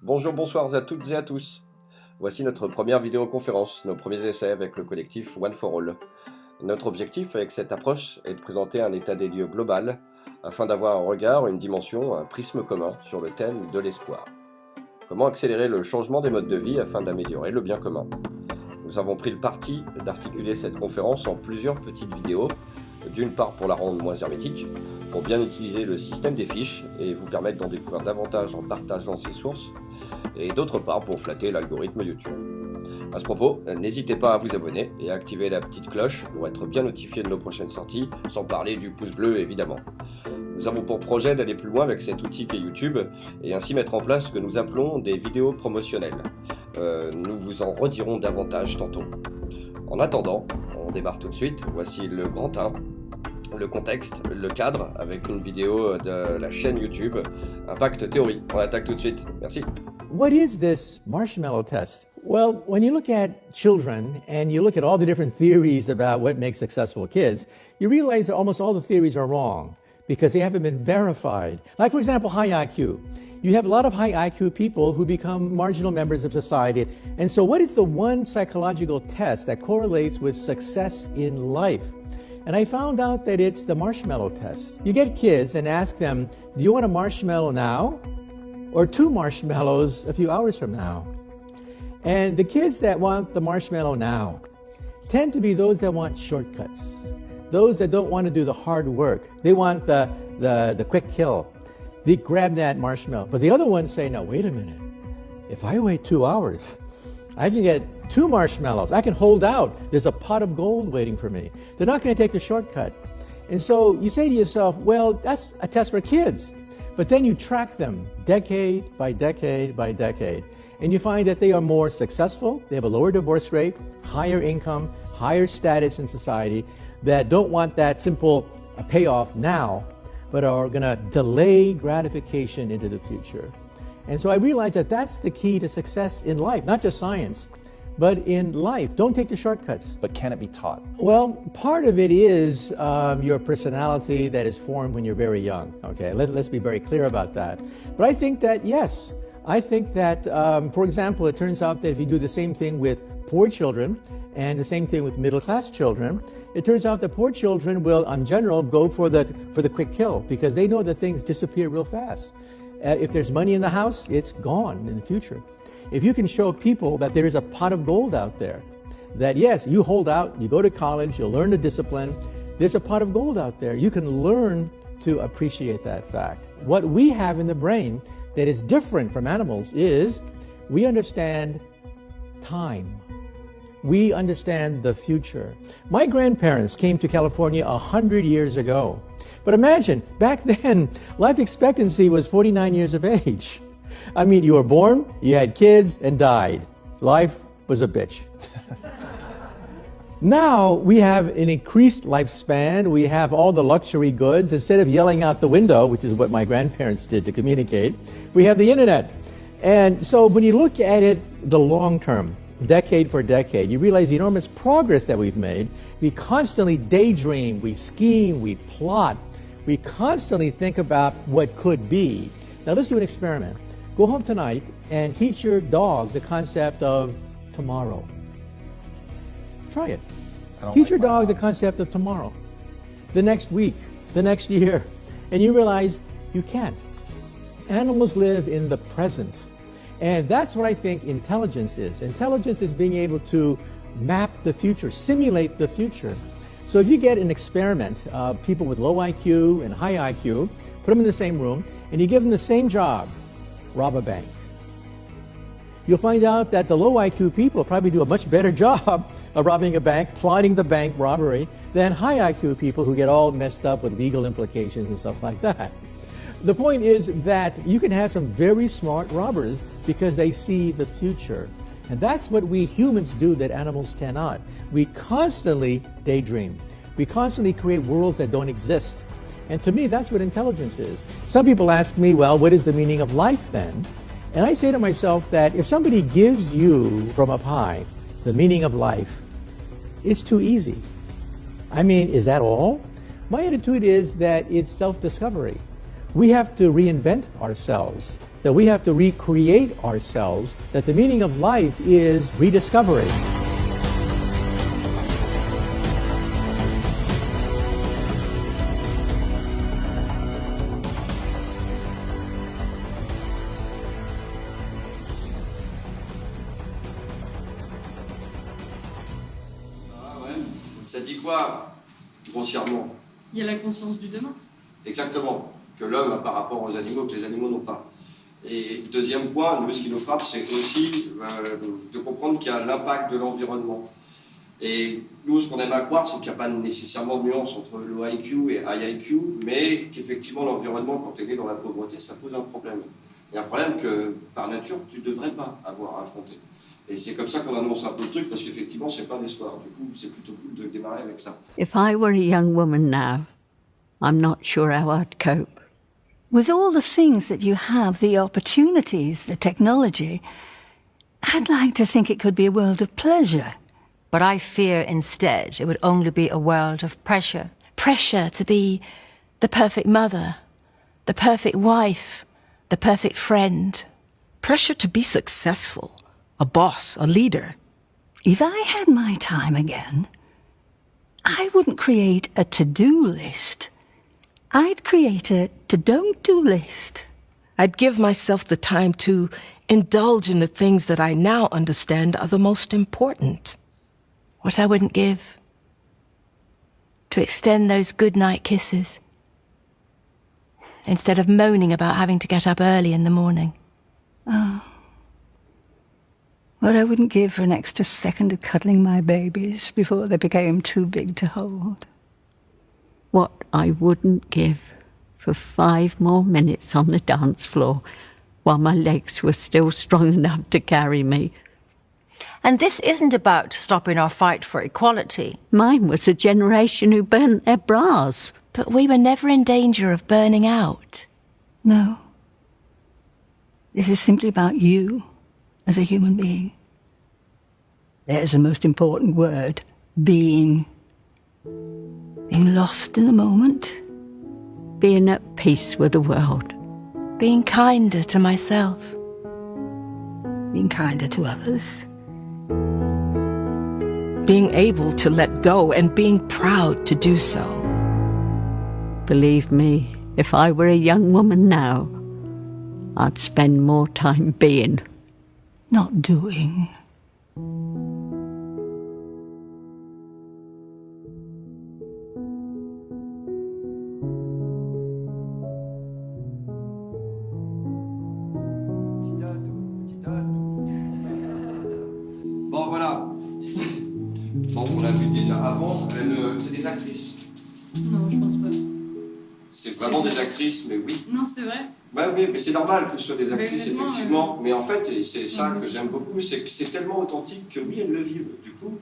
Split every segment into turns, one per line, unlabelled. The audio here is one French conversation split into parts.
Bonjour, bonsoir à toutes et à tous. Voici notre première vidéoconférence, nos premiers essais avec le collectif One for All. Notre objectif avec cette approche est de présenter un état des lieux global afin d'avoir un regard, une dimension, un prisme commun sur le thème de l'espoir. Comment accélérer le changement des modes de vie afin d'améliorer le bien commun? Nous avons pris le parti d'articuler cette conférence en plusieurs petites vidéos, d'une part pour la rendre moins hermétique, pour bien utiliser le système des fiches et vous permettre d'en découvrir davantage en partageant ses sources, et d'autre part pour flatter l'algorithme YouTube. À ce propos, n'hésitez pas à vous abonner et à activer la petite cloche pour être bien notifié de nos prochaines sorties, sans parler du pouce bleu évidemment. Nous avons pour projet d'aller plus loin avec cet outil qu'est YouTube et ainsi mettre en place ce que nous appelons des vidéos promotionnelles. Nous vous en redirons davantage tantôt. En attendant, on démarre tout de suite. Voici le grand 1, le contexte, le cadre, avec une vidéo de la chaîne YouTube Impact Theory. On attaque tout de suite. Merci.
What is this marshmallow test? Well, when you look at children and you look at all the different theories about what makes successful kids, you realize that almost all the theories are wrong because they haven't been verified. Like, for example, high IQ. You have a lot of high IQ people who become marginal members of society. And so what is the one psychological test that correlates with success in life? And I found out that it's the marshmallow test. You get kids and ask them, do you want a marshmallow now? Or 2 marshmallows a few hours from now? And the kids that want the marshmallow now tend to be those that want shortcuts, those that don't want to do the hard work. They want the quick kill. They grab that marshmallow. But the other ones say, no, wait a minute. If I wait 2 hours, I can get 2 marshmallows. I can hold out. There's a pot of gold waiting for me. They're not going to take the shortcut. And so you say to yourself, well, that's a test for kids. But then you track them decade by decade by decade, and you find that they are more successful, they have a lower divorce rate, higher income, higher status in society, that don't want that simple payoff now, but are going to delay gratification into the future. And so I realized that that's the key to success in life, not just science, but in life. Don't take the shortcuts.
But can it be taught?
Well, part of it is your personality that is formed when you're very young. Okay, let's be very clear about that. But I think that, yes, I think that, for example, it turns out that if you do the same thing with poor children and the same thing with middle-class children, it turns out that poor children will, in general, go for the quick kill because they know that things disappear real fast. If there's money in the house, it's gone in the future. If you can show people that there is a pot of gold out there, that yes, you hold out, you go to college, you'll learn the discipline, there's a pot of gold out there. You can learn to appreciate that fact. What we have in the brain that is different from animals is we understand time. We understand the future. My grandparents came to California 100 years ago. But imagine, back then, life expectancy was 49 years of age. I mean, you were born, you had kids, and died. Life was a bitch. Now we have an increased lifespan. We have all the luxury goods. Instead of yelling out the window, which is what my grandparents did to communicate, we have the internet. And so when you look at it the long term, decade for decade, you realize the enormous progress that we've made. We constantly daydream, we scheme, we plot. We constantly think about what could be. Now let's do an experiment. Go home tonight and teach your dog the concept of tomorrow. Try it. Teach your dog the concept of tomorrow, the next week, the next year, and you realize you can't. Animals live in the present, and that's what I think intelligence is. Intelligence is being able to map the future, simulate the future. So if you get an experiment, people with low IQ and high IQ, put them in the same room, and you give them the same job, rob a bank. You'll find out that the low IQ people probably do a much better job of robbing a bank, plotting the bank robbery, than high IQ people who get all messed up with legal implications and stuff like that. The point is that you can have some very smart robbers because they see the future. And that's what we humans do that animals cannot. We constantly daydream. We constantly create worlds that don't exist. And to me, that's what intelligence is. Some people ask me, well, what is the meaning of life then? And I say to myself that if somebody gives you from up high the meaning of life, it's too easy. I mean, is that all? My attitude is that it's self-discovery. We have to reinvent ourselves. that we have to recreate ourselves, that the meaning of life is rediscovery.
Ah ouais, ça dit quoi, grossièrement?
Il y a la conscience du demain.
Exactement, que l'homme a par rapport aux animaux que les animaux n'ont pas. Et deuxième point, nous, ce qui nous frappe, c'est aussi de comprendre qu'il y a l'impact de l'environnement. Et nous, ce qu'on aime à croire, c'est qu'il n'y a pas nécessairement de nuance entre low IQ et high IQ, mais qu'effectivement, l'environnement, quand tu es né dans la pauvreté, ça pose un problème. Et un problème que, par nature, tu ne devrais pas avoir à affronter. Et c'est comme ça qu'on annonce un peu le truc, parce qu'effectivement, c'est pas d'espoir. Du coup, c'est plutôt cool de démarrer avec ça.
If I were a young woman now, I'm not sure how I'd cope.
With all the things that you have, the opportunities, the technology, I'd like to think it could be a world of pleasure.
But I fear instead it would only be a world of pressure.
Pressure to be the perfect mother, the perfect wife, the perfect friend.
Pressure to be successful, a boss, a leader.
If I had my time again, I wouldn't create a to-do list. I'd create a to-don't-do list.
I'd give myself the time to indulge in the things that I now understand are the most important.
What I wouldn't give to extend those goodnight kisses instead of moaning about having to get up early in the morning.
Oh. What I wouldn't give for an extra second of cuddling my babies before they became too big to hold.
What I wouldn't give for 5 more minutes on the dance floor while my legs were still strong enough to carry me.
And this isn't about stopping our fight for equality.
Mine was a generation who burnt their bras.
But we were never in danger of burning out.
No. This is simply about you as a human being. There's the most important word, being. Being lost in the moment.
Being at peace with the world.
Being kinder to myself.
Being kinder to others.
Being able to let go and being proud to do so.
Believe me, if I were a young woman now, I'd spend more time being.
Not doing.
Bon, voilà. Bon, on l'a vu déjà avant. C'est des actrices.
Non, je pense pas.
C'est vraiment des actrices, mais oui.
Non, c'est vrai.
Ouais, oui, mais c'est normal que ce soit des actrices,
honnêtement,
effectivement. Mais en fait, et c'est ça
Ouais,
que
je
j'aime
pense.
beaucoup, c'est que c'est tellement authentique que oui, elles le vivent. Du coup,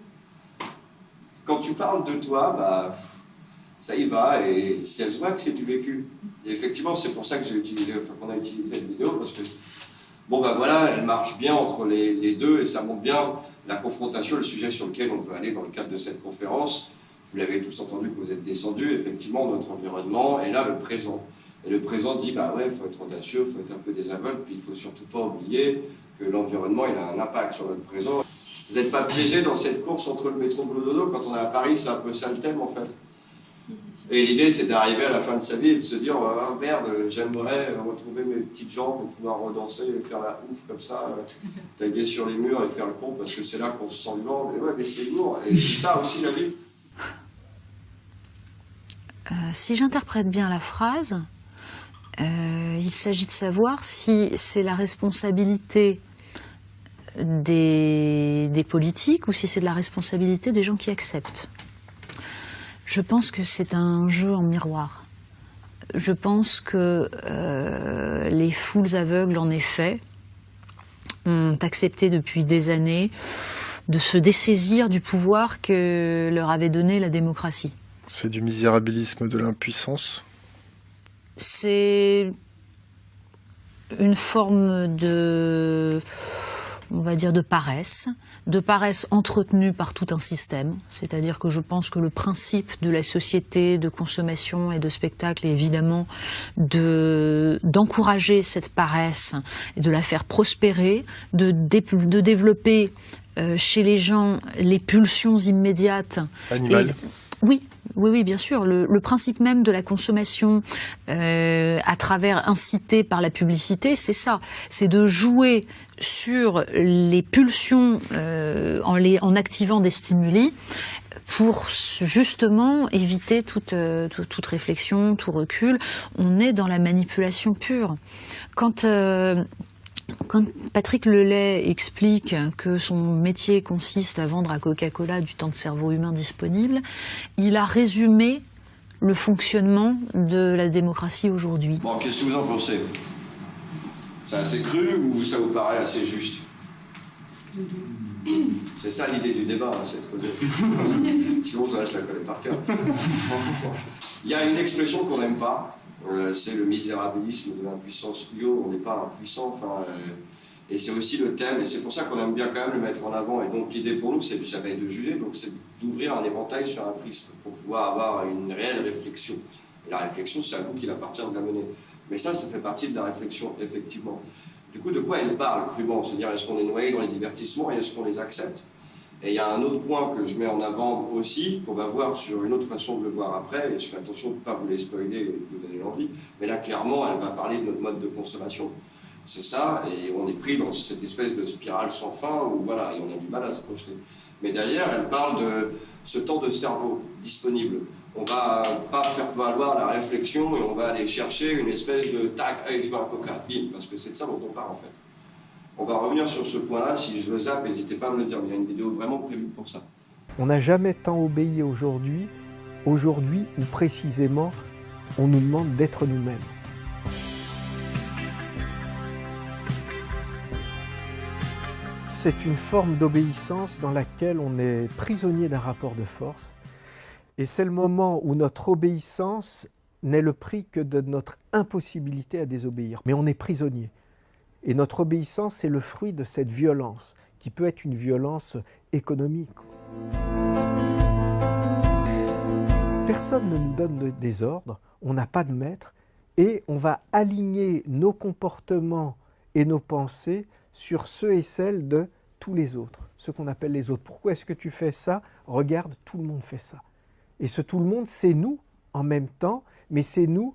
quand tu parles de toi, bah, ça y va, et si elles voient que c'est du vécu. Et effectivement, c'est pour ça que qu'on a utilisé cette vidéo, parce que, bon, bah voilà, elle marche bien entre les deux, et ça montre bien la confrontation, le sujet sur lequel on veut aller dans le cadre de cette conférence. Vous l'avez tous entendu que vous êtes descendus, effectivement, notre environnement, et là, le présent. Et le présent dit, bah ouais, il faut être audacieux, il faut être un peu désinvolte, puis il ne faut surtout pas oublier que l'environnement, il a un impact sur notre présent. Vous n'êtes pas piégé dans cette course entre le métro boulot dodo. Quand on est à Paris, c'est un peu ça le thème, en fait. Et l'idée, c'est d'arriver à la fin de sa vie et de se dire, oh, merde, j'aimerais retrouver mes petites jambes et pouvoir redanser et faire la ouf comme ça, taguer sur les murs et faire le con, parce que c'est là qu'on se sent vivant. Mais ouais, mais c'est lourd. Et c'est ça aussi la vie.
Si j'interprète bien la phrase, il s'agit de savoir si c'est la responsabilité des politiques ou si c'est de la responsabilité des gens qui acceptent. Je pense que c'est un jeu en miroir. Je pense que les foules aveugles, en effet, ont accepté depuis des années de se dessaisir du pouvoir que leur avait donné la démocratie.
C'est du misérabilisme de l'impuissance.
C'est une forme de on va dire, de paresse entretenue par tout un système. C'est-à-dire que je pense que le principe de la société de consommation et de spectacle est évidemment d'encourager cette paresse et de la faire prospérer, de développer chez les gens les pulsions immédiates.
Animales.
Oui, bien sûr. Le principe même de la consommation à travers incité par la publicité, c'est ça. C'est de jouer sur les pulsions en activant des stimuli pour justement éviter toute réflexion, tout recul. On est dans la manipulation pure. Quand Patrick Lelay explique que son métier consiste à vendre à Coca-Cola du temps de cerveau humain disponible, il a résumé le fonctionnement de la démocratie aujourd'hui.
Bon, qu'est-ce que vous en pensez? C'est assez cru ou ça vous paraît assez juste? C'est ça l'idée du débat, hein, c'est de causer. Sinon, ça, je la connais par cœur. Il y a une expression qu'on n'aime pas. C'est le misérabilisme de l'impuissance. On n'est pas impuissant, et c'est aussi le thème, et c'est pour ça qu'on aime bien quand même le mettre en avant. Et donc l'idée pour nous, c'est jamais de juger, donc c'est d'ouvrir un éventail sur un prisme pour pouvoir avoir une réelle réflexion. Et la réflexion, c'est à vous qu'il appartient de la mener. Mais ça fait partie de la réflexion, effectivement. Du coup, de quoi elle parle crûment? C'est-à-dire, est-ce qu'on est noyé dans les divertissements et est-ce qu'on les accepte? Et il y a un autre point que je mets en avant aussi, qu'on va voir sur une autre façon de le voir après, et je fais attention de ne pas vous les spoiler et de vous donner l'envie, mais là, clairement, elle va parler de notre mode de consommation. C'est ça, et on est pris dans cette espèce de spirale sans fin, où voilà, et on a du mal à se projeter. Mais derrière, elle parle de ce temps de cerveau disponible. On va pas faire valoir la réflexion, et on va aller chercher une espèce de tac, allez, je veux un coca, bim, parce que c'est de ça dont on parle en fait. On va revenir sur ce point-là, si je le zappe, n'hésitez pas à me le dire, mais il y a une vidéo vraiment prévue pour ça.
On n'a jamais tant obéi aujourd'hui où précisément on nous demande d'être nous-mêmes. C'est une forme d'obéissance dans laquelle on est prisonnier d'un rapport de force, et c'est le moment où notre obéissance n'est le prix que de notre impossibilité à désobéir. Mais on est prisonnier. Et notre obéissance est le fruit de cette violence, qui peut être une violence économique. Personne ne nous donne des ordres, on n'a pas de maître, et on va aligner nos comportements et nos pensées sur ceux et celles de tous les autres, ceux qu'on appelle les autres. Pourquoi est-ce que tu fais ça? Regarde, tout le monde fait ça. Et ce tout le monde, c'est nous en même temps, mais c'est nous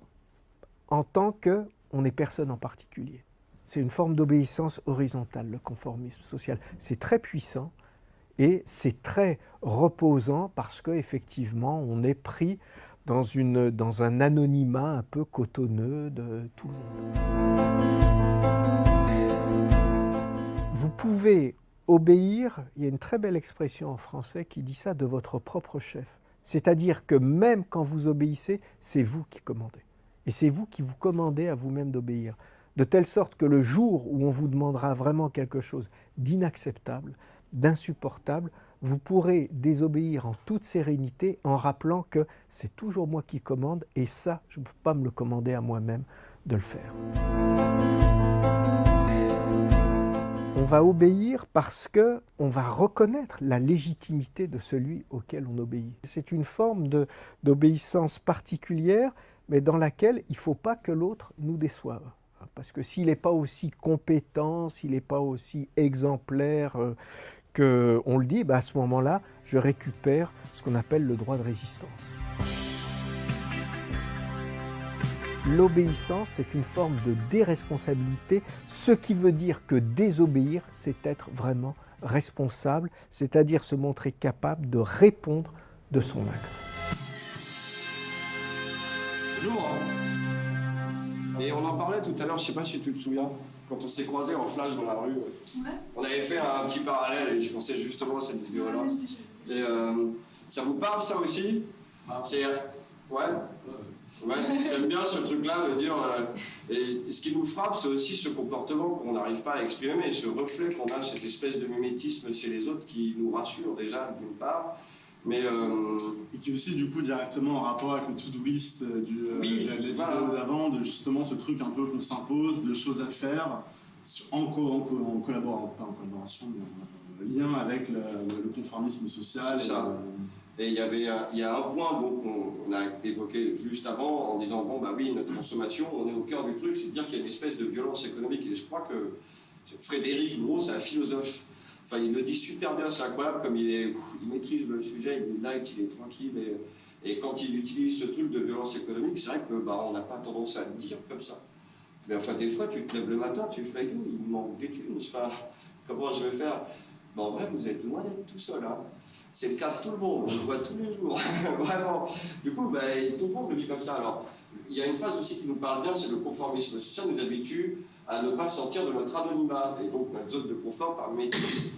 en tant qu'on n'est personne en particulier. C'est une forme d'obéissance horizontale, le conformisme social. C'est très puissant et c'est très reposant parce qu'effectivement, on est pris dans un anonymat un peu cotonneux de tout le monde. Vous pouvez obéir, il y a une très belle expression en français qui dit ça, de votre propre chef. C'est-à-dire que même quand vous obéissez, c'est vous qui commandez. Et c'est vous qui vous commandez à vous-même d'obéir. De telle sorte que le jour où on vous demandera vraiment quelque chose d'inacceptable, d'insupportable, vous pourrez désobéir en toute sérénité en rappelant que c'est toujours moi qui commande et ça, je ne peux pas me le commander à moi-même de le faire. On va obéir parce qu'on va reconnaître la légitimité de celui auquel on obéit. C'est une forme d'obéissance particulière, mais dans laquelle il ne faut pas que l'autre nous déçoive. Parce que s'il n'est pas aussi compétent, s'il n'est pas aussi exemplaire qu'on le dit, à ce moment-là, je récupère ce qu'on appelle le droit de résistance. L'obéissance, c'est une forme de déresponsabilité, ce qui veut dire que désobéir, c'est être vraiment responsable, c'est-à-dire se montrer capable de répondre de son acte.
C'est lourd, hein? Et on en parlait tout à l'heure, je ne sais pas si tu te souviens, quand on s'est croisés en flash dans la rue, on avait fait un petit parallèle et je pensais justement à cette vidéo-là. Et ça vous parle ça aussi? C'est... Ouais. T'aimes bien ce truc-là de dire... et ce qui nous frappe, c'est aussi ce comportement qu'on n'arrive pas à exprimer, ce reflet qu'on a, cette espèce de mimétisme chez les autres qui nous rassure déjà, d'une part, mais...
Et qui est aussi, du coup, directement en rapport avec le to-do list les vidéos d'avant, de justement ce truc un peu qu'on s'impose, de choses à faire, en collaboration, pas en collaboration, mais en lien avec le conformisme social.
C'est ça. Et il y a un point donc, qu'on a évoqué juste avant en disant bon bah oui, notre consommation, on est au cœur du truc, c'est de dire qu'il y a une espèce de violence économique. Et je crois que Frédéric Gros, c'est un philosophe. Enfin, il le dit super bien, c'est incroyable comme il maîtrise le sujet, il est light, il est tranquille. Et quand il utilise ce truc de violence économique, c'est vrai que bah, on n'a pas tendance à le dire comme ça. Mais enfin, des fois, tu te lèves le matin, tu fais il me manque des thunes. Enfin, comment je vais faire? Ben, en vrai, vous êtes loin d'être tout seul. Hein. C'est le cas de tout le monde, on le voit tous les jours, vraiment. Du coup, ben, tout le monde le vit comme ça. Alors, il y a une phrase aussi qui nous parle bien, c'est le conformisme social nous habitue à ne pas sortir de notre anonymat et donc notre zone de confort par métier.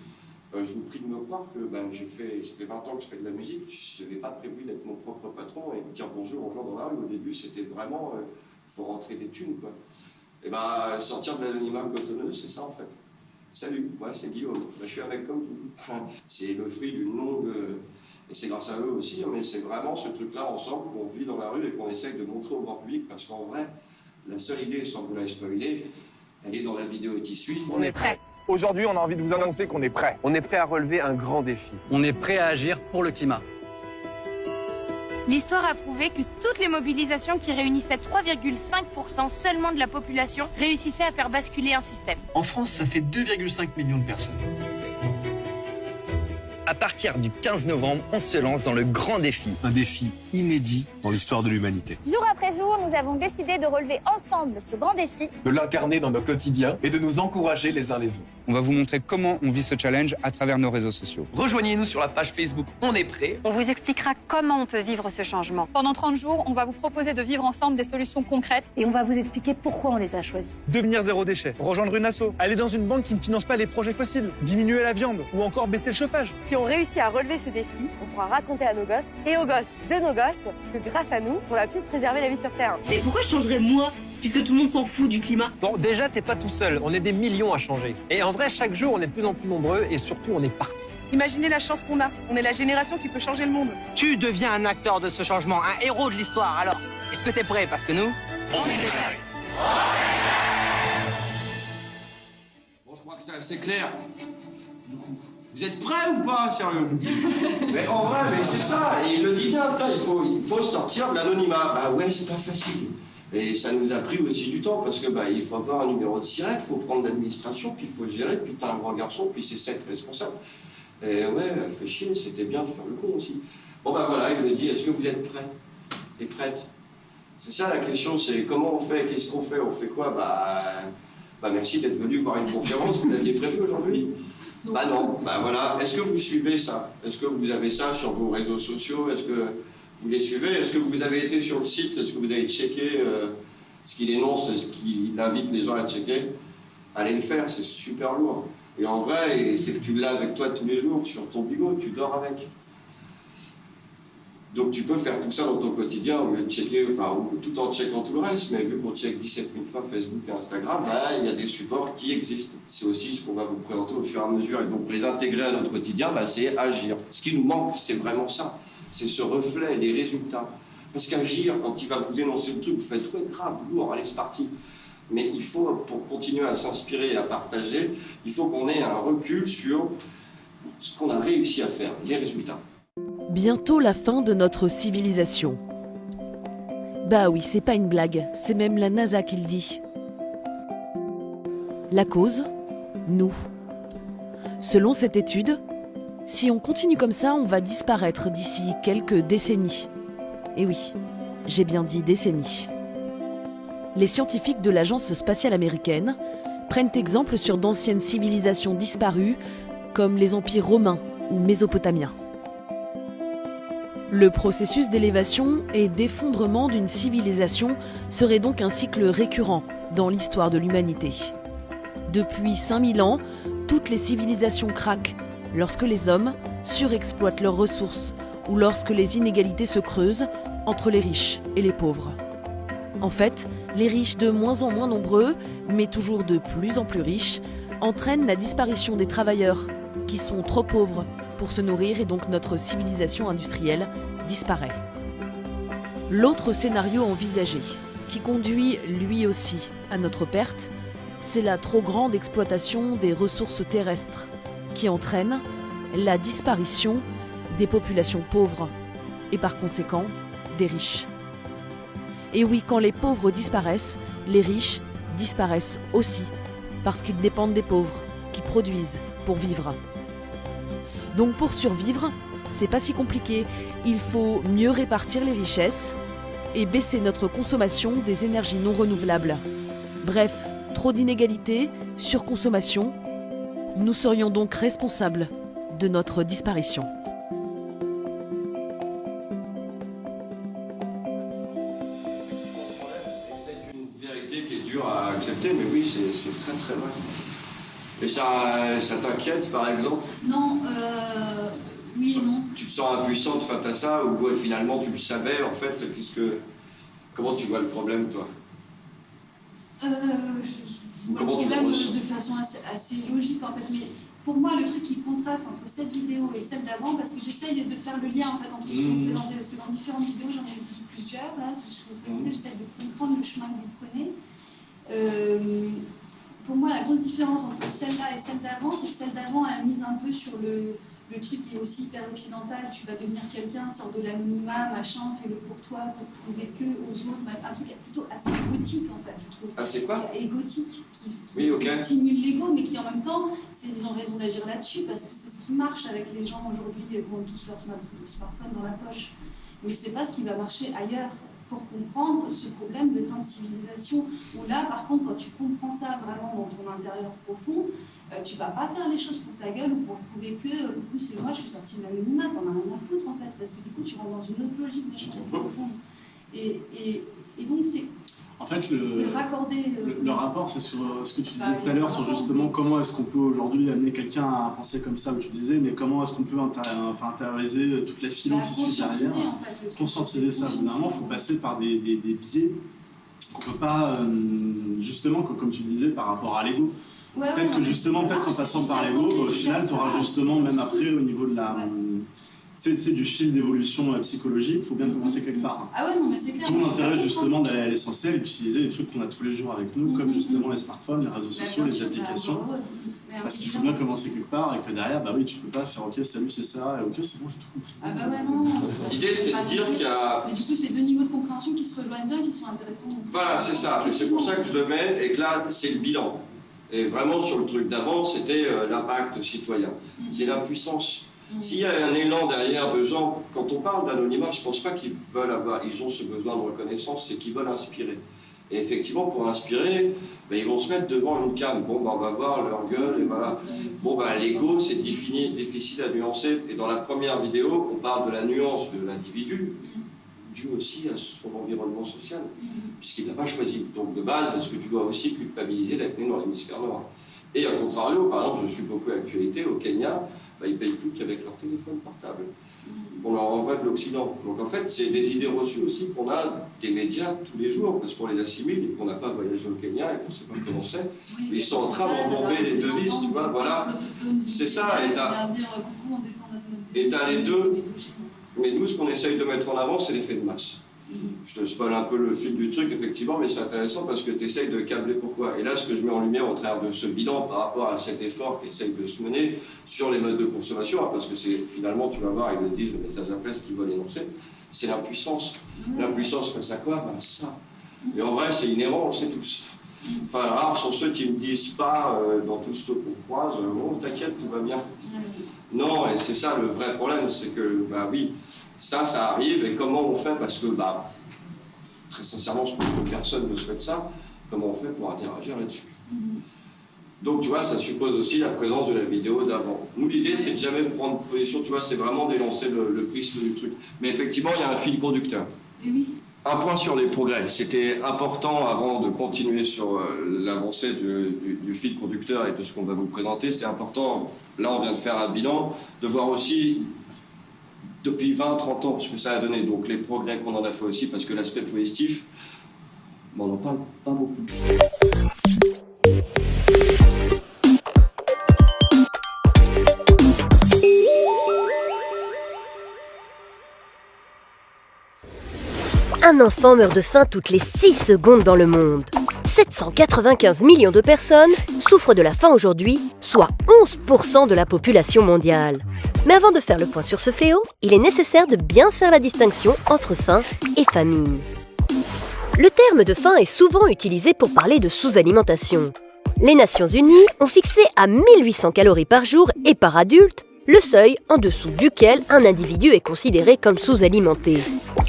Je vous prie de me croire que ben, ça fait 20 ans que je fais de la musique, je n'avais pas prévu d'être mon propre patron et de dire bonjour aux gens dans la rue. Au début, c'était vraiment, faut rentrer des thunes, quoi. Et ben, sortir de l'anonymat cotonneux, c'est ça en fait. Salut, moi c'est Guillaume, ben, je suis un mec comme vous. C'est le fruit d'une longue... et c'est grâce à eux aussi, mais c'est vraiment ce truc-là ensemble qu'on vit dans la rue et qu'on essaye de montrer au grand public, parce qu'en vrai, la seule idée, sans vous la spoiler, elle est dans la vidéo qui suit.
On est prêt. Aujourd'hui, on a envie de vous annoncer qu'on est prêt. On est prêt à relever un grand défi.
On est prêt à agir pour le climat.
L'histoire a prouvé que toutes les mobilisations qui réunissaient 3,5% seulement de la population réussissaient à faire basculer un système.
En France, ça fait 2,5 millions de personnes.
À partir du 15 novembre, on se lance dans le grand défi.
Un défi inédit dans l'histoire de l'humanité.
Jour après jour, nous avons décidé de relever ensemble ce grand défi.
De l'incarner dans nos quotidiens et de nous encourager les uns les autres.
On va vous montrer comment on vit ce challenge à travers nos réseaux sociaux.
Rejoignez-nous sur la page Facebook On est prêt.
On vous expliquera comment on peut vivre ce changement.
Pendant 30 jours, on va vous proposer de vivre ensemble des solutions concrètes.
Et on va vous expliquer pourquoi on les a choisis.
Devenir zéro déchet, rejoindre une asso, aller dans une banque qui ne finance pas les projets fossiles, diminuer la viande ou encore baisser le chauffage.
Si on réussit à relever ce défi, on pourra raconter à nos gosses et aux gosses de nos gosses que grâce à nous, on a pu préserver la vie sur Terre.
Mais pourquoi je changerais moi, puisque tout le monde s'en fout du climat?
Bon, déjà, t'es pas tout seul. On est des millions à changer. Et en vrai, chaque jour, on est de plus en plus nombreux et surtout, on est partout.
Imaginez la chance qu'on a. On est la génération qui peut changer le monde.
Tu deviens un acteur de ce changement, un héros de l'histoire. Alors, est-ce que t'es prêt? Parce que nous, on est prêts.
Bon, je crois que c'est assez clair. Du coup, vous êtes prêts ou pas, sérieux? Mais en vrai, mais c'est ça, et il le dit bien, putain, il faut sortir de l'anonymat. Bah ouais, c'est pas facile. Et ça nous a pris aussi du temps, parce que bah, il faut avoir un numéro de SIRET, il faut prendre l'administration, puis il faut gérer, puis t'as un grand garçon, puis c'est 7 responsables. Et ouais, fait chier, c'était bien de faire le con aussi. Bon bah voilà, il me dit, est-ce que vous êtes prêts et prêtes? C'est ça la question, c'est comment on fait, qu'est-ce qu'on fait, on fait quoi? Bah merci d'être venu voir une conférence, vous l'aviez prévu aujourd'hui? Bah non, bah voilà. Est-ce que vous suivez ça? Est-ce que vous avez ça sur vos réseaux sociaux? Est-ce que vous les suivez? Est-ce que vous avez été sur le site? Est-ce que vous avez checké ce qu'il énonce et ce qu'il invite les gens à checker? Allez le faire, c'est super lourd. Et en vrai, c'est que tu l'as avec toi tous les jours, sur ton bigot, tu dors avec. Donc tu peux faire tout ça dans ton quotidien au lieu de checker, enfin, tout en checkant tout le reste, mais vu qu'on check 17 000 fois Facebook et Instagram, bah, il y a des supports qui existent. C'est aussi ce qu'on va vous présenter au fur et à mesure. Et donc les intégrer à notre quotidien, bah, c'est agir. Ce qui nous manque, c'est vraiment ça. C'est ce reflet, les résultats. Parce qu'agir, quand il va vous énoncer le truc, vous faites ouais, grave, lourd, allez, c'est parti. Mais il faut, pour continuer à s'inspirer et à partager, il faut qu'on ait un recul sur ce qu'on a réussi à faire, les résultats.
Bientôt la fin de notre civilisation. Bah oui, c'est pas une blague, c'est même la NASA qui le dit. La cause, nous. Selon cette étude, si on continue comme ça, on va disparaître d'ici quelques décennies. Et oui, j'ai bien dit décennies. Les scientifiques de l'Agence spatiale américaine prennent exemple sur d'anciennes civilisations disparues, comme les empires romains ou mésopotamiens. Le processus d'élévation et d'effondrement d'une civilisation serait donc un cycle récurrent dans l'histoire de l'humanité. Depuis 5000 ans, toutes les civilisations craquent lorsque les hommes surexploitent leurs ressources ou lorsque les inégalités se creusent entre les riches et les pauvres. En fait, les riches de moins en moins nombreux, mais toujours de plus en plus riches, entraînent la disparition des travailleurs qui sont trop pauvres pour se nourrir et donc notre civilisation industrielle disparaît. L'autre scénario envisagé, qui conduit lui aussi à notre perte, c'est la trop grande exploitation des ressources terrestres qui entraîne la disparition des populations pauvres et par conséquent des riches. Et oui, quand les pauvres disparaissent, les riches disparaissent aussi parce qu'ils dépendent des pauvres qui produisent pour vivre. Donc pour survivre, c'est pas si compliqué, il faut mieux répartir les richesses et baisser notre consommation des énergies non renouvelables. Bref, trop d'inégalités, surconsommation, nous serions donc responsables de notre disparition.
C'est une vérité qui est dure à accepter, mais oui, c'est très très vrai. Et ça t'inquiète, par exemple?
Non, oui et non.
Tu te sens impuissante face à ça, ou ouais, finalement tu le savais, en fait, comment tu vois le problème, toi?
Je vois
Comment
le
tu le
problème
ressens?
de façon assez logique en fait, mais pour moi le truc qui contraste entre cette vidéo et celle d'avant, parce que j'essaye de faire le lien en fait entre ce que vous présentez, parce que dans différentes vidéos j'en ai vu plusieurs, là, ce que vous présentez, j'essaye de comprendre le chemin que vous prenez. Pour moi la grosse différence entre celle-là et celle d'avant, c'est que celle d'avant elle mise un peu sur le truc qui est aussi hyper occidental, tu vas devenir quelqu'un, sors de l'anonymat, machin, fais-le pour toi, pour prouver que aux autres, un truc plutôt assez égotique en fait, je trouve.
Ah, c'est quoi?
Égotique, qui stimule l'ego, mais qui en même temps, ils ont raison d'agir là-dessus, parce que c'est ce qui marche avec les gens aujourd'hui, qui ont tous leur smartphone dans la poche. Mais c'est pas ce qui va marcher ailleurs, pour comprendre ce problème de fin de civilisation, où là, par contre, quand tu comprends ça vraiment dans ton intérieur profond, tu vas pas faire les choses pour ta gueule ou pour prouver que, coucou, c'est moi, je suis sortie de l'anonymat, t'en as rien à foutre en fait, parce que du coup, tu rentres dans une autre logique vachement plus profonde. Et donc, c'est...
En fait, le rapport, c'est sur ce que tu disais tout à l'heure, sur justement comment est-ce qu'on peut aujourd'hui amener quelqu'un à penser comme ça, où tu disais, mais comment est-ce qu'on peut intérioriser toute la philo qui suit derrière, conscientiser ça. Normalement, il faut passer par des biais qu'on ne peut pas, justement, comme tu disais, par rapport à l'ego. Peut-être que justement, peut-être qu'en passant par l'ego, au final, tu auras justement, même après, au niveau de la... C'est du fil d'évolution psychologique, il faut bien commencer quelque part.
Ah ouais, non, mais c'est clair.
Tout l'intérêt justement d'aller à l'essentiel, utiliser les trucs qu'on a tous les jours avec nous, comme justement les smartphones, les réseaux sociaux, les applications. Parce qu'il faut bien commencer quelque part et que derrière, bah oui, tu peux pas faire ok, salut, c'est ça, et ok, c'est bon, j'ai tout compris.
Ah bah ouais, non,
l'idée, c'est de dire qu'il y a...
Mais du coup, c'est deux niveaux de compréhension qui se rejoignent bien, qui sont intéressants.
Voilà, c'est ça. Et c'est pour ça que je le mets, et que là, c'est le bilan. Et vraiment, sur le truc d'avant, c'était l'impact citoyen. C'est l'impuissance. S'il y a un élan derrière de gens, quand on parle d'anonymat, je ne pense pas qu'ils veulent avoir, ils ont ce besoin de reconnaissance, c'est qu'ils veulent inspirer. Et effectivement, pour inspirer, ben, ils vont se mettre devant une cam. Bon, ben, on va voir leur gueule, et voilà. Bon, ben, l'ego, c'est difficile à nuancer. Et dans la première vidéo, on parle de la nuance de l'individu, dû aussi à son environnement social, puisqu'il n'a pas choisi. Donc, de base, est-ce que tu dois aussi culpabiliser d'être né dans l'hémisphère nord? Et à contrario, par exemple, je suis beaucoup à l'actualité, au Kenya, bah, ils ne payent plus qu'avec leur téléphone portable. On leur envoie de l'Occident. Donc en fait, c'est des idées reçues aussi qu'on a des médias tous les jours, parce qu'on les assimile et qu'on n'a pas voyagé au Kenya et qu'on ne sait pas comment c'est. Ils sont en train de bomber les devises, tu vois, voilà. C'est ça, et t'as les deux. Mais nous, ce qu'on essaye de mettre en avant, c'est l'effet de masse. Je te spoil un peu le fil du truc, effectivement, mais c'est intéressant parce que tu essayes de câbler pourquoi. Et là, ce que je mets en lumière au travers de ce bilan par rapport à cet effort qu'essaye de se mener sur les modes de consommation, hein, parce que c'est finalement, tu vas voir, ils le disent, le message à presse qu'ils veulent énoncer, c'est l'impuissance. L'impuissance face à quoi? Ben, ça. Et en vrai, c'est inhérent, on le sait tous. Enfin, rares sont ceux qui ne me disent pas, dans tous ceux qu'on croise, bon, t'inquiète, tout va bien. Non, et c'est ça le vrai problème, c'est que, bah oui, ça arrive, et comment on fait? Parce que, bah, très sincèrement, je pense que personne ne souhaite ça. Comment on fait pour interagir là-dessus? Donc, tu vois, ça suppose aussi la présence de la vidéo d'avant. Nous, l'idée, c'est de jamais prendre position, tu vois, c'est vraiment d'élancer le prisme du truc. Mais effectivement, il y a un fil conducteur. Un point sur les progrès. C'était important, avant de continuer sur l'avancée du fil conducteur et de ce qu'on va vous présenter, c'était important, là, on vient de faire un bilan, de voir aussi depuis 20-30 ans, ce que ça a donné, donc les progrès qu'on en a fait aussi, parce que l'aspect positif, on n'en parle pas beaucoup.
Un enfant meurt de faim toutes les 6 secondes dans le monde. 795 millions de personnes souffrent de la faim aujourd'hui, soit 11% de la population mondiale. Mais avant de faire le point sur ce fléau, il est nécessaire de bien faire la distinction entre faim et famine. Le terme de faim est souvent utilisé pour parler de sous-alimentation. Les Nations Unies ont fixé à 1800 calories par jour et par adulte le seuil en dessous duquel un individu est considéré comme sous-alimenté.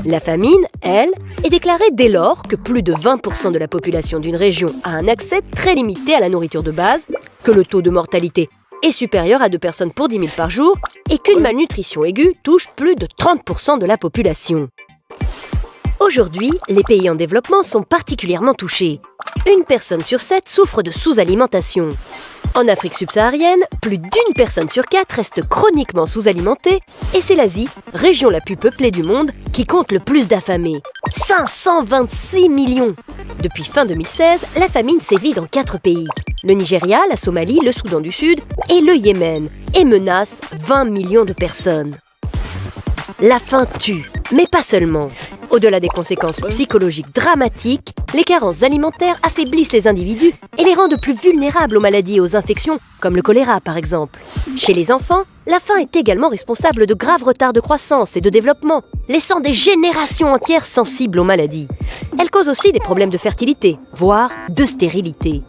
La famine, elle, est déclarée dès lors que plus de 20% de la population d'une région a un accès très limité à la nourriture de base, que le taux de mortalité est supérieur à 2 personnes pour 10 000 par jour et qu'une malnutrition aiguë touche plus de 30% de la population. Aujourd'hui, les pays en développement sont particulièrement touchés. Une personne sur 7 souffre de sous-alimentation. En Afrique subsaharienne, plus d'1 personne sur 4 reste chroniquement sous-alimentée et c'est l'Asie, région la plus peuplée du monde, qui compte le plus d'affamés. 526 millions. Depuis fin 2016, la famine sévit dans 4 pays. Le Nigeria, la Somalie, le Soudan du Sud et le Yémen et menace 20 millions de personnes. La faim tue, mais pas seulement. Au-delà des conséquences psychologiques dramatiques, les carences alimentaires affaiblissent les individus et les rendent plus vulnérables aux maladies et aux infections, comme le choléra par exemple. Chez les enfants, la faim est également responsable de graves retards de croissance et de développement, laissant des générations entières sensibles aux maladies. Elle cause aussi des problèmes de fertilité, voire de stérilité.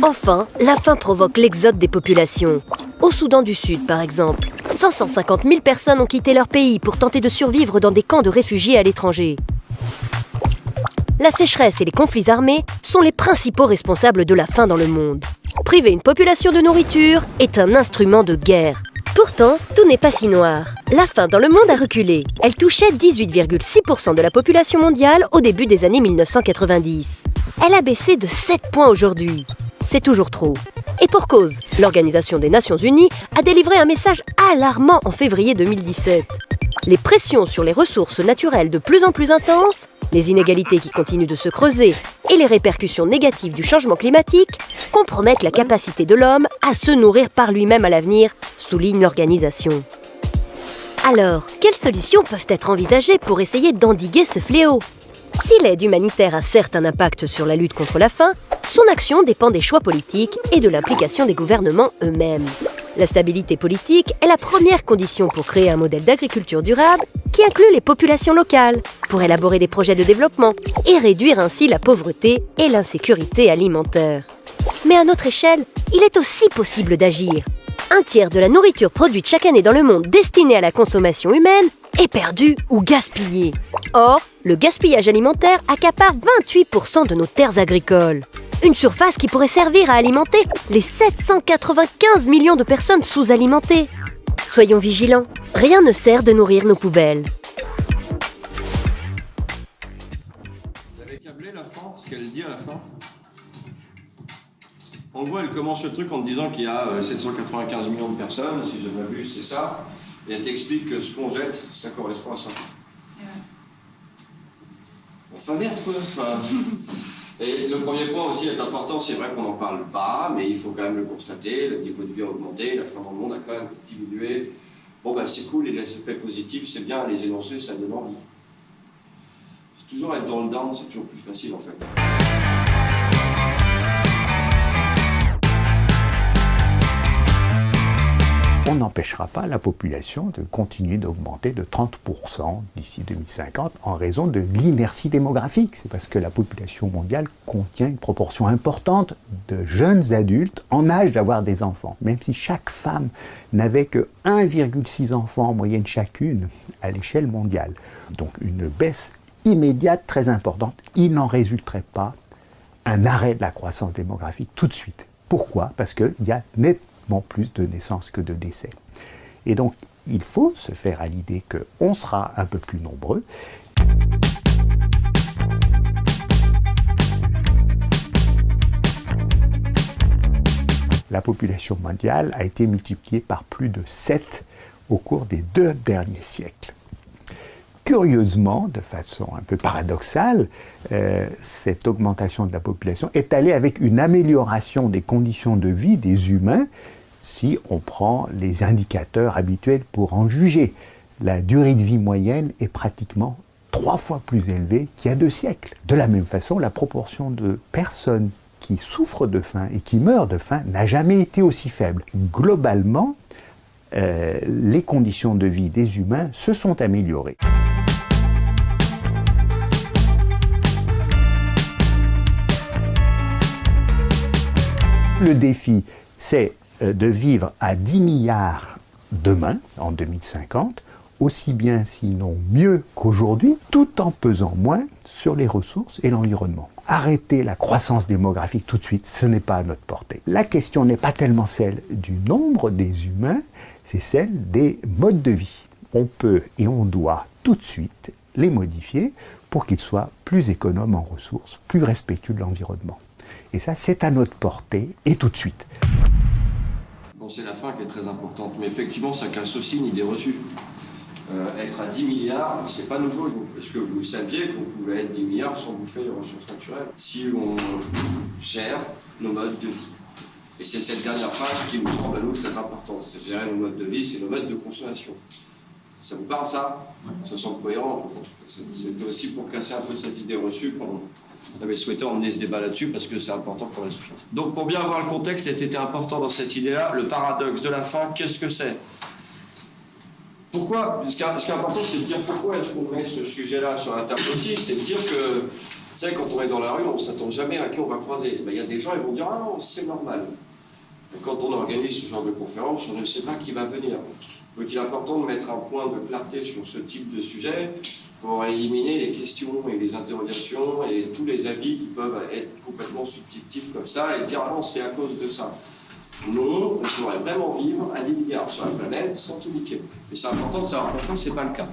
Enfin, la faim provoque l'exode des populations. Au Soudan du Sud, par exemple, 550 000 personnes ont quitté leur pays pour tenter de survivre dans des camps de réfugiés à l'étranger. La sécheresse et les conflits armés sont les principaux responsables de la faim dans le monde. Priver une population de nourriture est un instrument de guerre. Pourtant, tout n'est pas si noir. La faim dans le monde a reculé. Elle touchait 18,6% de la population mondiale au début des années 1990. Elle a baissé de 7 points aujourd'hui. C'est toujours trop. Et pour cause, l'Organisation des Nations Unies a délivré un message alarmant en février 2017. Les pressions sur les ressources naturelles de plus en plus intenses, les inégalités qui continuent de se creuser et les répercussions négatives du changement climatique compromettent la capacité de l'homme à se nourrir par lui-même à l'avenir, souligne l'organisation. Alors, quelles solutions peuvent être envisagées pour essayer d'endiguer ce fléau ? Si l'aide humanitaire a certes un impact sur la lutte contre la faim, son action dépend des choix politiques et de l'implication des gouvernements eux-mêmes. La stabilité politique est la première condition pour créer un modèle d'agriculture durable qui inclut les populations locales, pour élaborer des projets de développement et réduire ainsi la pauvreté et l'insécurité alimentaire. Mais à notre échelle, il est aussi possible d'agir. 1/3 de la nourriture produite chaque année dans le monde destinée à la consommation humaine est perdue ou gaspillée. Or, le gaspillage alimentaire accapare 28% de nos terres agricoles. Une surface qui pourrait servir à alimenter les 795 millions de personnes sous-alimentées. Soyons vigilants, rien ne sert de nourrir nos poubelles.
Vous avez câblé la fin, ce qu'elle dit à la fin. En gros, elle commence le truc en te disant qu'il y a 795 millions de personnes, si je m'abuse, c'est ça. Et elle t'explique que ce qu'on jette, ça correspond à ça. Enfin merde quoi, enfin... Et le premier point aussi est important, c'est vrai qu'on n'en parle pas, mais il faut quand même le constater, le niveau de vie a augmenté, la faim dans le monde a quand même diminué. Bon bah c'est cool, et les aspects positifs, c'est bien, les énoncer, ça donne envie. C'est toujours être dans le down, c'est toujours plus facile en fait.
On n'empêchera pas la population de continuer d'augmenter de 30% d'ici 2050 en raison de l'inertie démographique. C'est parce que la population mondiale contient une proportion importante de jeunes adultes en âge d'avoir des enfants. Même si chaque femme n'avait que 1,6 enfants en moyenne chacune à l'échelle mondiale. Donc une baisse immédiate très importante. Il n'en résulterait pas un arrêt de la croissance démographique tout de suite. Pourquoi ? Parce qu'il y a nettement plus de naissances que de décès. Et donc, il faut se faire à l'idée qu'on sera un peu plus nombreux. La population mondiale a été multipliée par plus de 7 au cours des 2 derniers siècles. Curieusement, de façon un peu paradoxale, cette augmentation de la population est allée avec une amélioration des conditions de vie des humains si on prend les indicateurs habituels pour en juger. La durée de vie moyenne est pratiquement 3 fois plus élevé qu'il y a 2 siècles. De la même façon, la proportion de personnes qui souffrent de faim et qui meurent de faim n'a jamais été aussi faible. Globalement, les conditions de vie des humains se sont améliorées. Le défi, c'est de vivre à 10 milliards demain, en 2050, aussi bien sinon mieux qu'aujourd'hui, tout en pesant moins sur les ressources et l'environnement. Arrêter la croissance démographique tout de suite, ce n'est pas à notre portée. La question n'est pas tellement celle du nombre des humains, c'est celle des modes de vie. On peut et on doit tout de suite les modifier pour qu'ils soient plus économes en ressources, plus respectueux de l'environnement. Et ça, c'est à notre portée et tout de suite.
Bon, c'est la fin qui est très importante, mais effectivement, ça casse aussi une idée reçue. Être à 10 milliards, c'est pas nouveau. Est-ce que vous saviez qu'on pouvait être 10 milliards sans bouffer les ressources naturelles si on gère nos modes de vie? Et c'est cette dernière phase qui nous semble à nous très importante. C'est gérer nos modes de vie, c'est nos modes de consommation. Ça vous parle, ça? Ça semble cohérent, je pense. C'était aussi pour casser un peu cette idée reçue qu'on avait souhaité emmener ce débat là-dessus parce que c'est important pour la société. Donc pour bien voir le contexte, c'était important dans cette idée-là, le paradoxe de la faim, qu'est-ce que c'est? Pourquoi? Ce qui est important, c'est de dire pourquoi est-ce qu'on met ce sujet-là sur la table aussi, c'est de dire que, vous savez, quand on est dans la rue, on ne s'attend jamais à qui on va croiser. Il y a des gens, ils vont dire « Ah non, c'est normal ». Quand on organise ce genre de conférence, on ne sait pas qui va venir. Donc il est important de mettre un point de clarté sur ce type de sujet pour éliminer les questions et les interrogations et tous les avis qui peuvent être complètement subjectifs comme ça et dire « Ah non, c'est à cause de ça ». Non, on pourrait vraiment vivre à 10 milliards sur la planète sans tout niquer. Mais c'est important de savoir pourquoi ce n'est pas le cas.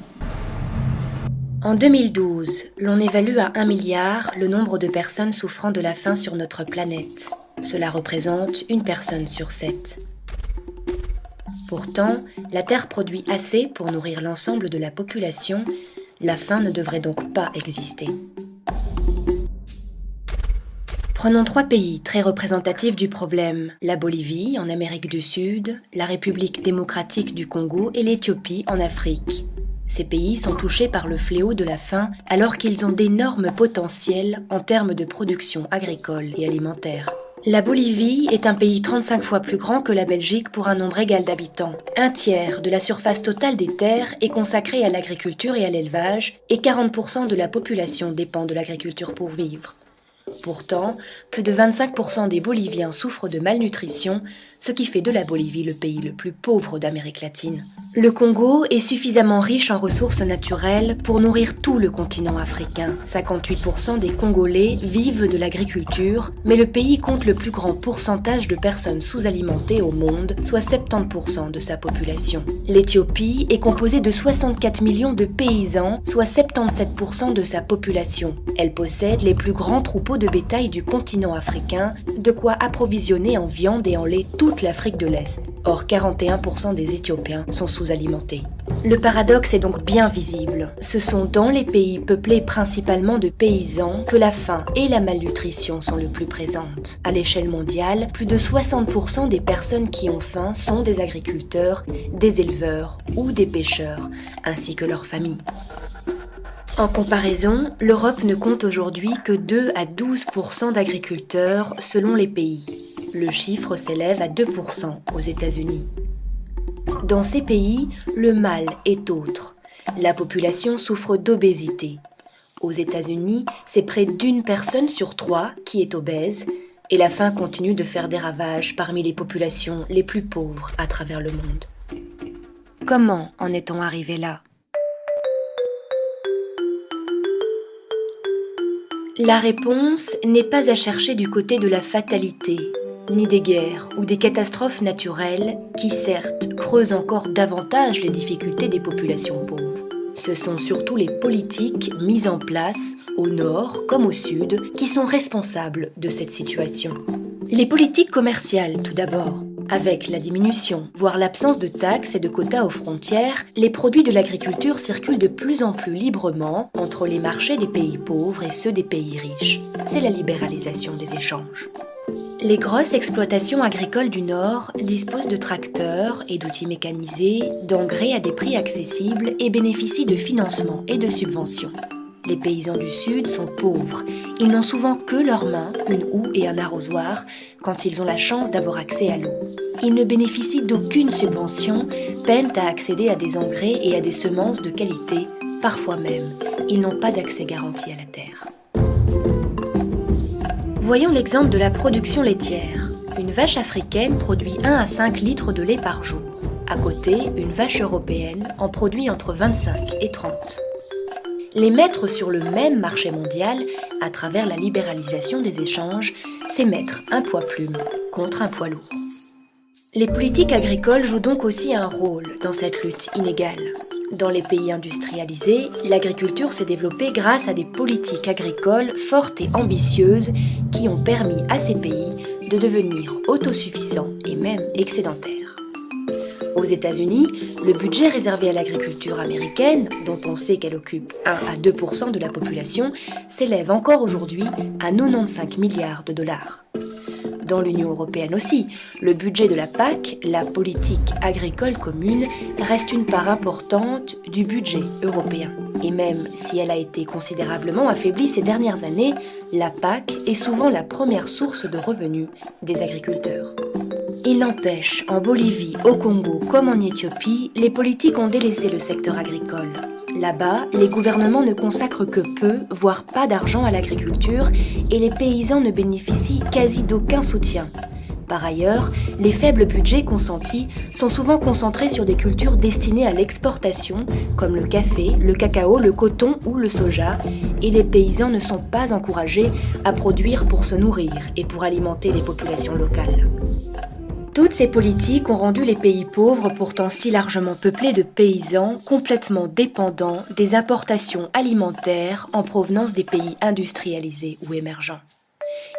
En 2012, l'on évalue à 1 milliard le nombre de personnes souffrant de la faim sur notre planète. Cela représente une personne sur 7. Pourtant, la Terre produit assez pour nourrir l'ensemble de la population. La faim ne devrait donc pas exister. Prenons 3 pays très représentatifs du problème, la Bolivie en Amérique du Sud, la République démocratique du Congo et l'Éthiopie en Afrique. Ces pays sont touchés par le fléau de la faim alors qu'ils ont d'énormes potentiels en termes de production agricole et alimentaire. La Bolivie est un pays 35 fois plus grand que la Belgique pour un nombre égal d'habitants. 1/3 de la surface totale des terres est consacrée à l'agriculture et à l'élevage et 40% de la population dépend de l'agriculture pour vivre. Pourtant, plus de 25% des Boliviens souffrent de malnutrition, ce qui fait de la Bolivie le pays le plus pauvre d'Amérique latine. Le Congo est suffisamment riche en ressources naturelles pour nourrir tout le continent africain. 58% des Congolais vivent de l'agriculture, mais le pays compte le plus grand pourcentage de personnes sous-alimentées au monde, soit 70% de sa population. L'Éthiopie est composée de 64 millions de paysans, soit 77% de sa population. Elle possède les plus grands troupeaux de bétail du continent africain, de quoi approvisionner en viande et en lait toute l'Afrique de l'Est. Or, 41% des Éthiopiens sont sous-alimentés. Le paradoxe est donc bien visible. Ce sont dans les pays peuplés principalement de paysans que la faim et la malnutrition sont le plus présentes. À l'échelle mondiale, plus de 60% des personnes qui ont faim sont des agriculteurs, des éleveurs ou des pêcheurs, ainsi que leurs familles. En comparaison, l'Europe ne compte aujourd'hui que 2 à 12% d'agriculteurs selon les pays. Le chiffre s'élève à 2% aux États-Unis. Dans ces pays, le mal est autre. La population souffre d'obésité. Aux États-Unis, c'est près d'1 personne sur 3 qui est obèse, et la faim continue de faire des ravages parmi les populations les plus pauvres à travers le monde. Comment en est-on arrivé là ? La réponse n'est pas à chercher du côté de la fatalité, ni des guerres ou des catastrophes naturelles qui, certes, creusent encore davantage les difficultés des populations pauvres. Ce sont surtout les politiques mises en place, au nord comme au sud, qui sont responsables de cette situation. Les politiques commerciales, tout d'abord. Avec la diminution, voire l'absence de taxes et de quotas aux frontières, les produits de l'agriculture circulent de plus en plus librement entre les marchés des pays pauvres et ceux des pays riches. C'est la libéralisation des échanges. Les grosses exploitations agricoles du Nord disposent de tracteurs et d'outils mécanisés, d'engrais à des prix accessibles et bénéficient de financements et de subventions. Les paysans du Sud sont pauvres. Ils n'ont souvent que leurs mains, une houe et un arrosoir, quand ils ont la chance d'avoir accès à l'eau. Ils ne bénéficient d'aucune subvention, peinent à accéder à des engrais et à des semences de qualité, parfois même, ils n'ont pas d'accès garanti à la terre. Voyons l'exemple de la production laitière. Une vache africaine produit 1 à 5 litres de lait par jour. À côté, une vache européenne en produit entre 25 et 30. Les mettre sur le même marché mondial, à travers la libéralisation des échanges, c'est mettre un poids plume contre un poids lourd. Les politiques agricoles jouent donc aussi un rôle dans cette lutte inégale. Dans les pays industrialisés, l'agriculture s'est développée grâce à des politiques agricoles fortes et ambitieuses qui ont permis à ces pays de devenir autosuffisants et même excédentaires. Aux États-Unis, le budget réservé à l'agriculture américaine, dont on sait qu'elle occupe 1 à 2% de la population, s'élève encore aujourd'hui à 95 milliards de dollars. Dans l'Union européenne aussi, le budget de la PAC, la politique agricole commune, reste une part importante du budget européen. Et même si elle a été considérablement affaiblie ces dernières années, la PAC est souvent la première source de revenus des agriculteurs. Il n'empêche, en Bolivie, au Congo comme en Éthiopie, les politiques ont délaissé le secteur agricole. Là-bas, les gouvernements ne consacrent que peu, voire pas d'argent à l'agriculture et les paysans ne bénéficient quasi d'aucun soutien. Par ailleurs, les faibles budgets consentis sont souvent concentrés sur des cultures destinées à l'exportation, comme le café, le cacao, le coton ou le soja, et les paysans ne sont pas encouragés à produire pour se nourrir et pour alimenter les populations locales. Toutes ces politiques ont rendu les pays pauvres, pourtant si largement peuplés de paysans, complètement dépendants des importations alimentaires en provenance des pays industrialisés ou émergents.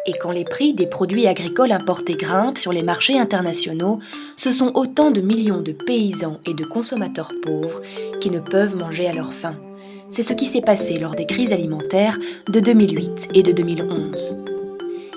Et quand les prix des produits agricoles importés grimpent sur les marchés internationaux, ce sont autant de millions de paysans et de consommateurs pauvres qui ne peuvent manger à leur faim. C'est ce qui s'est passé lors des crises alimentaires de 2008 et de 2011.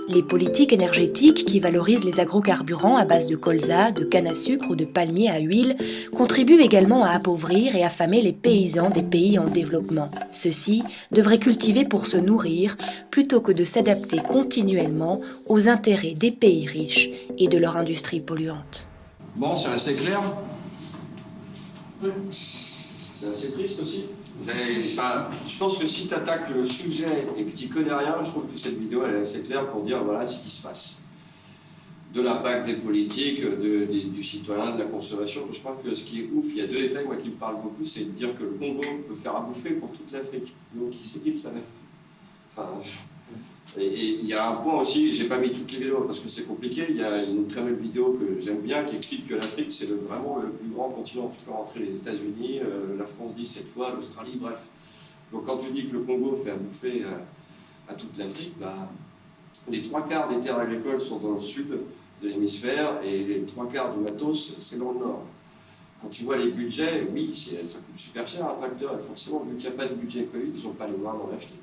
Les politiques énergétiques qui valorisent les agrocarburants à base de colza, de canne à sucre ou de palmier à huile contribuent également à appauvrir et affamer les paysans des pays en développement. Ceux-ci devraient cultiver pour se nourrir plutôt que de s'adapter continuellement aux intérêts des pays riches et de leur industrie polluante.
Bon, c'est assez clair. C'est assez triste aussi. Je pense que si tu attaques le sujet et que tu connais rien, je trouve que cette vidéo elle est assez claire pour dire voilà ce qui se passe. De l'impact des politiques, du citoyen, de la consommation. Je crois que ce qui est ouf, il y a deux détails moi, qui me parlent beaucoup, c'est de dire que le Congo peut faire à bouffer pour toute l'Afrique. Donc qui c'est qui le savait? Et il y a un point aussi, j'ai pas mis toutes les vidéos parce que c'est compliqué, il y a une très belle vidéo que j'aime bien qui explique que l'Afrique c'est vraiment le plus grand continent. Tu peux rentrer les États-Unis, la France 17 fois, l'Australie, bref. Donc quand tu dis que le Congo fait à bouffer à toute l'Afrique, les 3/4 des terres agricoles sont dans le sud de l'hémisphère et les 3/4 du matos c'est dans le nord. Quand tu vois les budgets, oui, ça coûte super cher un tracteur et forcément vu qu'il n'y a pas de budget Covid, ils n'ont pas les moyens d'en acheter.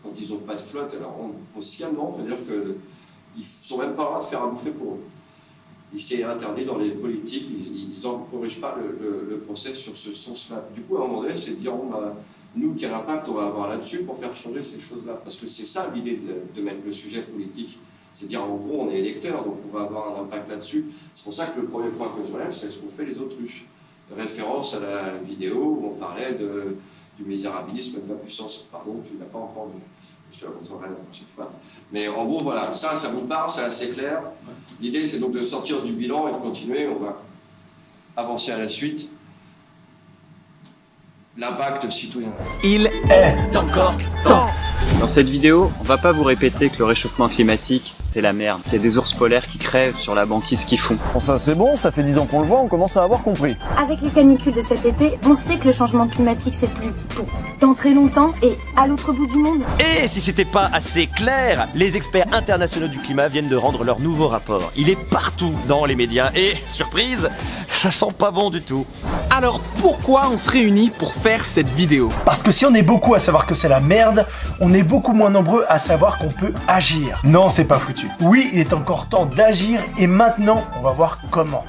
Quand ils n'ont pas de flotte, alors consciemment, c'est-à-dire qu'ils ne sont même pas droit de faire à bouffer pour eux. C'est interdit dans les politiques, ils n'encouragent pas le procès sur ce sens-là. Du coup, à un moment donné, c'est de dire, nous, quel impact on va avoir là-dessus pour faire changer ces choses-là? Parce que c'est ça l'idée de mettre le sujet politique. C'est de dire, en gros, on est électeur, donc on va avoir un impact là-dessus. C'est pour ça que le premier point que je relève, c'est ce qu'on fait les autruches. Référence à la vidéo où on parlait du misérabilisme de la puissance. Pardon, tu ne l'as pas encore vu. Je te la montrerai la prochaine fois. Mais en gros, voilà, ça vous parle, c'est assez clair. L'idée, c'est donc de sortir du bilan et de continuer. On va avancer à la suite. L'impact citoyen.
Il est encore temps. Dans cette vidéo, on va pas vous répéter que le réchauffement climatique, c'est la merde. Il y a des ours polaires qui crèvent sur la banquise qu'ils font.
Bon, ça c'est bon, ça fait 10 ans qu'on le voit, on commence à avoir compris.
Avec les canicules de cet été, on sait que le changement climatique c'est plus dans très longtemps et à l'autre bout du monde.
Et si c'était pas assez clair, les experts internationaux du climat viennent de rendre leur nouveau rapport. Il est partout dans les médias et, surprise, ça sent pas bon du tout.
Alors pourquoi on se réunit pour faire cette vidéo?
Parce que si on est beaucoup à savoir que c'est la merde, on est beaucoup moins nombreux à savoir qu'on peut agir. Non, c'est pas foutu. Oui, il est encore temps d'agir et maintenant, on va voir comment.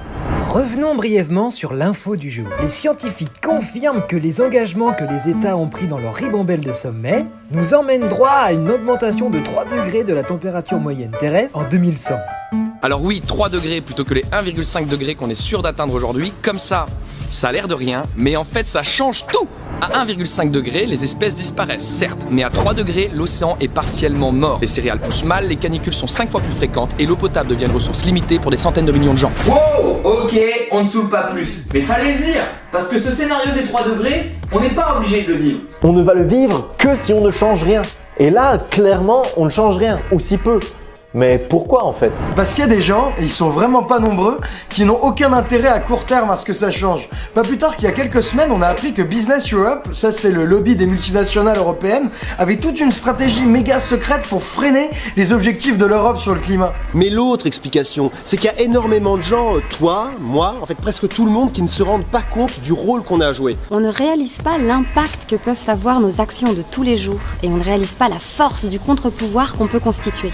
Revenons brièvement sur l'info du jour. Les scientifiques confirment que les engagements que les États ont pris dans leur ribambelle de sommet nous emmènent droit à une augmentation de 3 degrés de la température moyenne terrestre en 2100.
Alors oui, 3 degrés plutôt que les 1,5 degrés qu'on est sûr d'atteindre aujourd'hui, comme ça a l'air de rien, mais en fait ça change tout. À 1,5 degré, les espèces disparaissent, certes, mais à 3 degrés, l'océan est partiellement mort. Les céréales poussent mal, les canicules sont 5 fois plus fréquentes et l'eau potable devient une ressource limitée pour des centaines de millions de gens.
Wow, ok, on ne saoule pas plus. Mais fallait le dire, parce que ce scénario des 3 degrés, on n'est pas obligé de le vivre.
On ne va le vivre que si on ne change rien. Et là, clairement, on ne change rien, ou si peu. Mais pourquoi en fait?
Parce qu'il y a des gens, et ils sont vraiment pas nombreux, qui n'ont aucun intérêt à court terme à ce que ça change. Pas plus tard qu'il y a quelques semaines, on a appris que Business Europe, ça c'est le lobby des multinationales européennes, avait toute une stratégie méga secrète pour freiner les objectifs de l'Europe sur le climat.
Mais l'autre explication, c'est qu'il y a énormément de gens, toi, moi, en fait presque tout le monde, qui ne se rendent pas compte du rôle qu'on a à jouer.
On ne réalise pas l'impact que peuvent avoir nos actions de tous les jours et on ne réalise pas la force du contre-pouvoir qu'on peut constituer.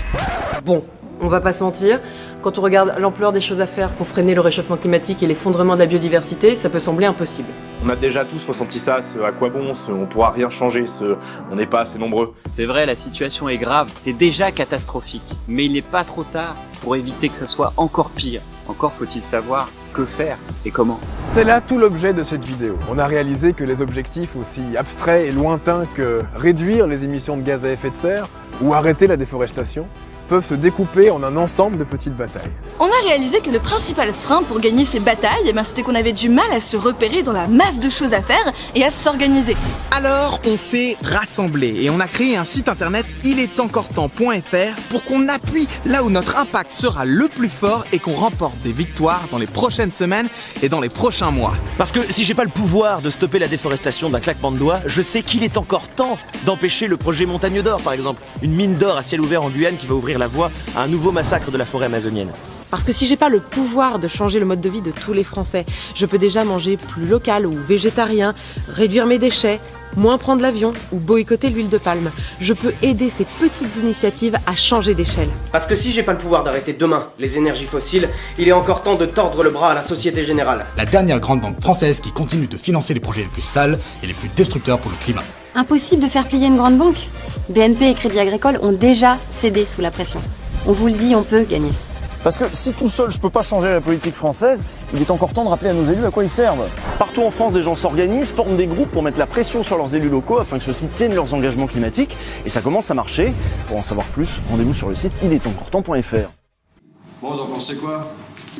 Bon, on va pas se mentir, quand on regarde l'ampleur des choses à faire pour freiner le réchauffement climatique et l'effondrement de la biodiversité, ça peut sembler impossible.
On a déjà tous ressenti ça, ce à quoi bon, ce on pourra rien changer, ce on n'est pas assez nombreux.
C'est vrai, la situation est grave, c'est déjà catastrophique, mais il n'est pas trop tard pour éviter que ça soit encore pire. Encore faut-il savoir que faire et comment.
C'est là tout l'objet de cette vidéo. On a réalisé que les objectifs aussi abstraits et lointains que réduire les émissions de gaz à effet de serre ou arrêter la déforestation peuvent se découper en un ensemble de petites batailles.
On a réalisé que le principal frein pour gagner ces batailles, c'était qu'on avait du mal à se repérer dans la masse de choses à faire et à s'organiser.
Alors on s'est rassemblés et on a créé un site internet ilesttencortemps.fr pour qu'on appuie là où notre impact sera le plus fort et qu'on remporte des victoires dans les prochaines semaines et dans les prochains mois.
Parce que si j'ai pas le pouvoir de stopper la déforestation d'un claquement de doigts, je sais qu'il est encore temps d'empêcher le projet Montagne d'Or par exemple, une mine d'or à ciel ouvert en Guyane qui va ouvrir la voie à un nouveau massacre de la forêt amazonienne.
Parce que si j'ai pas le pouvoir de changer le mode de vie de tous les Français, je peux déjà manger plus local ou végétarien, réduire mes déchets, moins prendre l'avion ou boycotter l'huile de palme. Je peux aider ces petites initiatives à changer d'échelle.
Parce que si j'ai pas le pouvoir d'arrêter demain les énergies fossiles, il est encore temps de tordre le bras à la Société Générale.
La dernière grande banque française qui continue de financer les projets les plus sales et les plus destructeurs pour le climat.
Impossible de faire plier une grande banque. BNP et Crédit Agricole ont déjà cédé sous la pression. On vous le dit, on peut gagner.
Parce que si tout seul je peux pas changer la politique française, il est encore temps de rappeler à nos élus à quoi ils servent. Partout en France, des gens s'organisent, forment des groupes pour mettre la pression sur leurs élus locaux afin que ceux-ci tiennent leurs engagements climatiques. Et ça commence à marcher. Pour en savoir plus, rendez-vous sur le site ilesttencortemps.fr.
Bon, vous en pensez quoi?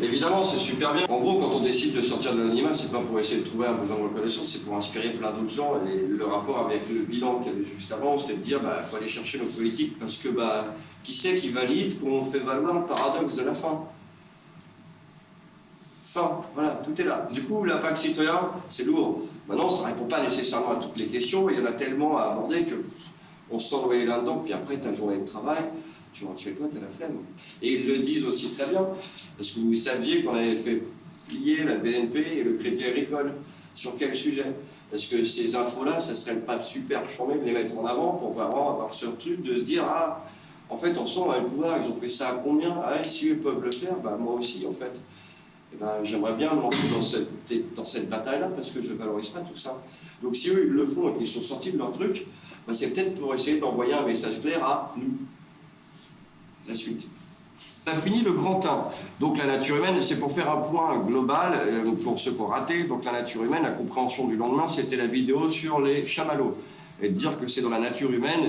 Évidemment, c'est super bien. En gros, quand on décide de sortir de l'anonymat, c'est pas pour essayer de trouver un besoin de reconnaissance, c'est pour inspirer plein d'autres gens. Et le rapport avec le bilan qu'il y avait juste avant, c'était de dire, faut aller chercher nos politiques, parce que, qui c'est qui valide qu'on fait valoir le paradoxe de la fin? Fin, voilà, tout est là. Du coup, l'impact citoyen, c'est lourd. Maintenant, ça répond pas nécessairement à toutes les questions, il y en a tellement à aborder que on se sent noyé là-dedans, puis après, ta journée de travail, tu rentres chez toi, t'as la flemme. Et ils le disent aussi très bien, parce que vous saviez qu'on avait fait plier la BNP et le Crédit Agricole. Sur quel sujet? Parce que ces infos-là, ça serait pas super charmé de les mettre en avant pour vraiment avoir ce truc de se dire, en fait, on sent un pouvoir, ils ont fait ça à combien? Si eux peuvent le faire, moi aussi, en fait. Et j'aimerais bien me lancer dans cette bataille-là, parce que je ne valorise pas tout ça. Donc si eux, ils le font et qu'ils sont sortis de leur truc, c'est peut-être pour essayer d'envoyer un message clair à nous. La suite. On a fini le grand 1. Donc la nature humaine, c'est pour faire un point global, pour ceux qui ont raté. Donc la nature humaine, la compréhension du lendemain, c'était la vidéo sur les chamallows. Et de dire que c'est dans la nature humaine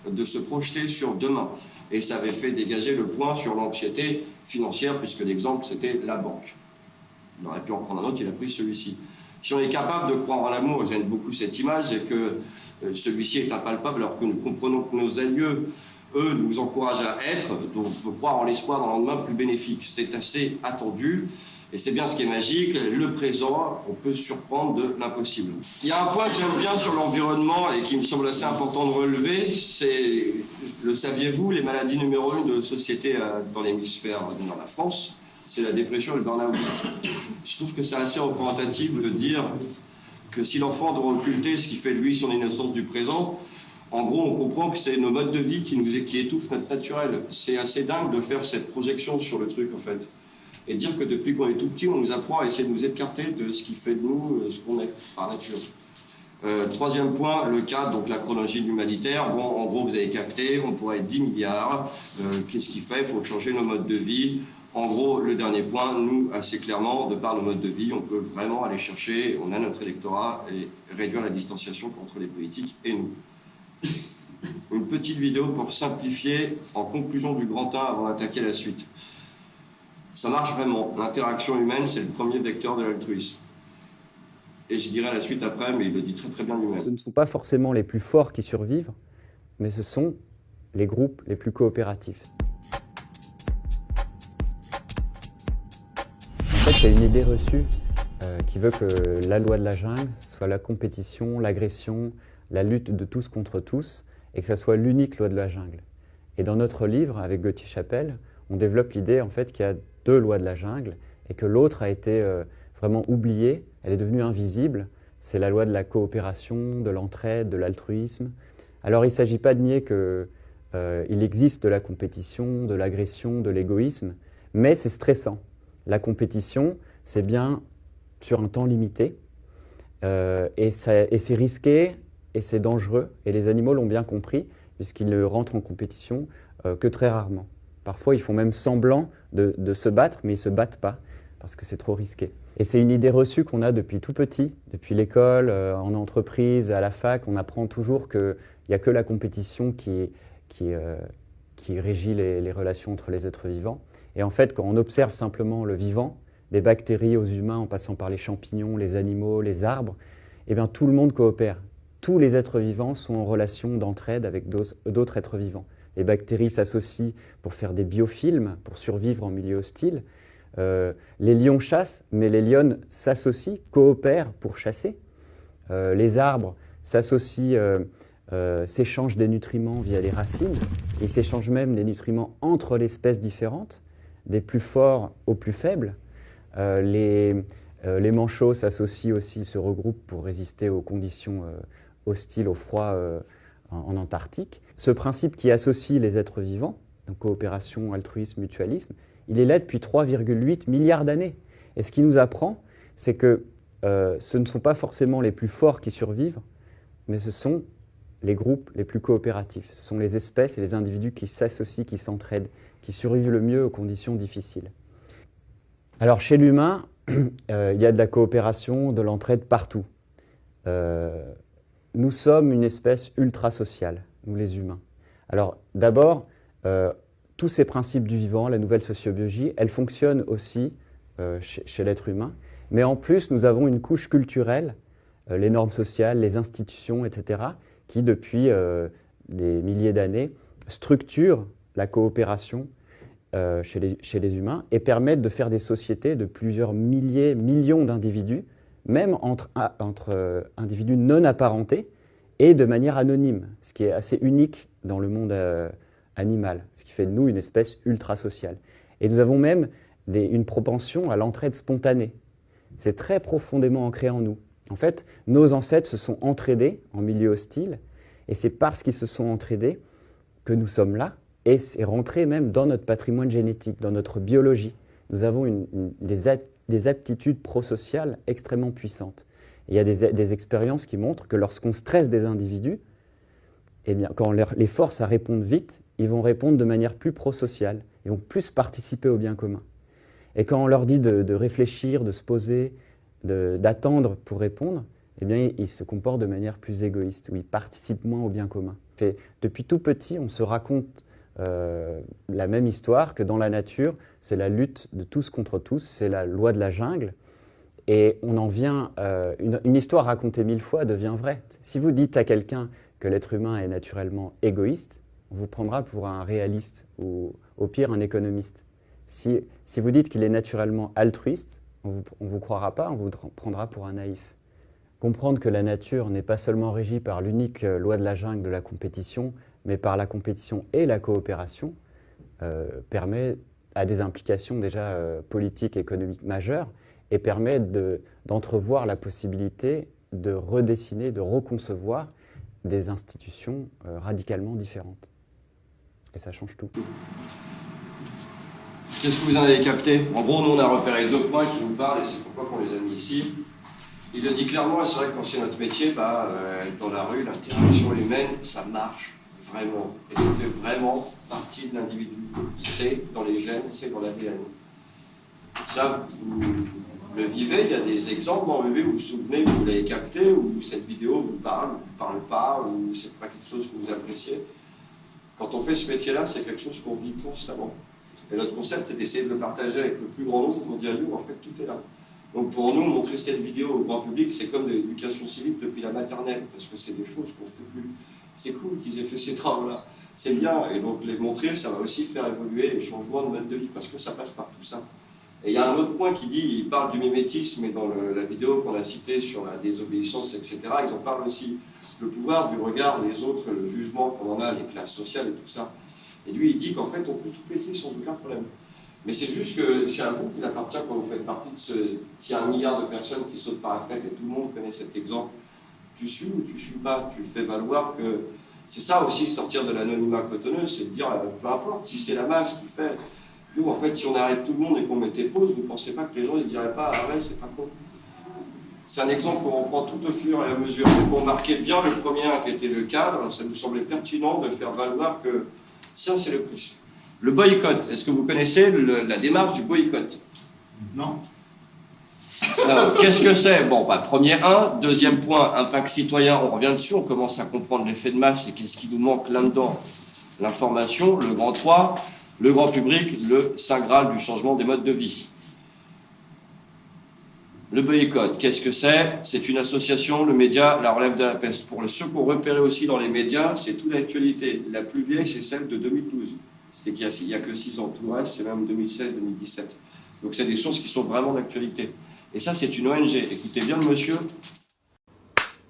de se projeter sur demain. Et ça avait fait dégager le point sur l'anxiété financière, puisque l'exemple, c'était la banque. Il aurait pu en prendre un autre, il a pris celui-ci. Si on est capable de croire en l'amour, j'aime beaucoup cette image, et que celui-ci est impalpable, alors que nous comprenons que nos aïeux, eux, nous encouragent à être, donc on peut croire en l'espoir d'un lendemain plus bénéfique. C'est assez attendu, et c'est bien ce qui est magique, le présent, on peut se surprendre de l'impossible. Il y a un point que j'aime bien sur l'environnement et qui me semble assez important de relever, c'est, le saviez-vous, les maladies numéro 1 de société dans l'hémisphère dans la France, c'est la dépression et le burn-out. Je trouve que c'est assez représentatif de dire que si l'enfant doit occulter ce qui fait de lui son innocence du présent, en gros, on comprend que c'est nos modes de vie qui étouffent notre naturel. C'est assez dingue de faire cette projection sur le truc, en fait. et dire que depuis qu'on est tout petit, on nous apprend à essayer de nous écarter de ce qui fait de nous ce qu'on est par nature. Troisième point, le cadre, donc la chronologie de l'humanitaire. Bon, en gros, vous avez capté, on pourrait être 10 milliards. Qu'est-ce qu'il fait? Il faut changer nos modes de vie. En gros, le dernier point, nous, assez clairement, de par nos modes de vie, on peut vraiment aller chercher, on a notre électorat, et réduire la distanciation entre les politiques et nous. Une petite vidéo pour simplifier, en conclusion du grand 1 avant d'attaquer la suite. Ça marche vraiment. L'interaction humaine, c'est le premier vecteur de l'altruisme. Et je dirai la suite après, mais il le dit très très bien lui-même.
Ce ne sont pas forcément les plus forts qui survivent, mais ce sont les groupes les plus coopératifs. En fait, il y a une idée reçue qui veut que la loi de la jungle soit la compétition, l'agression, la lutte de tous contre tous, et que ça soit l'unique loi de la jungle. Et dans notre livre, avec Gauthier Chapelle, on développe l'idée en fait, qu'il y a deux lois de la jungle, et que l'autre a été vraiment oubliée, elle est devenue invisible. C'est la loi de la coopération, de l'entraide, de l'altruisme. Alors il ne s'agit pas de nier qu'il existe de la compétition, de l'agression, de l'égoïsme, mais c'est stressant. La compétition, c'est bien sur un temps limité, et c'est risqué, et c'est dangereux, et les animaux l'ont bien compris, puisqu'ils ne rentrent en compétition que très rarement. Parfois, ils font même semblant de se battre, mais ils ne se battent pas, parce que c'est trop risqué. Et c'est une idée reçue qu'on a depuis tout petit, depuis l'école, en entreprise, à la fac. On apprend toujours qu'il n'y a que la compétition qui régit les relations entre les êtres vivants. Et en fait, quand on observe simplement le vivant, des bactéries aux humains, en passant par les champignons, les animaux, les arbres, eh bien, tout le monde coopère. Tous les êtres vivants sont en relation d'entraide avec d'autres êtres vivants. Les bactéries s'associent pour faire des biofilms, pour survivre en milieu hostile. Les lions chassent, mais les lionnes s'associent, coopèrent pour chasser. Les arbres s'associent, s'échangent des nutriments via les racines. Ils s'échangent même des nutriments entre les espèces différentes, des plus forts aux plus faibles. Les manchots s'associent aussi, se regroupent pour résister aux conditions hostiles, au froid en Antarctique. Ce principe qui associe les êtres vivants, donc coopération, altruisme, mutualisme, il est là depuis 3,8 milliards d'années. Et ce qui nous apprend, c'est que ce ne sont pas forcément les plus forts qui survivent, mais ce sont les groupes les plus coopératifs. Ce sont les espèces et les individus qui s'associent, qui s'entraident, qui survivent le mieux aux conditions difficiles. Alors chez l'humain, il y a de la coopération, de l'entraide partout. Nous sommes une espèce ultra-sociale, nous les humains. Alors d'abord, tous ces principes du vivant, la nouvelle sociobiologie, elles fonctionnent aussi chez l'être humain. Mais en plus, nous avons une couche culturelle, les normes sociales, les institutions, etc., qui depuis des milliers d'années structurent la coopération chez les humains et permettent de faire des sociétés de plusieurs millions d'individus, même entre individus non apparentés et de manière anonyme, ce qui est assez unique dans le monde animal, ce qui fait de nous une espèce ultra-sociale. Et nous avons même une propension à l'entraide spontanée. C'est très profondément ancré en nous. En fait, nos ancêtres se sont entraidés en milieu hostile, et c'est parce qu'ils se sont entraidés que nous sommes là, et c'est rentré même dans notre patrimoine génétique, dans notre biologie. Nous avons des aptitudes prosociales extrêmement puissantes. Et il y a des expériences qui montrent que lorsqu'on stresse des individus, eh bien, quand on les force à répondre vite, ils vont répondre de manière plus prosociale, ils vont plus participer au bien commun. Et quand on leur dit de réfléchir, de se poser, d'attendre pour répondre, eh bien, ils se comportent de manière plus égoïste, ou ils participent moins au bien commun. Et depuis tout petit, on se raconte la même histoire que dans la nature, c'est la lutte de tous contre tous, c'est la loi de la jungle. Et on en vient, une histoire racontée 1000 fois devient vraie. Si vous dites à quelqu'un que l'être humain est naturellement égoïste, on vous prendra pour un réaliste ou au pire un économiste. Si vous dites qu'il est naturellement altruiste, on vous croira pas, on vous prendra pour un naïf. Comprendre que la nature n'est pas seulement régie par l'unique loi de la jungle de la compétition, mais par la compétition et la coopération, permet à des implications déjà politiques, économiques majeures, et permet d'entrevoir la possibilité de redessiner, de reconcevoir des institutions radicalement différentes. Et ça change tout.
Qu'est-ce que vous en avez capté? En gros, nous on a repéré 2 points qui nous parlent et c'est pourquoi on les a mis ici. Il le dit clairement, et c'est vrai que quand c'est notre métier, être dans la rue, l'interaction humaine, ça marche vraiment. Et ça fait vraiment partie de l'individu. C'est dans les gènes, c'est dans l'ADN. Ça, vous le vivez, il y a des exemples dans le vous vous souvenez, vous l'avez capté, ou cette vidéo vous parle, ou vous parle pas, ou c'est pas quelque chose que vous appréciez. Quand on fait ce métier-là, c'est quelque chose qu'on vit constamment. Et notre concept, c'est d'essayer de le partager avec le plus grand nombre pour dire, nous, en fait, tout est là. Donc pour nous, montrer cette vidéo au grand public, c'est comme de l'éducation civique depuis la maternelle, parce que c'est des choses qu'on ne fait plus. C'est cool qu'ils aient fait ces travaux-là. C'est bien, et donc les montrer, ça va aussi faire évoluer les changements de mode de vie, parce que ça passe par tout ça. Et il y a un autre point qui dit, il parle du mimétisme, et dans la vidéo qu'on a citée sur la désobéissance, etc., ils en parlent aussi. Le pouvoir du regard des autres, le jugement qu'on en a, les classes sociales et tout ça. Et lui, il dit qu'en fait, on peut tout péter sans aucun problème. Mais c'est juste que c'est à vous qu'il appartient quand vous faites partie de ce... S'il y a 1 milliard de personnes qui sautent par la fenêtre et tout le monde connaît cet exemple, tu suis ou tu suis pas, tu fais valoir que... C'est ça aussi, sortir de l'anonymat cotonneux, c'est de dire, peu importe, si c'est la masse qui fait... Nous, en fait, si on arrête tout le monde et qu'on mettait pause, vous ne pensez pas que les gens ne se diraient pas, ah ouais, c'est pas con. C'est un exemple qu'on reprend tout au fur et à mesure. Et pour marquer bien le premier qui était le cadre, ça nous semblait pertinent de faire valoir que ça, c'est le prix. Le boycott, est-ce que vous connaissez la démarche du boycott?
Non.
Alors, qu'est-ce que c'est? Bon, premier 1, deuxième point, impact citoyen, on revient dessus, on commence à comprendre l'effet de masse et qu'est-ce qui nous manque là-dedans? L'information, le grand 3, le grand public, le saint graal du changement des modes de vie. Le boycott, qu'est-ce que c'est? C'est une association, le média, la relève de la peste. Pour ceux qu'on repérait aussi dans les médias, c'est toute l'actualité. La plus vieille, c'est celle de 2012. C'était qu'il n'y a que 6 ans. Tout le reste, c'est même 2016-2017. Donc c'est des sources qui sont vraiment d'actualité. Et ça, c'est une ONG. Écoutez bien le monsieur.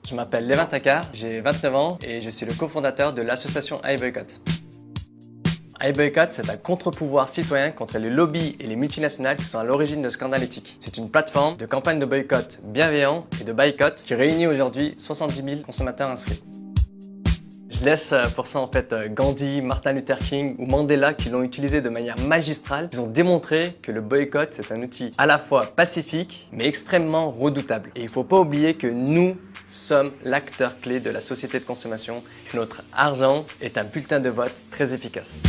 Je m'appelle Lévin Takar, j'ai 29 ans et je suis le cofondateur de l'association iBoycott. iBoycott, c'est un contre-pouvoir citoyen contre les lobbies et les multinationales qui sont à l'origine de scandales éthiques. C'est une plateforme de campagne de boycott bienveillant et de boycott qui réunit aujourd'hui 70 000 consommateurs inscrits. Je laisse pour ça en fait Gandhi, Martin Luther King ou Mandela qui l'ont utilisé de manière magistrale. Ils ont démontré que le boycott c'est un outil à la fois pacifique mais extrêmement redoutable. Et il ne faut pas oublier que nous sommes l'acteur clé de la société de consommation. Notre argent est un bulletin de vote très efficace.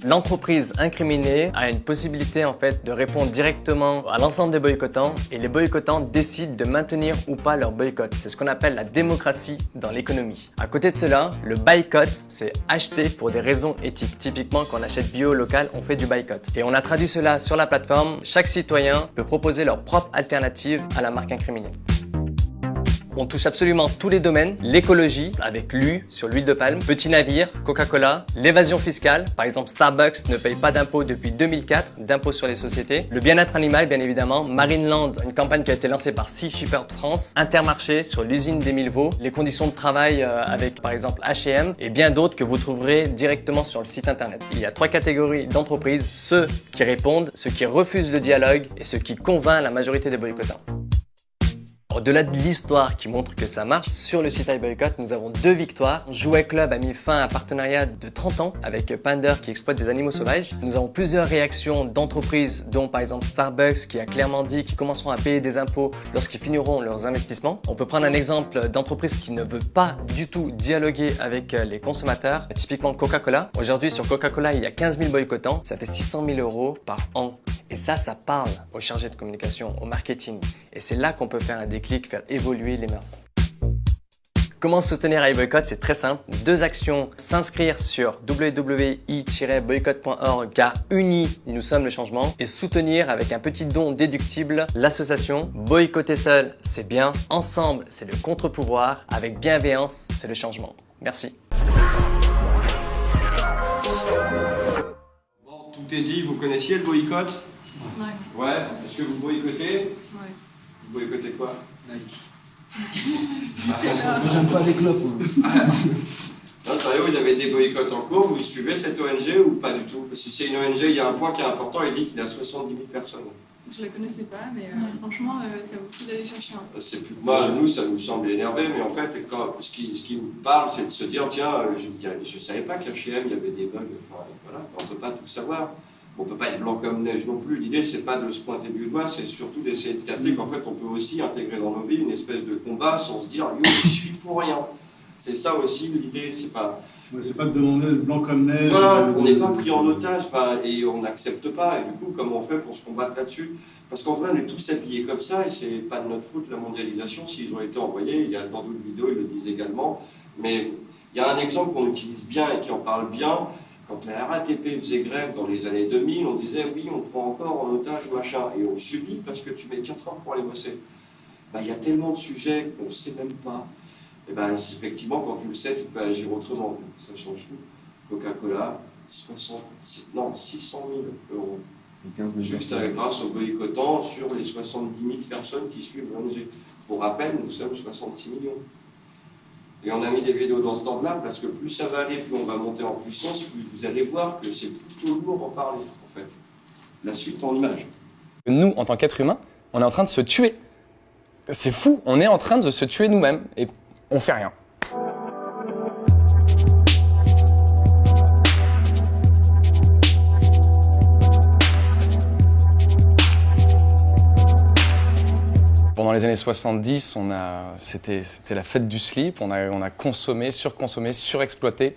L'entreprise incriminée a une possibilité en fait de répondre directement à l'ensemble des boycottants et les boycottants décident de maintenir ou pas leur boycott. C'est ce qu'on appelle la démocratie dans l'économie. À côté de cela, le boycott, c'est acheter pour des raisons éthiques. Typiquement, quand on achète bio local, on fait du boycott. Et on a traduit cela sur la plateforme. Chaque citoyen peut proposer leur propre alternative à la marque incriminée. On touche absolument tous les domaines, l'écologie avec l'U sur l'huile de palme, Petit Navire, Coca-Cola, l'évasion fiscale, par exemple Starbucks ne paye pas d'impôts depuis 2004, d'impôts sur les sociétés, le bien-être animal bien évidemment, Marineland, une campagne qui a été lancée par Sea Shepherd France, Intermarché sur l'usine d'Émile Vaux, les conditions de travail avec par exemple H&M et bien d'autres que vous trouverez directement sur le site internet. Il y a 3 catégories d'entreprises, ceux qui répondent, ceux qui refusent le dialogue et ceux qui convainquent la majorité des boycottants. Au-delà de l'histoire qui montre que ça marche, sur le site iBoycott, nous avons 2 victoires. Jouet Club a mis fin à un partenariat de 30 ans avec Pander qui exploite des animaux sauvages. Nous avons plusieurs réactions d'entreprises, dont par exemple Starbucks qui a clairement dit qu'ils commenceront à payer des impôts lorsqu'ils finiront leurs investissements. On peut prendre un exemple d'entreprise qui ne veut pas du tout dialoguer avec les consommateurs, typiquement Coca-Cola. Aujourd'hui sur Coca-Cola, il y a 15 000 boycottants, ça fait 600 000 € par an. Et ça parle aux chargés de communication, au marketing. Et c'est là qu'on peut faire un déclic, faire évoluer les mœurs. Comment soutenir iBoycott? C'est très simple. 2 actions. S'inscrire sur www.i-boycott.org car unis, nous sommes le changement. Et soutenir avec un petit don déductible l'association. Boycotter seul, c'est bien. Ensemble, c'est le contre-pouvoir. Avec bienveillance, c'est le changement. Merci.
Bon, tout est dit. Vous connaissiez le boycott?
Ouais.
Ouais. Est-ce que vous boycottez?
Ouais.
Vous boycottez quoi?
Nike.
Moi,
j'aime pas les clopes.
Non, sérieux, vous avez des boycotts en cours, vous suivez cette ONG ou pas du tout? Parce que c'est une ONG, il y a un point qui est important, il dit qu'il y a 70 000 personnes.
Je la connaissais pas, mais franchement, ça vaut le coup d'aller chercher un peu.
Nous, ça nous semble énervé, mais en fait, ce qui nous parle, c'est de se dire, tiens, je ne savais pas qu'à H&M, il y avait des bugs. Enfin, voilà, on ne peut pas tout savoir. On peut pas être blanc comme neige non plus. L'idée, c'est pas de se pointer du doigt, c'est surtout d'essayer de capter qu'en fait, on peut aussi intégrer dans nos vies une espèce de combat sans se dire « yo, j'y suis pour rien ». C'est ça aussi l'idée, c'est pas...
C'est pas de demander blanc comme neige.
Voilà, on n'est pas pris en otage, et on n'accepte pas. Et du coup, comment on fait pour se combattre là-dessus? Parce qu'en vrai, on est tous habillés comme ça, et c'est pas de notre faute, la mondialisation, s'ils ont été envoyés. Il y a dans d'autres vidéos, ils le disent également. Mais il y a un exemple qu'on utilise bien et qui en parle bien. Quand la RATP faisait grève dans les années 2000, on disait oui, on prend encore en otage, machin, et on subit parce que tu mets 4 heures pour aller bosser. Il y a tellement de sujets qu'on ne sait même pas. Et effectivement, quand tu le sais, tu peux agir autrement. Ça change tout. Coca-Cola, 600 000 €. Juste grâce aux boycottants sur les 70 000 personnes qui suivent l'ONG. Pour rappel, nous sommes 66 millions. Et on a mis des vidéos dans ce ordre-là parce que plus ça va aller, plus on va monter en puissance, plus vous allez voir que c'est plutôt lourd en parler, en fait. La suite en images.
Nous, en tant qu'êtres humains, on est en train de se tuer. C'est fou, on est en train de se tuer nous-mêmes et on fait rien. Pendant les années 70, c'était la fête du slip, on a consommé, surconsommé, surexploité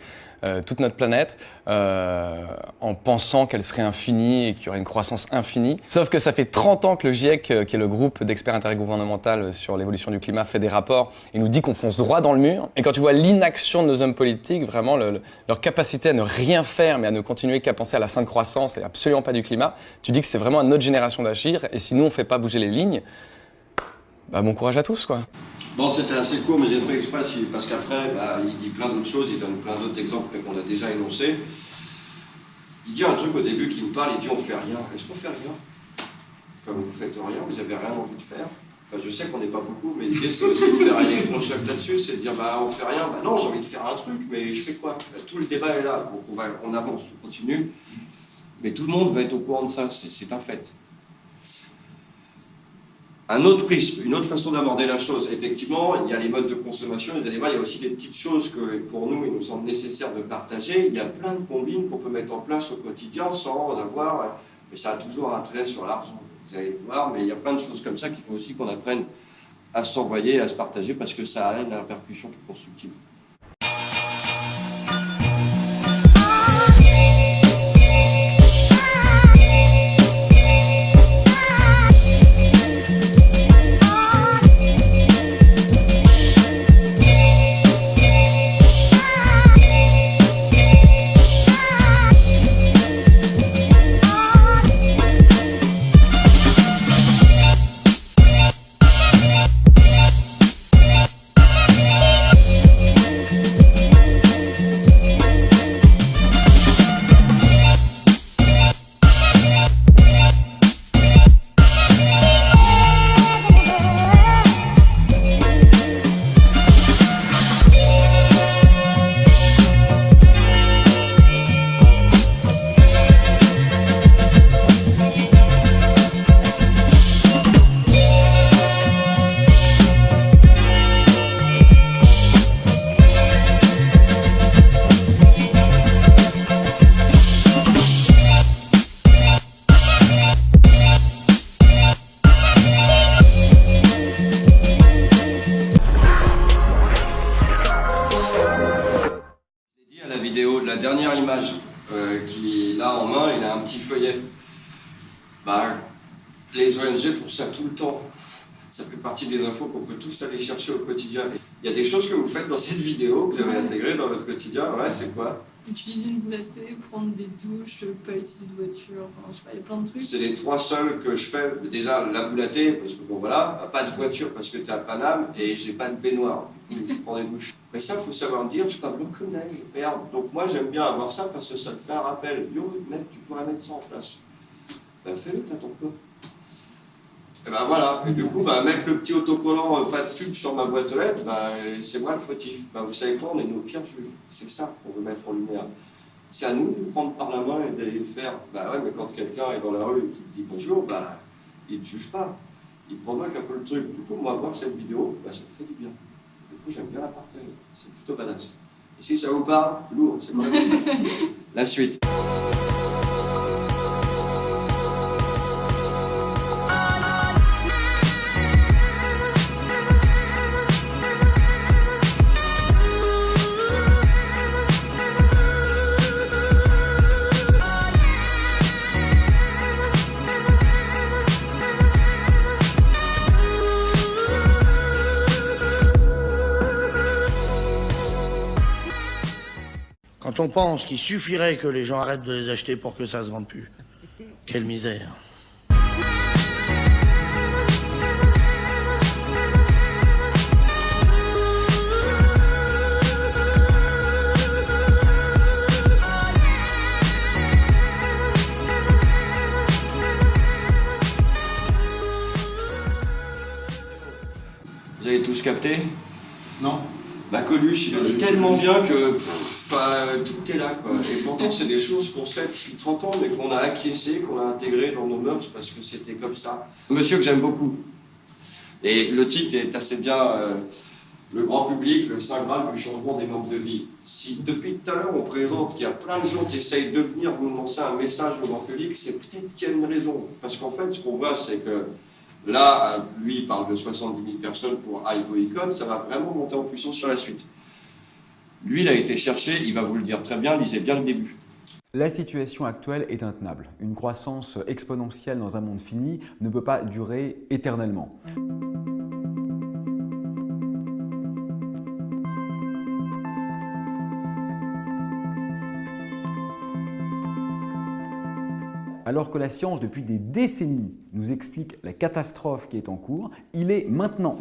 toute notre planète en pensant qu'elle serait infinie et qu'il y aurait une croissance infinie. Sauf que ça fait 30 ans que le GIEC, qui est le groupe d'experts intergouvernemental sur l'évolution du climat, fait des rapports et nous dit qu'on fonce droit dans le mur. Et quand tu vois l'inaction de nos hommes politiques, vraiment leur capacité à ne rien faire mais à ne continuer qu'à penser à la sainte croissance et absolument pas du climat, tu dis que c'est vraiment à notre génération d'agir et si nous on ne fait pas bouger les lignes, bon courage à tous, quoi.
Bon, c'était assez court, mais j'ai fait exprès parce qu'après, il dit plein d'autres choses, il donne plein d'autres exemples qu'on a déjà énoncés. Il dit un truc au début qui me parle, il dit on fait rien. Est-ce qu'on fait rien? Enfin, vous ne faites rien, vous n'avez rien envie de faire. Enfin, je sais qu'on n'est pas beaucoup, mais l'idée c'est aussi de faire rien. Mon choc là-dessus, c'est de dire on fait rien. Non, j'ai envie de faire un truc, mais je fais quoi? Tout le débat est là, donc on avance, on continue. Mais tout le monde va être au courant de ça, c'est un fait. Un autre prisme, une autre façon d'aborder la chose. Effectivement, il y a les modes de consommation, vous allez voir, il y a aussi des petites choses que pour nous, il nous semble nécessaire de partager. Il y a plein de combines qu'on peut mettre en place au quotidien sans avoir, mais ça a toujours un trait sur l'argent, vous allez le voir, mais il y a plein de choses comme ça qu'il faut aussi qu'on apprenne à s'envoyer, à se partager, parce que ça a une répercussion qui est constructive. La dernière image qu'il a en main, il a un petit feuillet. Les ONG font ça tout le temps. Ça fait partie des infos qu'on peut tous aller chercher au quotidien. Il y a des choses que vous faites dans cette vidéo, que vous avez intégrées dans votre quotidien. Ouais, c'est quoi?
Utiliser une boule à thé, prendre des douches, pas utiliser de voiture, enfin je sais pas, il y a plein de trucs.
C'est les 3 seuls que je fais. Déjà, la boule à thé, parce que bon voilà, pas de voiture parce que t'es à Paname et j'ai pas de baignoire. Du coup, je prends des douches. Mais ça, faut savoir me dire, je suis pas blanc comme neige, merde. Donc moi, j'aime bien avoir ça parce que ça me fait un rappel. Yo, mec, tu pourrais mettre ça en place. Fais-le, t'attends quoi? Et voilà, et du coup, mettre le petit autocollant pas de pub sur ma boîte aux lettres, c'est moi le fautif. Vous savez quoi, on est nos pires juges. C'est ça qu'on veut mettre en lumière. C'est à nous de nous prendre par la main et d'aller le faire. Ouais, mais quand quelqu'un est dans la rue et qui te dit bonjour, il ne te juge pas. Il provoque un peu le truc. Du coup, moi, voir cette vidéo, ça me fait du bien. Du coup, j'aime bien la partager. C'est plutôt badass. Et si ça vous parle, lourd, c'est pas la suite.
Quand on pense qu'il suffirait que les gens arrêtent de les acheter pour que ça se vende plus. Quelle misère.
Vous avez tous capté?
Non.
Bah Coluche, il a dit tellement bien que tout est là, quoi. Et pourtant, c'est des choses qu'on sait depuis 30 ans, mais qu'on a acquiescé, qu'on a intégré dans nos mœurs parce que c'était comme ça. Monsieur que j'aime beaucoup. Et le titre est assez bien le grand public, le saint graal du changement des modes de vie. Si depuis tout à l'heure on présente qu'il y a plein de gens qui essayent de venir vous lancer un message au grand public, c'est peut-être qu'il y a une raison. Parce qu'en fait, ce qu'on voit, c'est que là, lui, il parle de 70 000 personnes pour iBoycott, ça va vraiment monter en puissance sur la suite. Lui, il a été cherché, il va vous le dire très bien, lisez bien le début.
La situation actuelle est intenable. Une croissance exponentielle dans un monde fini ne peut pas durer éternellement. Alors que la science, depuis des décennies, nous explique la catastrophe qui est en cours, il est maintenant,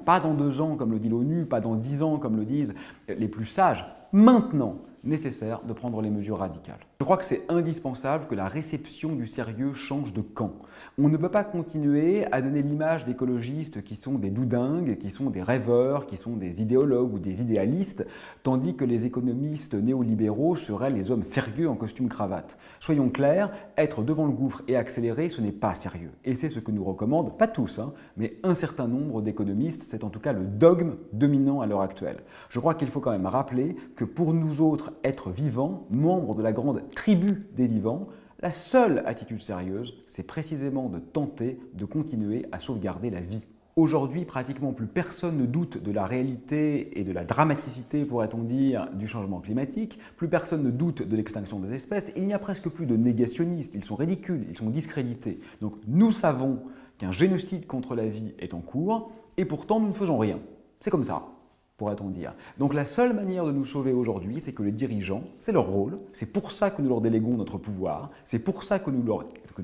pas dans 2 ans comme le dit l'ONU, pas dans 10 ans comme le disent les plus sages, maintenant, nécessaire de prendre les mesures radicales. Je crois que c'est indispensable que la réception du sérieux change de camp. On ne peut pas continuer à donner l'image d'écologistes qui sont des doudingues, qui sont des rêveurs, qui sont des idéologues ou des idéalistes, tandis que les économistes néolibéraux seraient les hommes sérieux en costume cravate. Soyons clairs, être devant le gouffre et accélérer, ce n'est pas sérieux. Et c'est ce que nous recommandent, pas tous, mais un certain nombre d'économistes, c'est en tout cas le dogme dominant à l'heure actuelle. Je crois qu'il faut quand même rappeler que pour nous autres, être vivants, membres de la grande tribu des vivants, la seule attitude sérieuse, c'est précisément de tenter de continuer à sauvegarder la vie. Aujourd'hui, pratiquement plus personne ne doute de la réalité et de la dramaticité, pourrait-on dire, du changement climatique. Plus personne ne doute de l'extinction des espèces. Il n'y a presque plus de négationnistes. Ils sont ridicules, ils sont discrédités. Donc nous savons qu'un génocide contre la vie est en cours et pourtant nous ne faisons rien. C'est comme ça, pourrait-on dire. Donc la seule manière de nous sauver aujourd'hui, c'est que les dirigeants, c'est leur rôle, c'est pour ça que nous leur déléguons notre pouvoir, c'est pour ça que nous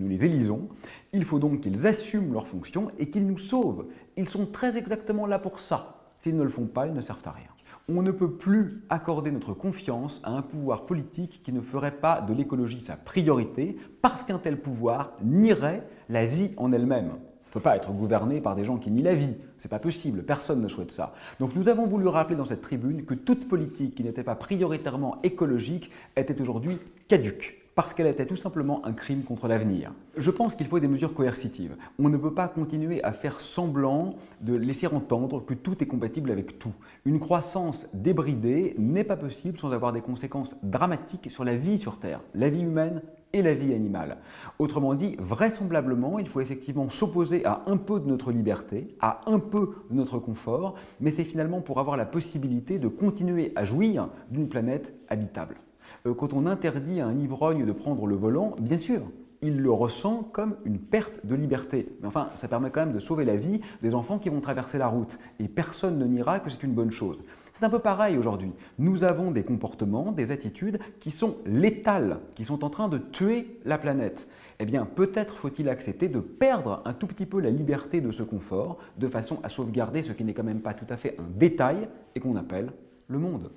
les élisons. Il faut donc qu'ils assument leurs fonctions et qu'ils nous sauvent. Ils sont très exactement là pour ça. S'ils ne le font pas, ils ne servent à rien. On ne peut plus accorder notre confiance à un pouvoir politique qui ne ferait pas de l'écologie sa priorité parce qu'un tel pouvoir nierait la vie en elle-même. On ne peut pas être gouverné par des gens qui nient la vie, c'est pas possible, personne ne souhaite ça. Donc nous avons voulu rappeler dans cette tribune que toute politique qui n'était pas prioritairement écologique était aujourd'hui caduque, parce qu'elle était tout simplement un crime contre l'avenir. Je pense qu'il faut des mesures coercitives. On ne peut pas continuer à faire semblant de laisser entendre que tout est compatible avec tout. Une croissance débridée n'est pas possible sans avoir des conséquences dramatiques sur la vie sur Terre, la vie humaine et la vie animale. Autrement dit, vraisemblablement, il faut effectivement s'opposer à un peu de notre liberté, à un peu de notre confort, mais c'est finalement pour avoir la possibilité de continuer à jouir d'une planète habitable. Quand on interdit à un ivrogne de prendre le volant, bien sûr, il le ressent comme une perte de liberté. Mais enfin, ça permet quand même de sauver la vie des enfants qui vont traverser la route. Et personne ne niera que c'est une bonne chose. C'est un peu pareil aujourd'hui. Nous avons des comportements, des attitudes qui sont létales, qui sont en train de tuer la planète. Eh bien, peut-être faut-il accepter de perdre un tout petit peu la liberté de ce confort, de façon à sauvegarder ce qui n'est quand même pas tout à fait un détail et qu'on appelle le monde.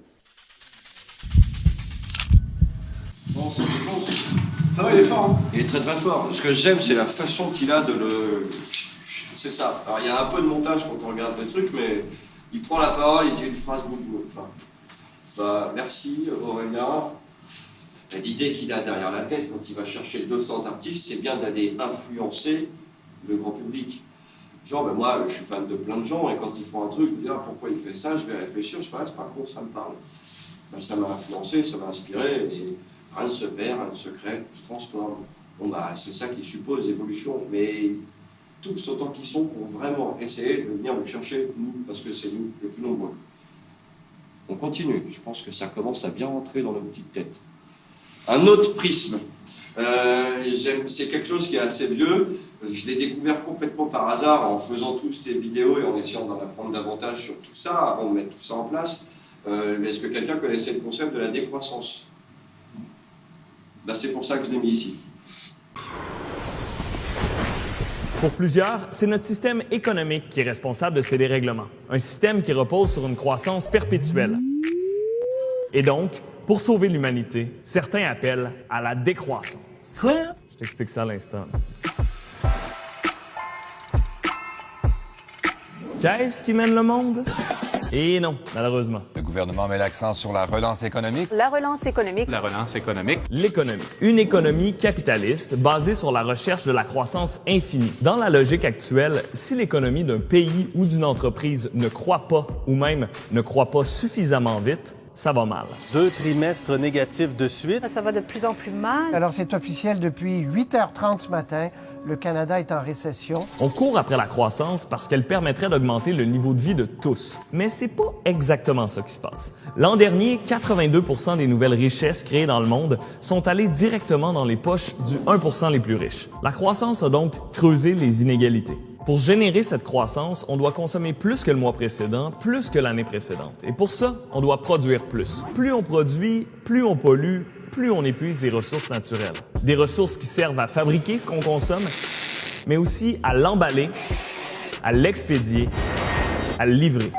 Bon, c'est bon. Ça va, il est fort, hein?
Il est très très fort. Ce que j'aime, c'est la façon qu'il a de le... C'est ça. Alors, il y a un peu de montage quand on regarde le truc, mais il prend la parole, il dit une phrase bout. Enfin, merci Aurélien. L'idée qu'il a derrière la tête quand il va chercher 200 artistes, c'est bien d'aller influencer le grand public. Genre, moi, je suis fan de plein de gens, et quand ils font un truc, je me dis, pourquoi il fait ça, je vais réfléchir, je fais, c'est pas con, ça me parle. Ça m'a influencé, ça m'a inspiré, et rien ne se perd, rien ne se crée, tout se transforme. Bon, c'est ça qui suppose l'évolution, mais tous autant qu'ils sont pour vraiment essayer de venir le chercher, nous, parce que c'est nous les plus nombreux. On continue, je pense que ça commence à bien rentrer dans nos petites têtes. Un autre prisme, c'est quelque chose qui est assez vieux, je l'ai découvert complètement par hasard en faisant toutes ces vidéos et en essayant d'en apprendre davantage sur tout ça, avant de mettre tout ça en place. Est-ce que quelqu'un connaissait le concept de la décroissance? C'est pour ça que je l'ai mis ici.
Pour plusieurs, c'est notre système économique qui est responsable de ces dérèglements. Un système qui repose sur une croissance perpétuelle. Et donc, pour sauver l'humanité, certains appellent à la décroissance.
Quoi?
Je t'explique ça à l'instant. Qu'est-ce qui mène le monde? Et non, malheureusement.
Le gouvernement met l'accent sur la relance économique.
La relance économique.
La relance économique.
L'économie. Une économie capitaliste basée sur la recherche de la croissance infinie. Dans la logique actuelle, si l'économie d'un pays ou d'une entreprise ne croît pas, ou même ne croît pas suffisamment vite, ça va mal.
2 trimestres négatifs de suite.
Ça va de plus en plus mal.
Alors c'est officiel depuis 8h30 ce matin. Le Canada est en récession.
On court après la croissance parce qu'elle permettrait d'augmenter le niveau de vie de tous. Mais c'est pas exactement ça qui se passe. L'an dernier, 82% des nouvelles richesses créées dans le monde sont allées directement dans les poches du 1% les plus riches. La croissance a donc creusé les inégalités. Pour générer cette croissance, on doit consommer plus que le mois précédent, plus que l'année précédente. Et pour ça, on doit produire plus. Plus on produit, plus on pollue, plus on épuise des ressources naturelles. Des ressources qui servent à fabriquer ce qu'on consomme, mais aussi à l'emballer, à l'expédier, à le livrer.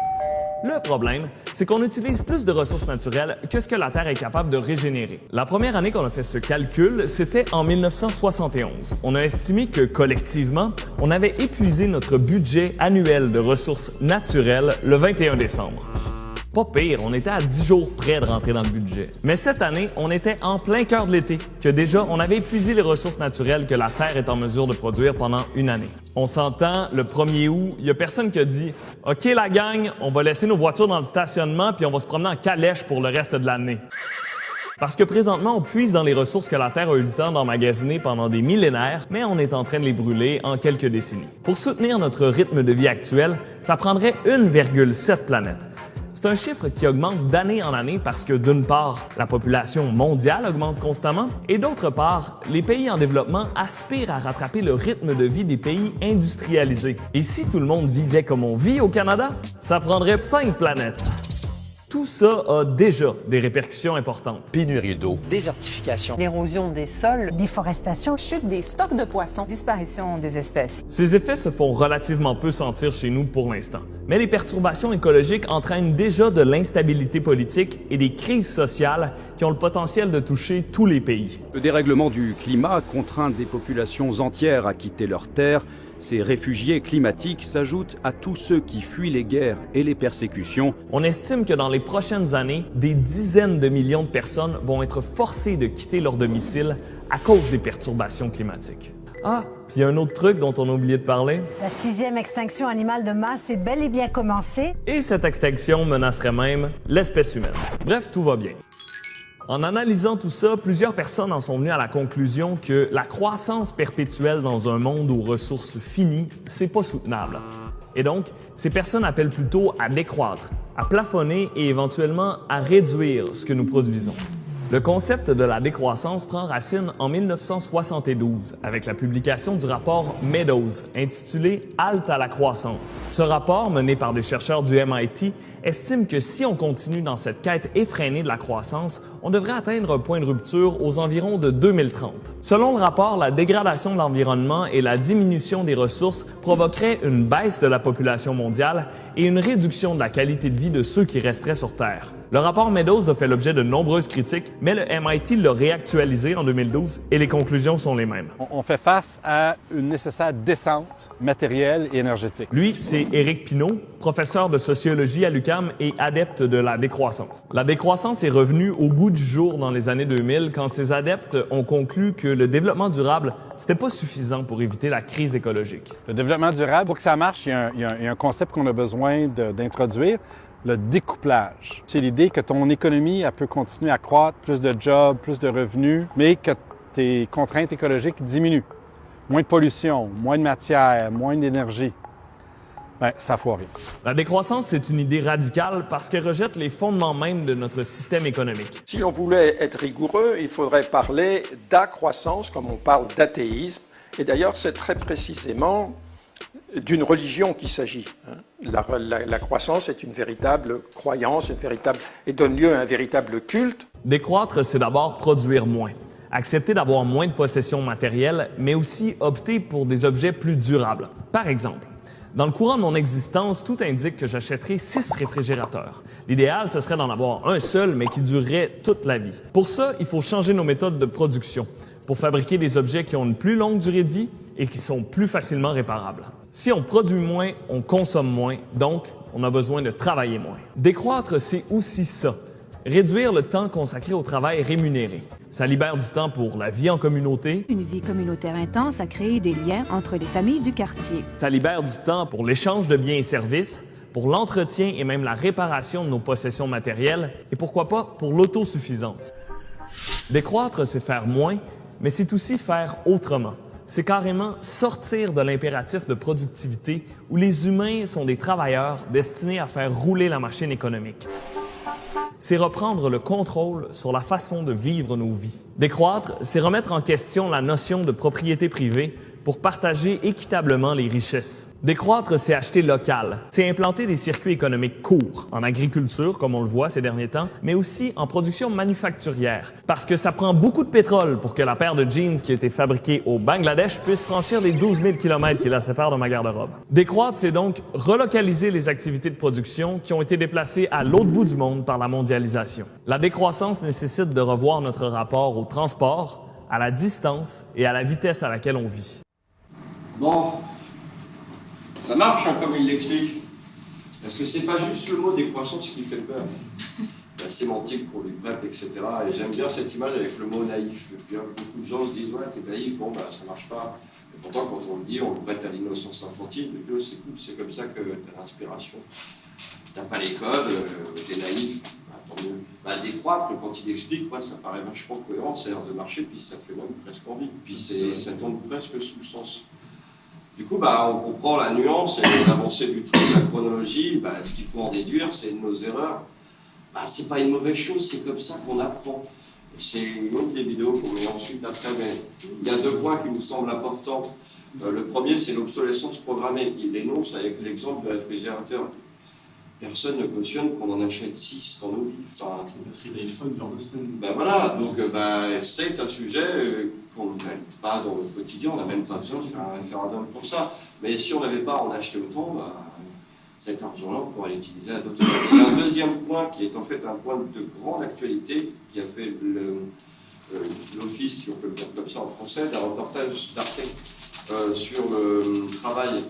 Le problème, c'est qu'on utilise plus de ressources naturelles que ce que la Terre est capable de régénérer. La première année qu'on a fait ce calcul, c'était en 1971. On a estimé que, collectivement, on avait épuisé notre budget annuel de ressources naturelles le 21 décembre. Pas pire, on était à 10 jours près de rentrer dans le budget. Mais cette année, on était en plein cœur de l'été, que déjà, on avait épuisé les ressources naturelles que la Terre est en mesure de produire pendant une année. On s'entend, le 1er août, il n'y a personne qui a dit « OK, la gang, on va laisser nos voitures dans le stationnement puis on va se promener en calèche pour le reste de l'année. » Parce que présentement, on puise dans les ressources que la Terre a eu le temps d'emmagasiner pendant des millénaires, mais on est en train de les brûler en quelques décennies. Pour soutenir notre rythme de vie actuel, ça prendrait 1,7 planète. C'est un chiffre qui augmente d'année en année parce que, d'une part, la population mondiale augmente constamment et d'autre part, les pays en développement aspirent à rattraper le rythme de vie des pays industrialisés. Et si tout le monde vivait comme on vit au Canada, ça prendrait 5 planètes. Tout ça a déjà des répercussions importantes.
Pénurie d'eau,
désertification, l'érosion des sols, déforestation, chute des stocks de poissons, disparition des espèces.
Ces effets se font relativement peu sentir chez nous pour l'instant. Mais les perturbations écologiques entraînent déjà de l'instabilité politique et des crises sociales qui ont le potentiel de toucher tous les pays.
Le dérèglement du climat contraint des populations entières à quitter leurs terres. Ces réfugiés climatiques s'ajoutent à tous ceux qui fuient les guerres et les persécutions.
On estime que dans les prochaines années, des dizaines de millions de personnes vont être forcées de quitter leur domicile à cause des perturbations climatiques. Ah, puis il y a un autre truc dont on a oublié de parler.
La 6e extinction animale de masse est bel et bien commencée.
Et cette extinction menacerait même l'espèce humaine. Bref, tout va bien. En analysant tout ça, plusieurs personnes en sont venues à la conclusion que la croissance perpétuelle dans un monde aux ressources finies, c'est pas soutenable. Et donc, ces personnes appellent plutôt à décroître, à plafonner et éventuellement à réduire ce que nous produisons. Le concept de la décroissance prend racine en 1972 avec la publication du rapport Meadows intitulé « Halte à la croissance ». Ce rapport, mené par des chercheurs du MIT, estime que si on continue dans cette quête effrénée de la croissance, on devrait atteindre un point de rupture aux environs de 2030. Selon le rapport, la dégradation de l'environnement et la diminution des ressources provoqueraient une baisse de la population mondiale et une réduction de la qualité de vie de ceux qui resteraient sur Terre. Le rapport Meadows a fait l'objet de nombreuses critiques, mais le MIT l'a réactualisé en 2012 et les conclusions sont les mêmes.
On fait face à une nécessaire descente matérielle et énergétique.
Lui, c'est Éric Pinault, professeur de sociologie à l'UQAM et adepte de la décroissance. La décroissance est revenue au goût du jour dans les années 2000 quand ces adeptes ont conclu que le développement durable, c'était pas suffisant pour éviter la crise écologique.
Le développement durable, pour que ça marche, il y a un concept qu'on a besoin d'introduire. Le découplage. C'est l'idée que ton économie elle peut continuer à croître, plus de jobs, plus de revenus, mais que tes contraintes écologiques diminuent. Moins de pollution, moins de matière, moins d'énergie. Ben, ça a foiré.
La décroissance, c'est une idée radicale parce qu'elle rejette les fondements même de notre système économique.
Si on voulait être rigoureux, il faudrait parler d'accroissance comme on parle d'athéisme. Et d'ailleurs, c'est très précisément d'une religion qu'il s'agit. La croissance est une véritable croyance, et donne lieu à un véritable culte.
Décroître, c'est d'abord produire moins. Accepter d'avoir moins de possessions matérielles, mais aussi opter pour des objets plus durables. Par exemple, dans le courant de mon existence, tout indique que j'achèterai 6 réfrigérateurs. L'idéal, ce serait d'en avoir un seul, mais qui durerait toute la vie. Pour ça, il faut changer nos méthodes de production pour fabriquer des objets qui ont une plus longue durée de vie et qui sont plus facilement réparables. Si on produit moins, on consomme moins, donc on a besoin de travailler moins. Décroître, c'est aussi ça. Réduire le temps consacré au travail rémunéré. Ça libère du temps pour la vie en communauté.
Une vie communautaire intense a créé des liens entre les familles du quartier.
Ça libère du temps pour l'échange de biens et services, pour l'entretien et même la réparation de nos possessions matérielles, et pourquoi pas pour l'autosuffisance. Décroître, c'est faire moins, mais c'est aussi faire autrement. C'est carrément sortir de l'impératif de productivité où les humains sont des travailleurs destinés à faire rouler la machine économique. C'est reprendre le contrôle sur la façon de vivre nos vies. Décroître, c'est remettre en question la notion de propriété privée pour partager équitablement les richesses. Décroître, c'est acheter local. C'est implanter des circuits économiques courts, en agriculture, comme on le voit ces derniers temps, mais aussi en production manufacturière. Parce que ça prend beaucoup de pétrole pour que la paire de jeans qui a été fabriquée au Bangladesh puisse franchir les 12 000 km qui la séparent de ma garde-robe. Décroître, c'est donc relocaliser les activités de production qui ont été déplacées à l'autre bout du monde par la mondialisation. La décroissance nécessite de revoir notre rapport au transport, à la distance et à la vitesse à laquelle on vit.
Bon, ça marche comme il l'explique. Parce que c'est pas juste le mot décroissance qui fait peur. La sémantique qu'on lui prête, etc. Et j'aime bien cette image avec le mot naïf. Et puis, beaucoup de gens se disent, ouais, t'es naïf, bon, bah, ça marche pas. Et pourtant, quand on le dit, on le prête à l'innocence infantile. Et c'est cool, c'est comme ça que t'as l'inspiration. T'as pas les codes, t'es naïf, bah, tant mieux. Bah, décroître, quand il explique, ouais, ça paraît vachement cohérent, ça a l'air de marcher, puis ça fait même presque envie. Puis ça tombe presque sous le sens. Du coup, bah, on comprend la nuance et l'avancée du truc, la chronologie. Bah, ce qu'il faut en déduire, c'est nos erreurs. Bah, c'est pas une mauvaise chose, c'est comme ça qu'on apprend. C'est une autre des vidéos qu'on met ensuite après, mais il y a 2 points qui nous semblent importants. Le premier, c'est l'obsolescence programmée. Il l'énonce avec l'exemple du réfrigérateur. Personne ne cautionne qu'on en achète 6 dans nos vies. Enfin, une batterie d'iPhone dans 2 semaines. Ben voilà, donc c'est un sujet qu'on ne valide pas dans le quotidien, on n'a même pas besoin de faire un référendum pour ça. Mais si on n'avait pas à en acheter autant, cet argent-là, on pourrait l'utiliser à d'autres choses. Il y a un deuxième point qui est en fait un point de grande actualité, qui a fait l'office, si on peut le dire comme ça en français, d'un reportage d'Arte sur le travail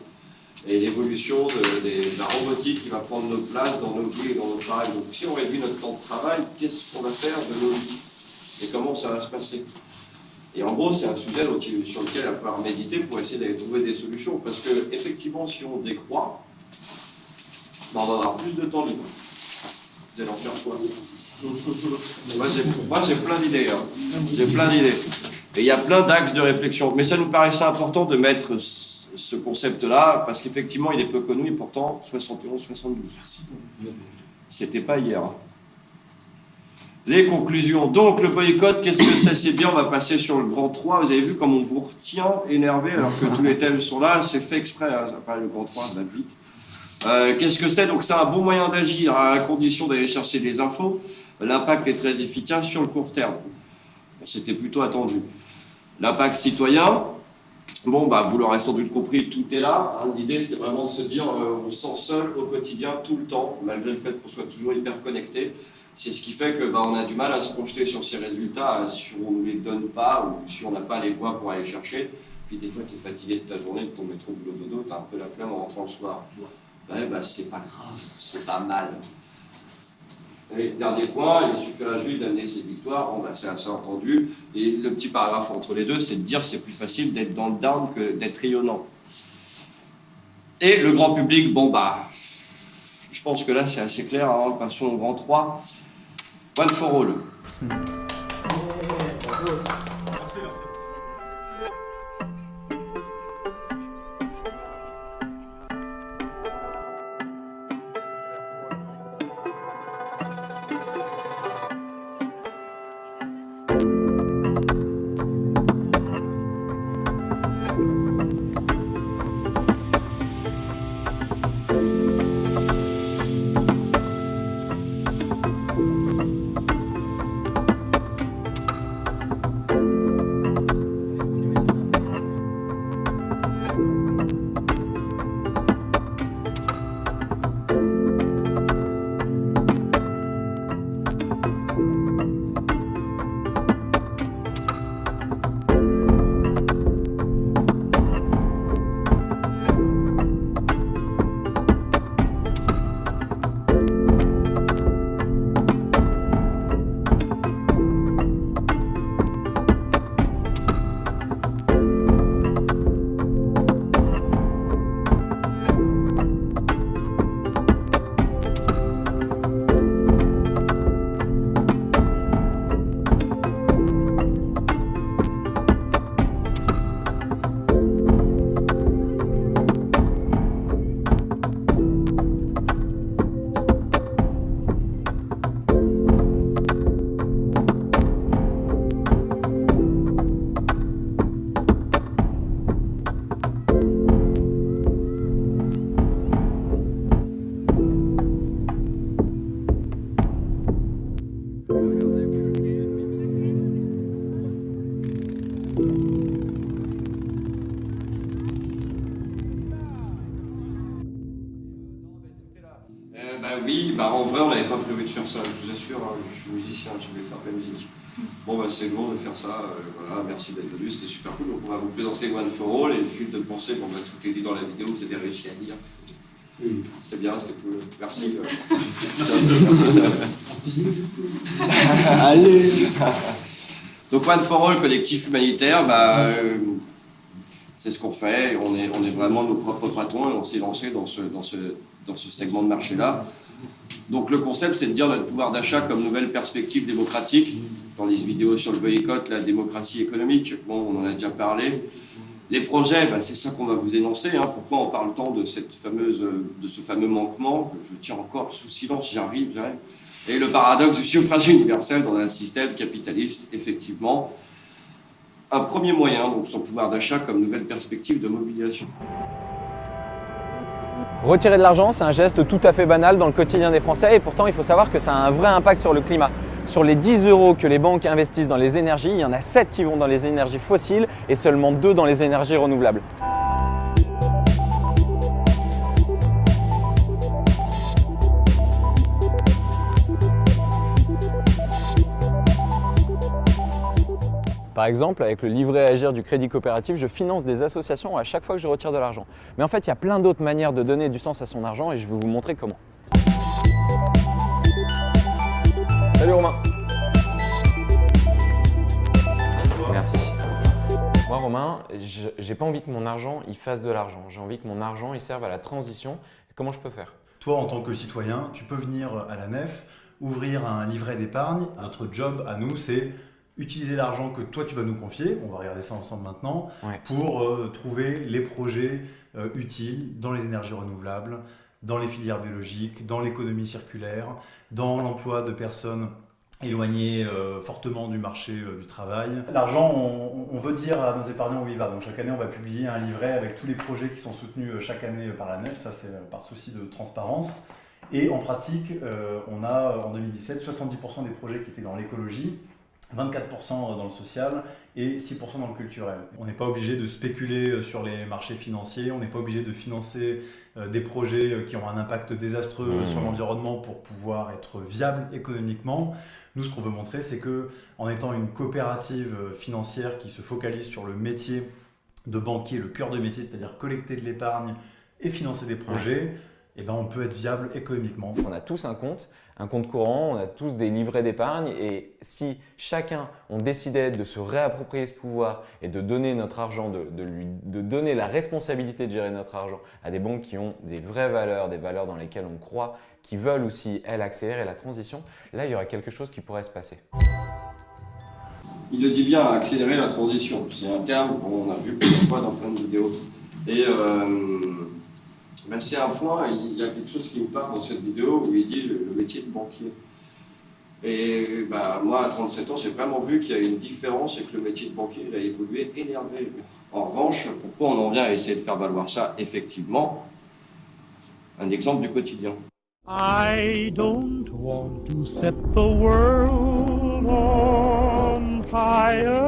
et l'évolution de la robotique qui va prendre nos places dans nos vies et dans nos travails. Donc si on réduit notre temps de travail, qu'est-ce qu'on va faire de nos vies? Et comment ça va se passer? Et en gros, c'est un sujet sur lequel il va falloir méditer pour essayer de trouver des solutions. Parce que effectivement, si on décroît, on va avoir plus de temps libre. Vous allez en faire quoi? Moi, j'ai plein d'idées. Hein. J'ai plein d'idées. Et il y a plein d'axes de réflexion. Mais ça nous paraissait important de mettre ce concept-là, parce qu'effectivement, il est peu connu, et pourtant, 71-72. C'était pas hier. Les conclusions. Donc, le boycott, qu'est-ce que c'est? C'est bien, on va passer sur le grand 3. Vous avez vu comme on vous retient énervé, alors que tous les thèmes sont là. C'est fait exprès, hein, ça paraît le grand 3, ça va vite. Qu'est-ce que c'est? Donc, c'est un bon moyen d'agir, à condition d'aller chercher des infos. L'impact est très efficace sur le court terme. C'était plutôt attendu. L'impact citoyen, bon, bah, vous l'aurez sans doute compris, tout est là. Hein. L'idée, c'est vraiment de se dire, on se sent seul au quotidien, tout le temps, malgré le fait qu'on soit toujours hyper connecté. C'est ce qui fait que on a du mal à se projeter sur ces résultats si on ne les donne pas ou si on n'a pas les voies pour aller chercher. Puis des fois, tu es fatigué de ta journée, de ton métro, boulot, dodo, tu as un peu la flemme en rentrant le soir. Ouais, c'est pas grave, c'est pas mal. Et dernier point, il suffira juste d'amener ces victoires, bon, c'est assez entendu. Et le petit paragraphe entre les deux, c'est de dire que c'est plus facile d'être dans le down que d'être rayonnant. Et le grand public, bon, je pense que là, c'est assez clair, hein, passons au grand 3. One for all. Oui, en vrai on n'avait pas prévu de faire ça, je vous assure, hein, je suis musicien, je voulais faire de la musique. Bon c'est lourd de faire ça, voilà, merci d'être venu, c'était super cool. Donc on va vous présenter One for All et le fil de pensée, tout est dit dans la vidéo, vous avez réussi à lire. C'était bien, c'était cool, merci. Merci. Allez. Donc One for All, collectif humanitaire, c'est ce qu'on fait, on est vraiment nos propres patrons et on s'est lancé dans ce segment de marché-là. Donc le concept, c'est de dire notre pouvoir d'achat comme nouvelle perspective démocratique. Dans les vidéos sur le boycott, la démocratie économique, bon, on en a déjà parlé. Les projets, c'est ça qu'on va vous énoncer. Hein. Pourquoi on parle tant de ce fameux manquement que je tiens encore sous silence, j'arrive. Et le paradoxe du suffrage universel dans un système capitaliste, effectivement. Un premier moyen, donc son pouvoir d'achat comme nouvelle perspective de mobilisation.
Retirer de l'argent, c'est un geste tout à fait banal dans le quotidien des Français et pourtant il faut savoir que ça a un vrai impact sur le climat. Sur les 10 € que les banques investissent dans les énergies, il y en a 7 qui vont dans les énergies fossiles et seulement 2 dans les énergies renouvelables. Par exemple, avec le livret Agir du Crédit Coopératif, je finance des associations à chaque fois que je retire de l'argent. Mais en fait, il y a plein d'autres manières de donner du sens à son argent et je vais vous montrer comment. Salut Romain. Merci. Moi Romain, j'ai pas envie que mon argent il fasse de l'argent. J'ai envie que mon argent il serve à la transition. Comment je peux faire?
Toi, en tant que citoyen, tu peux venir à la Nef, ouvrir un livret d'épargne. Notre job à nous, c'est utiliser l'argent que toi tu vas nous confier, on va regarder ça ensemble maintenant, pour trouver les projets utiles dans les énergies renouvelables, dans les filières biologiques, dans l'économie circulaire, dans l'emploi de personnes éloignées fortement du marché du travail. L'argent, on veut dire à nos épargnants où il va. Donc chaque année, on va publier un livret avec tous les projets qui sont soutenus chaque année par la Nef. Ça, c'est par souci de transparence. Et en pratique, on a en 2017 70% des projets qui étaient dans l'écologie, 24% dans le social et 6% dans le culturel. On n'est pas obligé de spéculer sur les marchés financiers, on n'est pas obligé de financer des projets qui ont un impact désastreux sur l'environnement pour pouvoir être viables économiquement. Nous, ce qu'on veut montrer, c'est qu'en étant une coopérative financière qui se focalise sur le métier de banquier, le cœur de métier, c'est-à-dire collecter de l'épargne et financer des projets, on peut être viable économiquement.
On a tous un compte courant, on a tous des livrets d'épargne et si chacun on décidait de se réapproprier ce pouvoir et de donner notre argent, de donner la responsabilité de gérer notre argent à des banques qui ont des vraies valeurs, des valeurs dans lesquelles on croit, qui veulent aussi, elles, accélérer la transition, là il y aurait quelque chose qui pourrait se passer.
Il le dit bien, accélérer la transition. C'est un terme qu'on a vu plusieurs fois dans plein de vidéos. Et c'est un point, il y a quelque chose qui me parle dans cette vidéo où il dit le métier de banquier. Et moi, à 37 ans, j'ai vraiment vu qu'il y a une différence et que le métier de banquier il a évolué énormément. En revanche, pourquoi on en vient à essayer de faire valoir ça effectivement? Un exemple du quotidien.
I don't want to set the world on fire.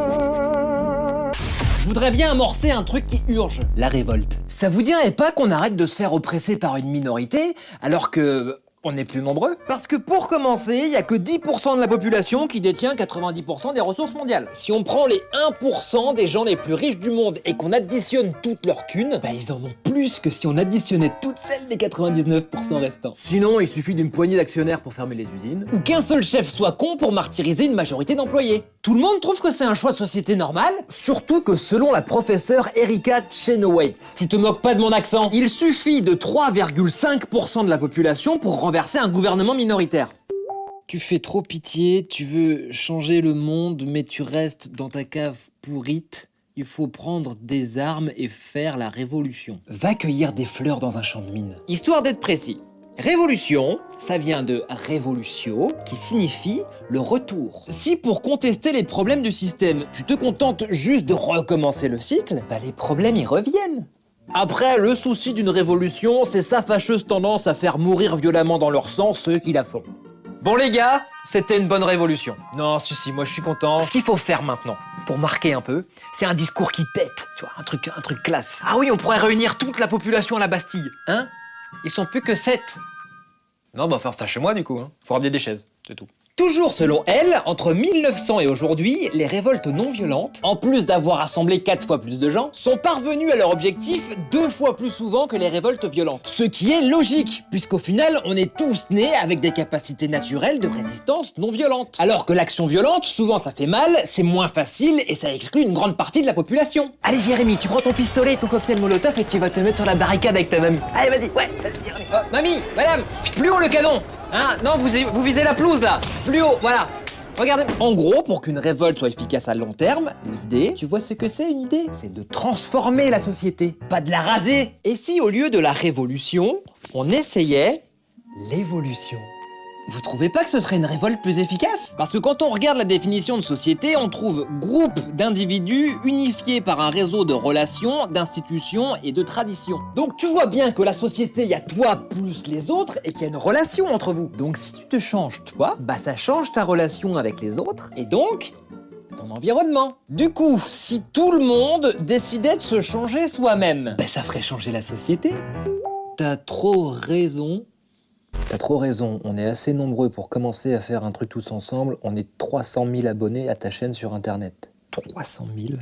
Je voudrais bien amorcer un truc qui urge, la révolte. Ça vous dirait pas qu'on arrête de se faire oppresser par une minorité alors que on est plus nombreux? Parce que pour commencer, il y a que 10% de la population qui détient 90% des ressources mondiales. Si on prend les 1% des gens les plus riches du monde et qu'on additionne toutes leurs thunes, ils en ont plus que si on additionnait toutes celles des 99% restants. Sinon, il suffit d'une poignée d'actionnaires pour fermer les usines, ou qu'un seul chef soit con pour martyriser une majorité d'employés. Tout le monde trouve que c'est un choix de société normal, surtout que selon la professeure Erika Chenoweth, tu te moques pas de mon accent, il suffit de 3,5% de la population pour renverser un gouvernement minoritaire. Tu fais trop pitié, tu veux changer le monde, mais tu restes dans ta cave pourrite. Il faut prendre des armes et faire la révolution. Va cueillir des fleurs dans un champ de mine. Histoire d'être précis. Révolution, ça vient de révolutio, qui signifie le retour. Si pour contester les problèmes du système, tu te contentes juste de recommencer le cycle, les problèmes y reviennent. Après, le souci d'une révolution, c'est sa fâcheuse tendance à faire mourir violemment dans leur sang ceux qui la font. Bon les gars, c'était une bonne révolution. Non, si, moi je suis content. Ce qu'il faut faire maintenant, pour marquer un peu, c'est un discours qui pète, tu vois, un truc classe. Ah oui, on pourrait réunir toute la population à la Bastille, hein? Ils sont plus que 7. Non, bah faire ça chez moi du coup, hein. Faut ramener des chaises, c'est tout. Toujours selon elle, entre 1900 et aujourd'hui, les révoltes non violentes, en plus d'avoir rassemblé 4 fois plus de gens, sont parvenues à leur objectif 2 fois plus souvent que les révoltes violentes. Ce qui est logique, puisqu'au final, on est tous nés avec des capacités naturelles de résistance non violente. Alors que l'action violente, souvent ça fait mal, c'est moins facile et ça exclut une grande partie de la population. Allez Jérémy, tu prends ton pistolet et ton cocktail molotov et tu vas te mettre sur la barricade avec ta mamie. Allez vas-y, ouais, vas-y Jérémy. Mamie, madame, plus haut le canon. Hein, non, vous visez la pelouse là. Plus haut, voilà. Regardez. En gros, pour qu'une révolte soit efficace à long terme, l'idée, tu vois ce que c'est une idée? C'est de transformer la société, pas de la raser. Et si au lieu de la révolution, on essayait l'évolution? Vous trouvez pas que ce serait une révolte plus efficace? Parce que quand on regarde la définition de société, on trouve groupe d'individus unifiés par un réseau de relations, d'institutions et de traditions. Donc tu vois bien que la société, il y a toi plus les autres et qu'il y a une relation entre vous. Donc si tu te changes toi, bah ça change ta relation avec les autres et donc ton environnement. Du coup, si tout le monde décidait de se changer soi-même, bah ça ferait changer la société. T'as trop raison. T'as trop raison, on est assez nombreux pour commencer à faire un truc tous ensemble. On est 300 000 abonnés à ta chaîne sur internet. 300 000?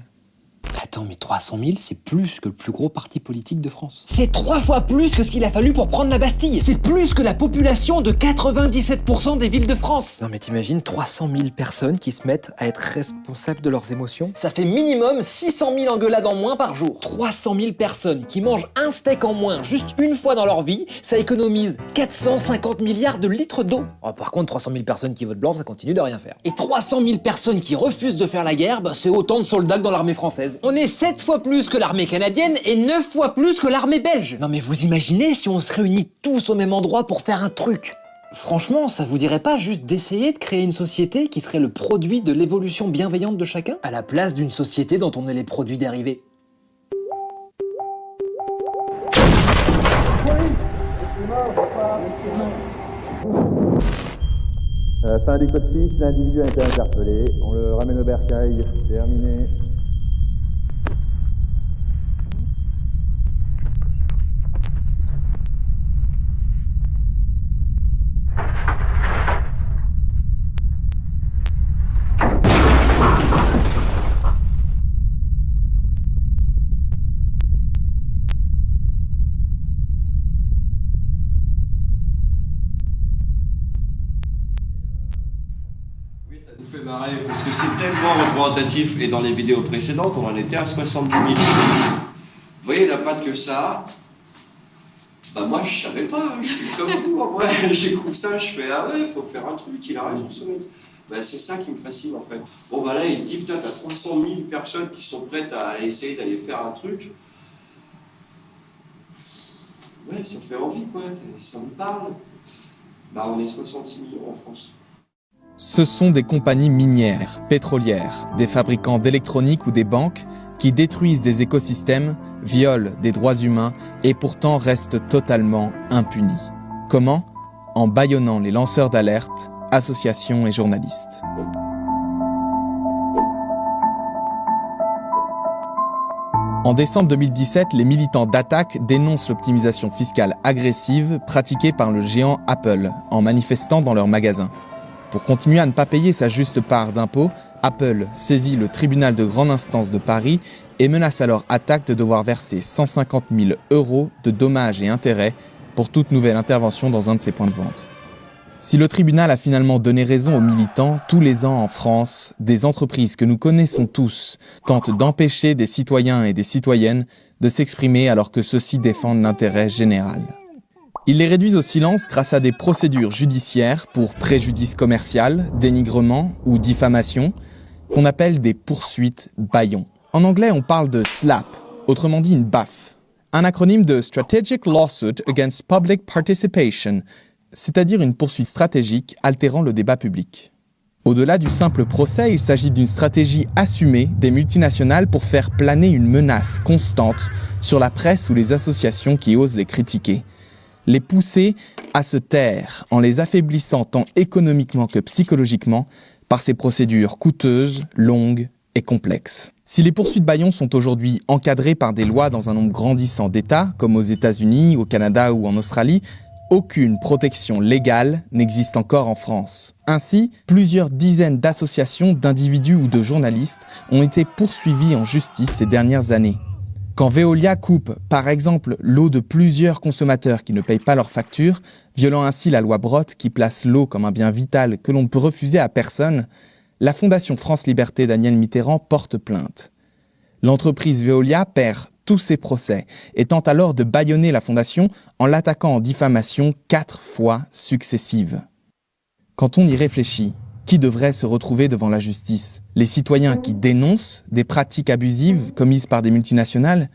Attends, mais 300 000, c'est plus que le plus gros parti politique de France. C'est 3 fois plus que ce qu'il a fallu pour prendre la Bastille. C'est plus que la population de 97% des villes de France. Non mais t'imagines 300 000 personnes qui se mettent à être responsables de leurs émotions? Ça fait minimum 600 000 engueulades en moins par jour. 300 000 personnes qui mangent un steak en moins juste une fois dans leur vie, ça économise 450 milliards de litres d'eau. Oh, par contre, 300 000 personnes qui votent blanc, ça continue de rien faire. Et 300 000 personnes qui refusent de faire la guerre, bah, c'est autant de soldats que dans l'armée française. On est 7 fois plus que l'armée canadienne et 9 fois plus que l'armée belge. Non mais vous imaginez si on se réunit tous au même endroit pour faire un truc? Franchement, ça vous dirait pas juste d'essayer de créer une société qui serait le produit de l'évolution bienveillante de chacun, à la place d'une société dont on est les produits dérivés?
À la fin du code 6, l'individu a été interpellé. On le ramène au bercail. Terminé.
Vous fait marrer parce que c'est tellement représentatif et dans les vidéos précédentes on en était à 70 000. Vous voyez l'impact que ça a? Bah moi je savais pas, je suis comme vous en vrai, j'écoute ça, je fais ah ouais faut faire un truc, il a raison ce mec. Bah c'est ça qui me fascine en fait. Bon bah là il dit putain t'as 300 000 personnes qui sont prêtes à essayer d'aller faire un truc. Ouais ça fait envie quoi, ça me parle. Bah on est 66 millions en France.
Ce sont des compagnies minières, pétrolières, des fabricants d'électronique ou des banques qui détruisent des écosystèmes, violent des droits humains et pourtant restent totalement impunis. Comment? En bâillonnant les lanceurs d'alerte, associations et journalistes. En décembre 2017, les militants d'Attaque dénoncent l'optimisation fiscale agressive pratiquée par le géant Apple en manifestant dans leurs magasins. Pour continuer à ne pas payer sa juste part d'impôts, Apple saisit le tribunal de grande instance de Paris et menace alors Attaque de devoir verser 150 000 € de dommages et intérêts pour toute nouvelle intervention dans un de ses points de vente. Si le tribunal a finalement donné raison aux militants, tous les ans en France, des entreprises que nous connaissons tous tentent d'empêcher des citoyens et des citoyennes de s'exprimer alors que ceux-ci défendent l'intérêt général. Ils les réduisent au silence grâce à des procédures judiciaires pour préjudice commercial, dénigrement ou diffamation, qu'on appelle des poursuites bâillons. En anglais, on parle de SLAPP, autrement dit une baffe, un acronyme de Strategic Lawsuit Against Public Participation, c'est-à-dire une poursuite stratégique altérant le débat public. Au-delà du simple procès, il s'agit d'une stratégie assumée des multinationales pour faire planer une menace constante sur la presse ou les associations qui osent les critiquer. Les pousser à se taire en les affaiblissant tant économiquement que psychologiquement par ces procédures coûteuses, longues et complexes. Si les poursuites bâillons sont aujourd'hui encadrées par des lois dans un nombre grandissant d'États, comme aux États-Unis, au Canada ou en Australie, aucune protection légale n'existe encore en France. Ainsi, plusieurs dizaines d'associations, d'individus ou de journalistes ont été poursuivis en justice ces dernières années. Quand Veolia coupe, par exemple, l'eau de plusieurs consommateurs qui ne payent pas leurs factures, violant ainsi la loi Brottes qui place l'eau comme un bien vital que l'on ne peut refuser à personne, la Fondation France Liberté d'Aniel Mitterrand porte plainte. L'entreprise Veolia perd tous ses procès et tente alors de bâillonner la Fondation en l'attaquant en diffamation 4 fois successives. Quand on y réfléchit, qui devrait se retrouver devant la justice? Les citoyens qui dénoncent des pratiques abusives commises par des multinationales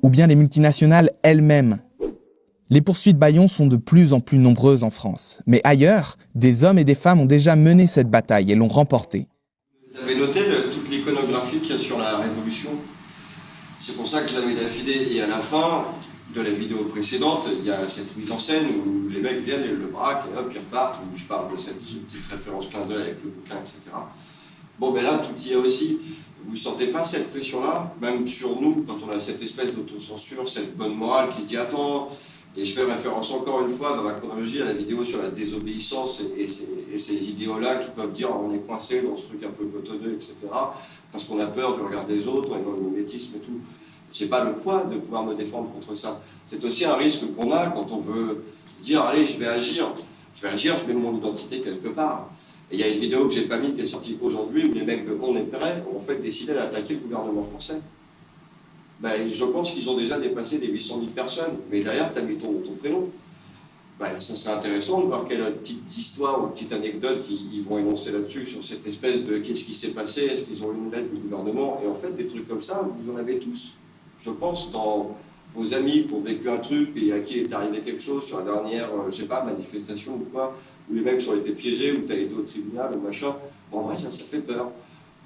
ou bien les multinationales elles-mêmes? Les poursuites bâillons sont de plus en plus nombreuses en France, mais ailleurs, des hommes et des femmes ont déjà mené cette bataille et l'ont remportée.
Vous avez noté toute l'iconographie qu'il y a sur la Révolution? C'est pour ça que je l'avais d'affilée. Et à la fin de la vidéo précédente, il y a cette mise en scène où les mecs viennent, ils le braquent, et hop, ils repartent, où je parle de cette petite référence clin d'œil avec le bouquin, etc. Bon, ben là, tout y est aussi. Vous ne sentez pas cette pression-là, même sur nous, quand on a cette espèce d'autocensure, cette bonne morale qui se dit « Attends », et je fais référence encore une fois dans la chronologie à la vidéo sur la désobéissance et ces idéaux-là qui peuvent dire on est coincé dans ce truc un peu cotonneux, etc. Parce qu'on a peur du regard des autres, on est dans le mimétisme et tout. Je n'ai pas le poids de pouvoir me défendre contre ça. C'est aussi un risque qu'on a quand on veut dire allez, je vais agir, je mets mon identité quelque part. Et il y a une vidéo que j'ai pas mise qui est sortie aujourd'hui où les mecs de On est prêt ont fait décider d'attaquer le gouvernement français. Ben, je pense qu'ils ont déjà dépassé les 800 000 personnes, mais derrière, tu as mis ton prénom. Ben, ça serait intéressant de voir quelle petite histoire ou petite anecdote ils vont énoncer là-dessus, sur cette espèce de qu'est-ce qui s'est passé, est-ce qu'ils ont eu une lettre du gouvernement. Et en fait, des trucs comme ça, vous en avez tous. Je pense, dans vos amis qui ont vécu un truc et à qui est arrivé quelque chose sur la dernière, je sais pas, manifestation ou quoi, où les mecs ont été piégés, où tu as été au tribunal ou machin. Bon, en vrai, ça fait peur.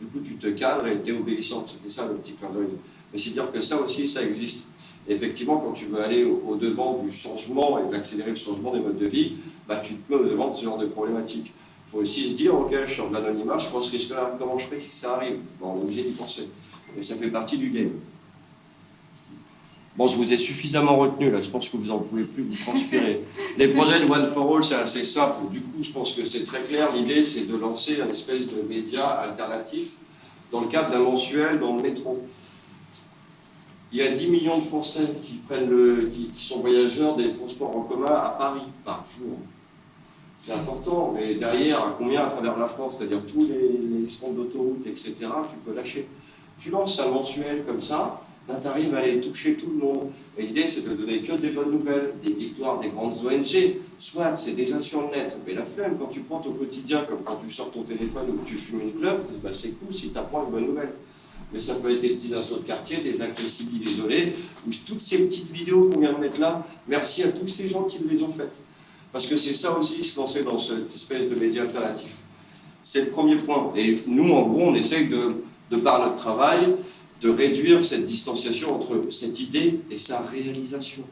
Du coup, tu te cadres et tu es obéissante. C'était ça le petit clin d'œil. Mais c'est dire que ça aussi, ça existe. Et effectivement, quand tu veux aller au-devant du changement et d'accélérer le changement des modes de vie, bah, tu te mets au-devant de ce genre de problématiques. Il faut aussi se dire, ok, je sors de l'anonymat, je prends ce risque-là, comment je fais si ça arrive? Bon, on est obligé d'y penser. Et ça fait partie du game. Bon, je vous ai suffisamment retenu, là, je pense que vous n'en pouvez plus, vous transpirer. Les projets de One for All, c'est assez simple. Du coup, je pense que c'est très clair. L'idée, c'est de lancer un espèce de média alternatif dans le cadre d'un mensuel dans le métro. Il y a 10 millions de Français qui sont voyageurs des transports en commun à Paris par jour. C'est important, mais derrière, à combien à travers la France, c'est-à-dire tous les stands d'autoroute, etc., tu peux lâcher. Tu lances un mensuel comme ça, là tu arrives à aller toucher tout le monde. Et l'idée, c'est de donner que des bonnes nouvelles, des victoires des grandes ONG. Soit c'est déjà sur le net, mais la flemme, quand tu prends ton quotidien, comme quand tu sors ton téléphone ou que tu fumes une clope, bah c'est cool si tu apprends une bonne nouvelle. Mais ça peut être des petits assauts de quartier, des actes civils isolés, ou toutes ces petites vidéos qu'on vient de mettre là, merci à tous ces gens qui les ont faites. Parce que c'est ça aussi, se lancer dans cette espèce de média alternatif. C'est le premier point. Et nous, en gros, on essaye de par notre travail, de réduire cette distanciation entre cette idée et sa réalisation.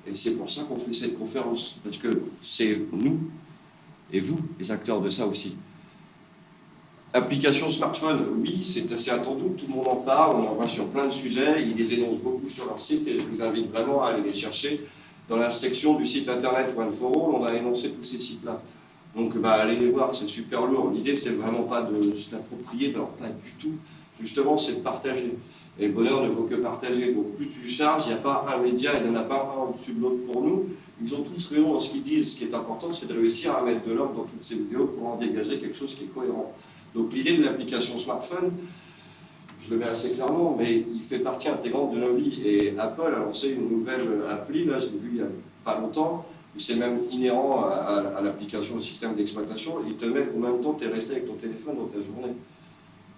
Et c'est pour ça qu'on fait cette conférence. Parce que c'est nous et vous, les acteurs de ça aussi. Application smartphone, oui, c'est assez attendu, tout le monde en parle, on en voit sur plein de sujets, ils les énoncent beaucoup sur leur site et je vous invite vraiment à aller les chercher. Dans la section du site internet One for All, on a énoncé tous ces sites-là. Donc bah, allez les voir, c'est super lourd. L'idée, c'est vraiment pas de se l'approprier, alors pas du tout. Justement, c'est de partager. Et le bonheur ne vaut que partager. Donc plus tu charges, il n'y a pas un média, il n'y en a pas un au-dessus de l'autre pour nous. Ils ont tous raison dans ce qu'ils disent. Ce qui est important, c'est de réussir à mettre de l'ordre dans toutes ces vidéos pour en dégager quelque chose qui est cohérent. Donc l'idée de l'application smartphone, je le mets assez clairement, mais il fait partie intégrante de nos vies. Et Apple a lancé une nouvelle appli, là je l'ai vu il n'y a pas longtemps, où c'est même inhérent à l'application, au système d'exploitation, il te met combien de temps tu es resté avec ton téléphone dans ta journée.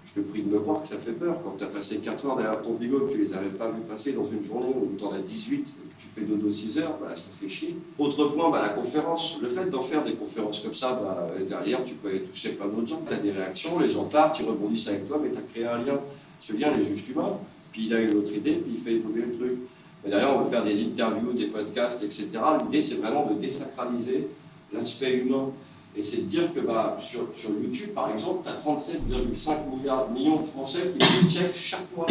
Je te prie de me croire que ça fait peur. Quand tu as passé 4 heures derrière ton bigot, que tu les avais pas vus passer dans une journée où tu en as 18, et que tu fais dodo 6 heures, bah, ça fait chier. Autre point, bah, la conférence. Le fait d'en faire des conférences comme ça, bah, derrière, tu peux aller toucher plein d'autres gens. Tu as des réactions, les gens partent, ils rebondissent avec toi, mais tu as créé un lien. Ce lien, il est juste humain. Puis il a une autre idée, puis il fait évoluer le truc. Mais derrière, on veut faire des interviews, des podcasts, etc. L'idée, c'est vraiment de désacraliser l'aspect humain. Et c'est de dire que bah, sur YouTube, par exemple, tu as 37,5 millions de Français qui les checkent chaque mois.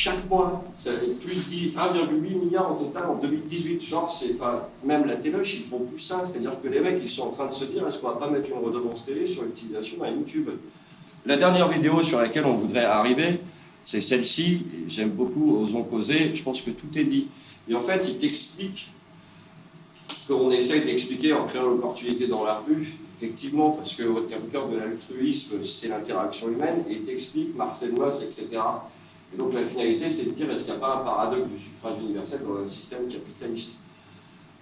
chaque mois. Ça plus de 1,8 milliard au total en 2018. Genre, même la téloche, ils font plus ça. C'est-à-dire que les mecs, ils sont en train de se dire, est-ce qu'on va pas mettre une redevance télé sur l'utilisation à YouTube? La dernière vidéo sur laquelle on voudrait arriver, c'est celle-ci. J'aime beaucoup Osons causer. Je pense que tout est dit. Et en fait, il t'explique ce qu'on essaye d'expliquer en créant l'opportunité dans la rue. Effectivement, parce que au cœur de l'altruisme, c'est l'interaction humaine, et il t'explique Marcel Mauss, etc. Et donc la finalité, c'est de dire, est-ce qu'il n'y a pas un paradoxe du suffrage universel dans un système capitaliste?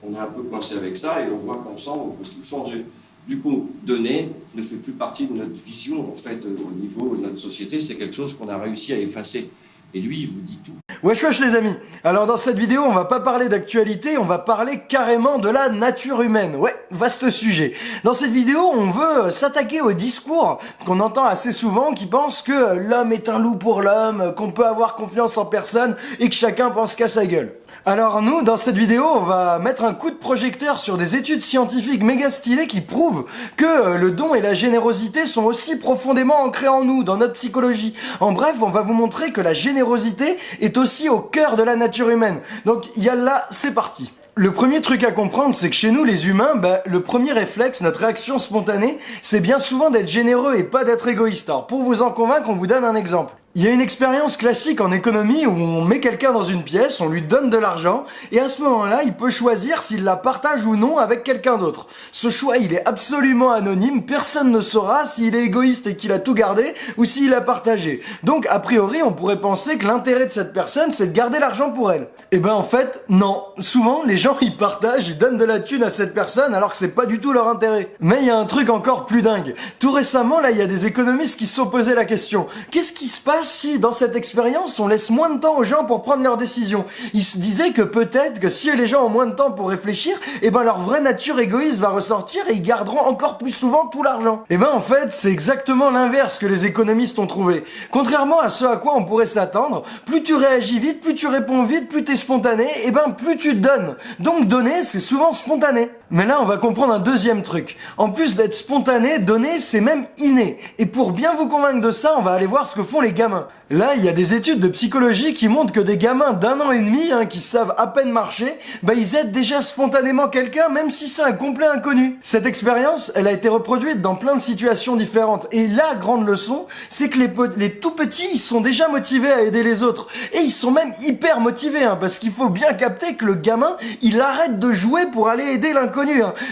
On est un peu coincé avec ça, et on voit qu'ensemble, on peut tout changer. Du coup, donner ne fait plus partie de notre vision, en fait, au niveau de notre société, c'est quelque chose qu'on a réussi à effacer. Et lui, il vous dit tout.
Wesh wesh les amis. Alors dans cette vidéo, on va pas parler d'actualité, on va parler carrément de la nature humaine. Ouais, vaste sujet. Dans cette vidéo, on veut s'attaquer au discours qu'on entend assez souvent qui pense que l'homme est un loup pour l'homme, qu'on peut avoir confiance en personne et que chacun pense qu'à sa gueule. Alors nous, dans cette vidéo, on va mettre un coup de projecteur sur des études scientifiques méga stylées qui prouvent que le don et la générosité sont aussi profondément ancrés en nous, dans notre psychologie. En bref, on va vous montrer que la générosité est aussi au cœur de la nature humaine. Donc yallah, c'est parti. Le premier truc à comprendre, c'est que chez nous, les humains, le premier réflexe, notre réaction spontanée, c'est bien souvent d'être généreux et pas d'être égoïste. Alors pour vous en convaincre, on vous donne un exemple. Il y a une expérience classique en économie où on met quelqu'un dans une pièce, on lui donne de l'argent, et à ce moment-là, il peut choisir s'il la partage ou non avec quelqu'un d'autre. Ce choix, il est absolument anonyme, personne ne saura s'il est égoïste et qu'il a tout gardé, ou s'il a partagé. Donc, a priori, on pourrait penser que l'intérêt de cette personne, c'est de garder l'argent pour elle. Eh ben, en fait, non. Souvent, les gens, ils partagent, ils donnent de la thune à cette personne, alors que c'est pas du tout leur intérêt. Mais il y a un truc encore plus dingue. Tout récemment, là, il y a des économistes qui se sont posé la question. Qu'est-ce qui se passe si, dans cette expérience, on laisse moins de temps aux gens pour prendre leurs décisions? Ils se disaient que peut-être que si les gens ont moins de temps pour réfléchir, eh ben leur vraie nature égoïste va ressortir et ils garderont encore plus souvent tout l'argent. Eh ben en fait, c'est exactement l'inverse que les économistes ont trouvé. Contrairement à ce à quoi on pourrait s'attendre, plus tu réagis vite, plus tu réponds vite, plus t'es spontané, eh ben plus tu donnes. Donc donner, c'est souvent spontané. Mais là, on va comprendre un deuxième truc. En plus d'être spontané, donner, c'est même inné. Et pour bien vous convaincre de ça, on va aller voir ce que font les gamins. Là, il y a des études de psychologie qui montrent que des gamins d'1 an et demi, qui savent à peine marcher, ils aident déjà spontanément quelqu'un, même si c'est un complet inconnu. Cette expérience, elle a été reproduite dans plein de situations différentes. Et la grande leçon, c'est que les tout petits, ils sont déjà motivés à aider les autres. Et ils sont même hyper motivés, parce qu'il faut bien capter que le gamin, il arrête de jouer pour aller aider l'inconnu.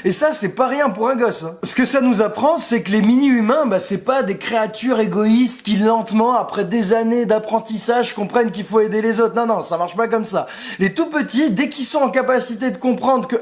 Et ça, c'est pas rien pour un gosse. Ce que ça nous apprend, c'est que les mini-humains, c'est pas des créatures égoïstes qui lentement, après des années d'apprentissage, comprennent qu'il faut aider les autres. Non, ça marche pas comme ça. Les tout petits, dès qu'ils sont en capacité de comprendre que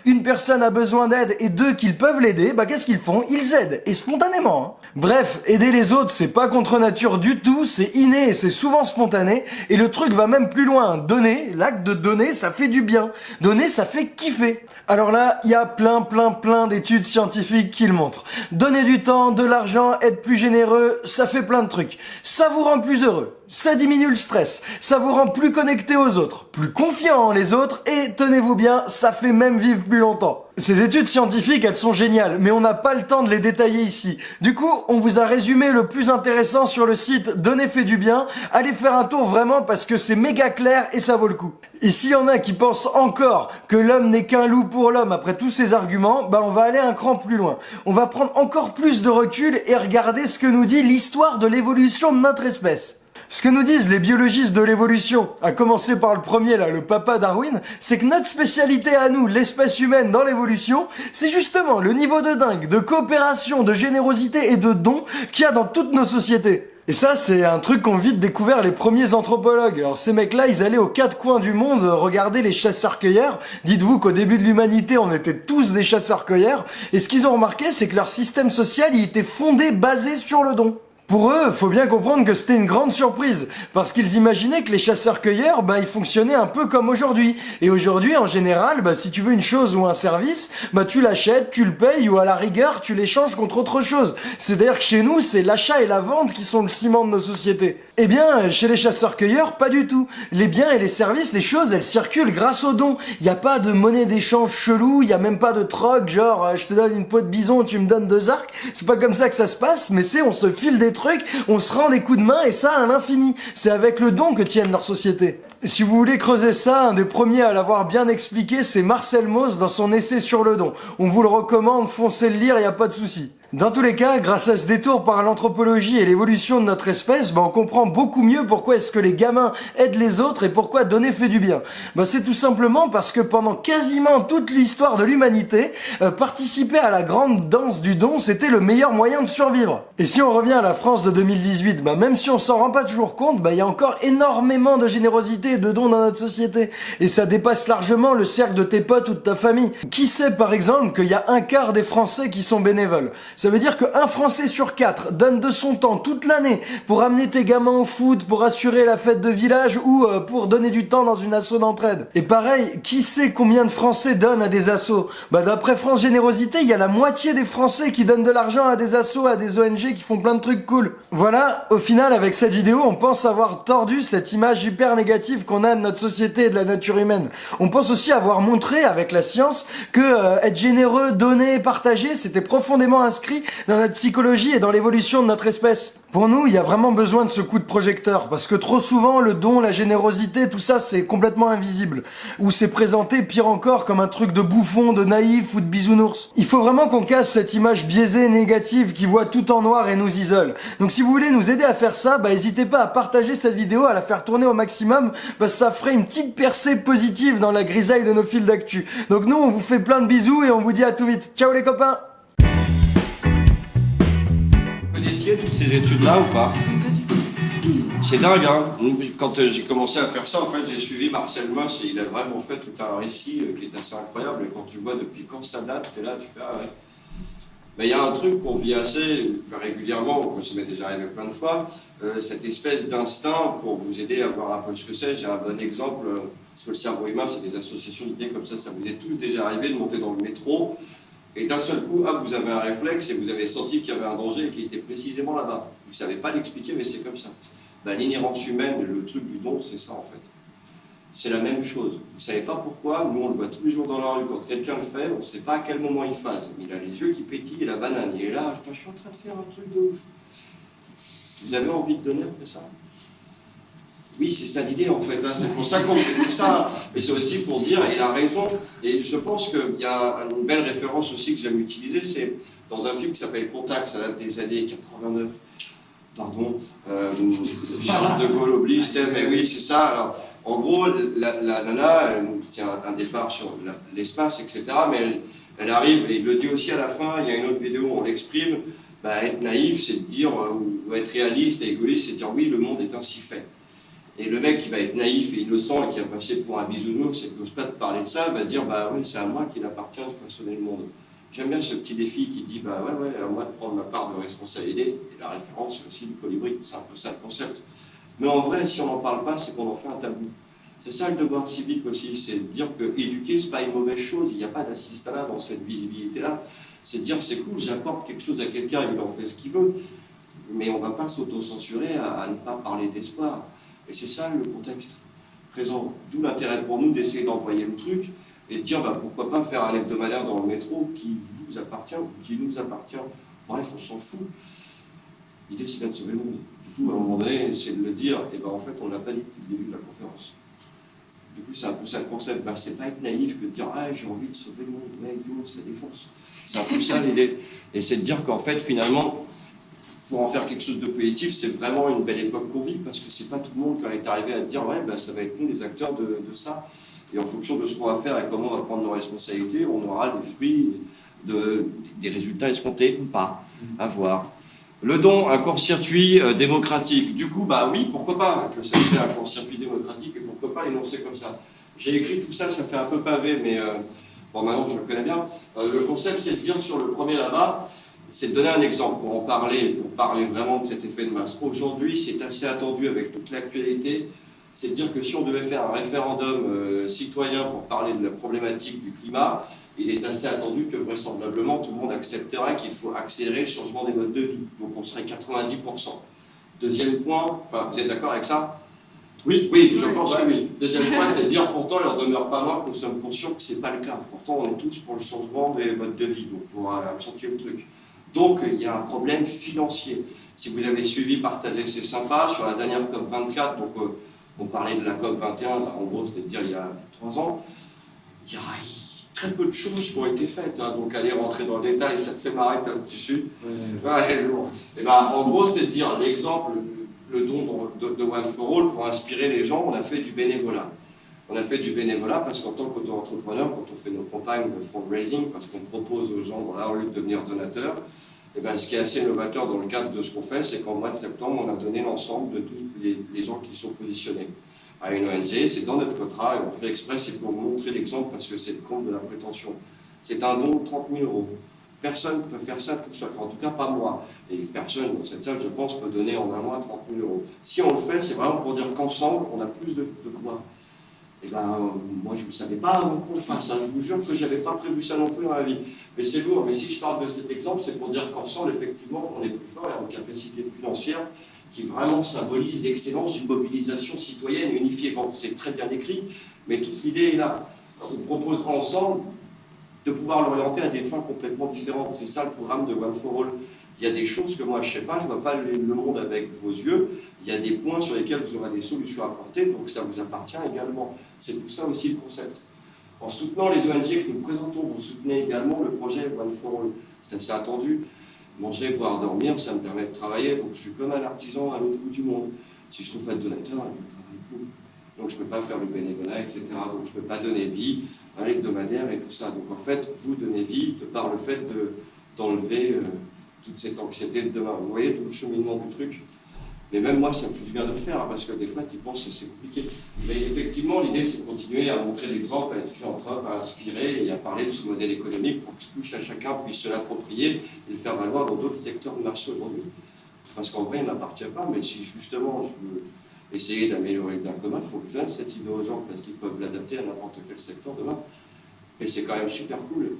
une personne a besoin d'aide et 2, qu'ils peuvent l'aider, qu'est-ce qu'ils font? Ils aident. Et spontanément. Bref, aider les autres, c'est pas contre nature du tout, c'est inné et c'est souvent spontané. Et le truc va même plus loin. Donner, l'acte de donner, ça fait du bien. Donner, ça fait kiffer. Alors là, il y a plein d'études scientifiques qui le montrent. Donner du temps, de l'argent, être plus généreux, ça fait plein de trucs. Ça vous rend plus heureux. Ça diminue le stress, ça vous rend plus connecté aux autres, plus confiant en les autres et, tenez-vous bien, ça fait même vivre plus longtemps. Ces études scientifiques, elles sont géniales, mais on n'a pas le temps de les détailler ici. Du coup, on vous a résumé le plus intéressant sur le site Donner fait du bien. Allez faire un tour vraiment parce que c'est méga clair et ça vaut le coup. Et s'il y en a qui pensent encore que l'homme n'est qu'un loup pour l'homme après tous ces arguments, on va aller un cran plus loin. On va prendre encore plus de recul et regarder ce que nous dit l'histoire de l'évolution de notre espèce. Ce que nous disent les biologistes de l'évolution, à commencer par le premier là, le papa Darwin, c'est que notre spécialité à nous, l'espèce humaine dans l'évolution, c'est justement le niveau de dingue, de coopération, de générosité et de don qu'il y a dans toutes nos sociétés. Et ça, c'est un truc qu'ont vite découvert les premiers anthropologues. Alors ces mecs-là, ils allaient aux 4 coins du monde regarder les chasseurs-cueilleurs. Dites-vous qu'au début de l'humanité, on était tous des chasseurs-cueilleurs. Et ce qu'ils ont remarqué, c'est que leur système social, il était fondé, basé sur le don. Pour eux, faut bien comprendre que c'était une grande surprise, parce qu'ils imaginaient que les chasseurs-cueilleurs, ils fonctionnaient un peu comme aujourd'hui. Et aujourd'hui, en général, si tu veux une chose ou un service, tu l'achètes, tu le payes, ou à la rigueur, tu l'échanges contre autre chose. C'est-à-dire que chez nous, c'est l'achat et la vente qui sont le ciment de nos sociétés. Eh bien, chez les chasseurs-cueilleurs, pas du tout. Les biens et les services, les choses, elles circulent grâce aux dons. Y a pas de monnaie d'échange chelou, y a même pas de troc, genre, je te donne une peau de bison, tu me donnes 2 arcs. C'est pas comme ça que ça se passe, mais on se file des trucs, on se rend des coups de main et ça à l'infini. C'est avec le don que tiennent leurs sociétés. Si vous voulez creuser ça, un des premiers à l'avoir bien expliqué, c'est Marcel Mauss dans son essai sur le don. On vous le recommande, foncez le lire, y a pas de souci. Dans tous les cas, grâce à ce détour par l'anthropologie et l'évolution de notre espèce, on comprend beaucoup mieux pourquoi est-ce que les gamins aident les autres et pourquoi donner fait du bien. C'est tout simplement parce que pendant quasiment toute l'histoire de l'humanité, participer à la grande danse du don, c'était le meilleur moyen de survivre. Et si on revient à la France de 2018, même si on s'en rend pas toujours compte, y a encore énormément de générosité et de dons dans notre société. Et ça dépasse largement le cercle de tes potes ou de ta famille. Qui sait par exemple qu'il y a un quart des Français qui sont bénévoles? Ça veut dire qu'un Français sur 4 donne de son temps toute l'année pour amener tes gamins au foot, pour assurer la fête de village ou pour donner du temps dans une asso d'entraide. Et pareil, qui sait combien de Français donnent à des assos? D'après France Générosité, il y a la moitié des Français qui donnent de l'argent à des assos, à des ONG qui font plein de trucs cool. Voilà, au final, avec cette vidéo, on pense avoir tordu cette image hyper négative qu'on a de notre société et de la nature humaine. On pense aussi avoir montré, avec la science, que être généreux, donner, partager, c'était profondément inscrit dans notre psychologie et dans l'évolution de notre espèce. Pour nous, il y a vraiment besoin de ce coup de projecteur, parce que trop souvent, le don, la générosité, tout ça, c'est complètement invisible. Ou c'est présenté, pire encore, comme un truc de bouffon, de naïf ou de bisounours. Il faut vraiment qu'on casse cette image biaisée, négative, qui voit tout en noir et nous isole. Donc si vous voulez nous aider à faire ça, n'hésitez pas à partager cette vidéo, à la faire tourner au maximum, ça ferait une petite percée positive dans la grisaille de nos fils d'actu. Donc nous, on vous fait plein de bisous et on vous dit à tout vite. Ciao les copains!
Vous connaissiez toutes ces études-là ou pas? C'est dingue, hein. Quand j'ai commencé à faire ça, en fait, j'ai suivi Marcel Mauss et il a vraiment fait tout un récit qui est assez incroyable. Et quand tu vois depuis quand ça date, t'es là, tu fais ah ouais. Mais il y a un truc qu'on vit assez régulièrement, ça m'est déjà arrivé plein de fois, cette espèce d'instinct pour vous aider à voir un peu ce que c'est. J'ai un bon exemple, parce que le cerveau humain, c'est des associations d'idées comme ça vous est tous déjà arrivé de monter dans le métro. Et d'un seul coup, vous avez un réflexe et vous avez senti qu'il y avait un danger qui était précisément là-bas. Vous ne savez pas l'expliquer, mais c'est comme ça. L'inhérence humaine, le truc du don, c'est ça en fait. C'est la même chose. Vous ne savez pas pourquoi, nous on le voit tous les jours dans la rue, quand quelqu'un le fait, on ne sait pas à quel moment il fasse. Il a les yeux qui pétillent et la banane. Il est là, je suis en train de faire un truc de ouf. Vous avez envie de donner après ça? Oui, c'est ça l'idée en fait, c'est pour ça qu'on fait tout ça. Et c'est aussi pour dire, et il a raison, et je pense qu'il y a une belle référence aussi que j'aime utiliser, c'est dans un film qui s'appelle Contact, ça date des années 89. Pardon, Charles de Gaulle oblige, mais oui, c'est ça. Alors, en gros, la nana, c'est un départ sur l'espace, etc., mais elle arrive, et il le dit aussi à la fin, il y a une autre vidéo où on l'exprime, être naïf, c'est de dire, ou être réaliste et égoïste, c'est de dire oui, le monde est ainsi fait. Et le mec qui va être naïf et innocent et qui va passer pour un bisounours et qui n'ose pas te parler de ça, va dire oui, c'est à moi qu'il appartient de façonner le monde. J'aime bien ce petit défi qui dit ouais, à moi de prendre ma part de responsabilité. Et la référence, c'est aussi du colibri, c'est un peu ça le concept. Mais en vrai, si on n'en parle pas, c'est qu'on en fait un tabou. C'est ça le devoir civique aussi, c'est de dire que éduquer, c'est pas une mauvaise chose, il n'y a pas d'assistanat dans cette visibilité-là. C'est de dire c'est cool, j'apporte quelque chose à quelqu'un et il en fait ce qu'il veut, mais on ne va pas s'auto-censurer à ne pas parler d'espoir. Et c'est ça le contexte présent. D'où l'intérêt pour nous d'essayer d'envoyer le truc et de dire pourquoi pas faire un hebdomadaire dans le métro qui vous appartient ou qui nous appartient. Bref, on s'en fout. L'idée c'est bien de sauver le monde. Du coup, à un moment donné, c'est de le dire, et en fait, on ne l'a pas dit depuis le début de la conférence. Du coup, c'est un peu ça le concept. C'est pas être naïf que de dire j'ai envie de sauver le monde, ouais, idiot, ça défonce. C'est un peu ça l'idée. Et c'est de dire qu'en fait, finalement, pour en faire quelque chose de positif, c'est vraiment une belle époque qu'on vit, parce que c'est pas tout le monde qui est arrivé à dire ça va être nous les acteurs de ça. Et en fonction de ce qu'on va faire et comment on va prendre nos responsabilités, on aura les fruits des résultats escomptés ou pas, à voir. Le don, un court-circuit démocratique. Du coup, oui, pourquoi pas que ça soit un court-circuit démocratique et pourquoi pas l'énoncer comme ça. J'ai écrit tout ça, ça fait un peu pavé, mais maintenant je le connais bien. Le concept, c'est de dire sur le premier là-bas, c'est de donner un exemple pour parler vraiment de cet effet de masse. Aujourd'hui, c'est assez attendu avec toute l'actualité, c'est de dire que si on devait faire un référendum citoyen pour parler de la problématique du climat, il est assez attendu que vraisemblablement tout le monde accepterait qu'il faut accélérer le changement des modes de vie. Donc on serait 90%. Deuxième point, vous êtes d'accord avec ça? Oui, je pense que oui. Deuxième point, c'est de dire pourtant il n'en demeure pas moins que nous sommes conscients que ce n'est pas le cas. Pourtant on est tous pour le changement des modes de vie, donc pour accentuer le truc. Donc il y a un problème financier. Si vous avez suivi, partagé, c'est sympa. Sur la dernière COP24, donc on parlait de la COP21, en gros, c'est-à-dire il y a 3 ans, il y a très peu de choses qui ont été faites. Hein. Donc aller rentrer dans le détail, ça te fait marrer comme tissu. Ouais, lourd. Et ben, en gros, c'est de dire l'exemple, le don de One for All pour inspirer les gens, on a fait du bénévolat. On a fait du bénévolat parce qu'en tant qu'auto-entrepreneur, quand on fait nos campagnes de fundraising, parce qu'on propose aux gens dans la rue de devenir donateurs, et ben, ce qui est assez novateur dans le cadre de ce qu'on fait, c'est qu'en mois de septembre, on a donné l'ensemble de tous les gens qui sont positionnés à une ONG. C'est dans notre contrat et on fait exprès, c'est pour montrer l'exemple parce que c'est le compte de la prétention. C'est un don de 30 000 €. Personne ne peut faire ça tout seul, enfin, en tout cas pas moi. Et personne dans cette salle, je pense, peut donner en un mois 30 000 €. Si on le fait, c'est vraiment pour dire qu'ensemble, on a plus de quoi. Et ben, moi, je ne savais pas avant qu'on le fasse. Hein. Je vous jure que je n'avais pas prévu ça non plus dans la vie. Mais c'est lourd. Mais si je parle de cet exemple, c'est pour dire qu'ensemble, effectivement, on est plus fort et en capacité financière qui vraiment symbolise l'excellence d'une mobilisation citoyenne unifiée. Bon, c'est très bien écrit, mais toute l'idée est là. On propose ensemble de pouvoir l'orienter à des fins complètement différentes. C'est ça le programme de One for All. Il y a des choses que moi je ne sais pas, je ne vois pas le monde avec vos yeux. Il y a des points sur lesquels vous aurez des solutions à apporter, donc ça vous appartient également. C'est tout ça aussi le concept. En soutenant les ONG que nous présentons, vous soutenez également le projet One for All. C'est assez attendu. Manger, boire, dormir, ça me permet de travailler, donc je suis comme un artisan à l'autre bout du monde. Si je ne trouve pas de donateur, je travaille plus. Donc je ne peux pas faire le bénévolat, etc. Donc je ne peux pas donner vie à l'hebdomadaire et tout ça. Donc en fait, vous donnez vie par le fait d'enlever toute cette anxiété de demain. Vous voyez tout le cheminement du truc. Mais même moi, ça me fait du bien de le faire, hein, parce que des fois, tu penses que c'est compliqué. Mais effectivement, l'idée, c'est de continuer à montrer l'exemple, à être philanthrope, à inspirer et à parler de ce modèle économique pour que chacun puisse se l'approprier et le faire valoir dans d'autres secteurs du marché aujourd'hui. Parce qu'en vrai, il ne m'appartient pas, mais si justement je veux essayer d'améliorer le bien commun, il faut que je donne cette idée aux gens, parce qu'ils peuvent l'adapter à n'importe quel secteur demain. Et c'est quand même super cool,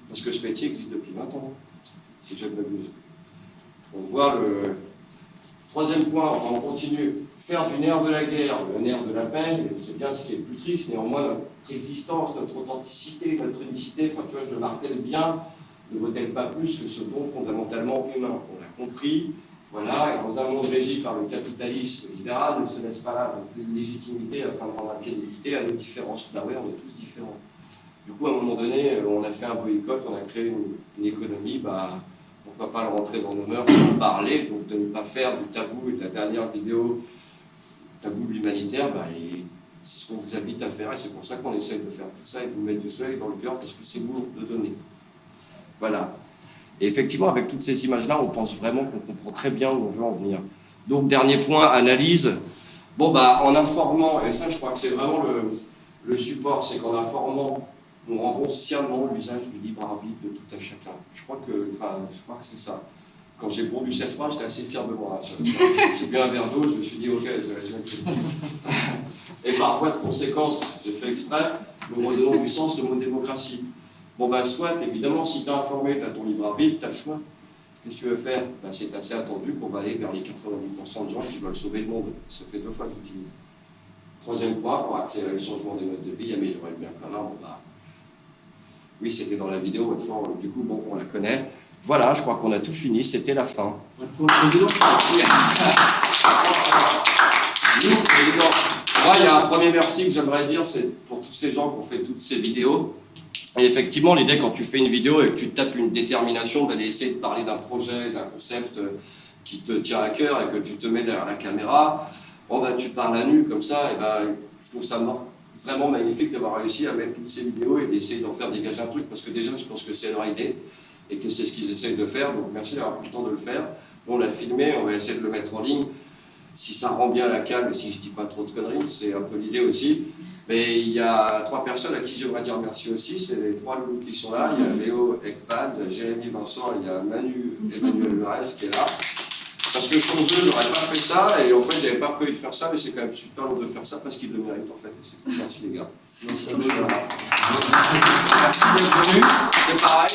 parce que ce métier existe depuis 20 ans, si je ne m'abuse. On voit le troisième point, enfin on continue, faire du nerf de la guerre, le nerf de la paix, c'est bien ce qui est le plus triste, néanmoins notre existence, notre authenticité, notre unicité, enfin tu vois, je le martèle bien, ne vaut-elle pas plus que ce don fondamentalement humain? On l'a compris, voilà, et dans un monde régi par le capitalisme libéral, ne se laisse pas là une légitimité afin de rendre un pied d'équité à nos différences. Bah ouais, on est tous différents. Du coup, à un moment donné, on a fait un boycott, on a créé une économie, bah, pourquoi pas le rentrer dans nos mœurs, en parler, donc de ne pas faire du tabou et de la dernière vidéo, tabou de l'humanitaire, bah, c'est ce qu'on vous invite à faire et c'est pour ça qu'on essaie de faire tout ça et de vous mettre du soleil dans le cœur parce que c'est lourd de donner. Voilà. Et effectivement, avec toutes ces images-là, on pense vraiment qu'on comprend très bien où on veut en venir. Donc, dernier point, analyse. Bon, bah, en informant, et ça, je crois que c'est vraiment le support, c'est qu'en informant, nous rendons sciemment l'usage du libre arbitre de tout à chacun. Je crois que c'est ça. Quand j'ai pondu cette phrase, j'étais assez fier de moi. J'ai bu un verre d'eau, je me suis dit, ok, je vais résumer. Et par voie de conséquence, j'ai fait exprès, nous redonnons du sens au mot démocratie. Bon ben soit, évidemment, si tu es informé, tu as ton libre arbitre, tu as le choix. Qu'est-ce que tu veux faire? Ben, c'est assez attendu qu'on va aller vers les 90% de gens qui veulent sauver le monde. Ça fait 2 fois que j'utilise. Troisième point, pour accélérer le changement des modes de vie, améliorer le bien commun, bon bah... Oui, c'était dans la vidéo, votre fois, du coup, bon, on la connaît. Voilà, je crois qu'on a tout fini, c'était la fin. Moi, il y a un premier merci que j'aimerais dire, c'est pour tous ces gens qui ont fait toutes ces vidéos. Et effectivement, l'idée, quand tu fais une vidéo et que tu tapes une détermination d'aller essayer de parler d'un projet, d'un concept qui te tient à cœur et que tu te mets derrière la caméra, bon, bah, tu parles à nu comme ça, et ben, je trouve ça vraiment magnifique d'avoir réussi à mettre toutes ces vidéos et d'essayer d'en faire dégager un truc, parce que déjà, je pense que c'est leur idée et que c'est ce qu'ils essayent de faire, donc merci d'avoir pris le temps de le faire. On l'a filmé, on va essayer de le mettre en ligne. Si ça rend bien la cam et si je dis pas trop de conneries, c'est un peu l'idée aussi. Mais il y a 3 personnes à qui j'aimerais dire merci aussi, c'est les 3 loulous qui sont là. Il y a Léo Ekpad, Jérémy Vincent, il y a Manu Emmanuel Lurez qui est là. Parce que sans eux, j'aurais pas fait ça, et en fait, j'avais pas prévu de faire ça, mais c'est quand même super long de faire ça parce qu'ils le méritent en fait. Et c'est cool, merci les gars. Merci d'être venus, c'est pareil.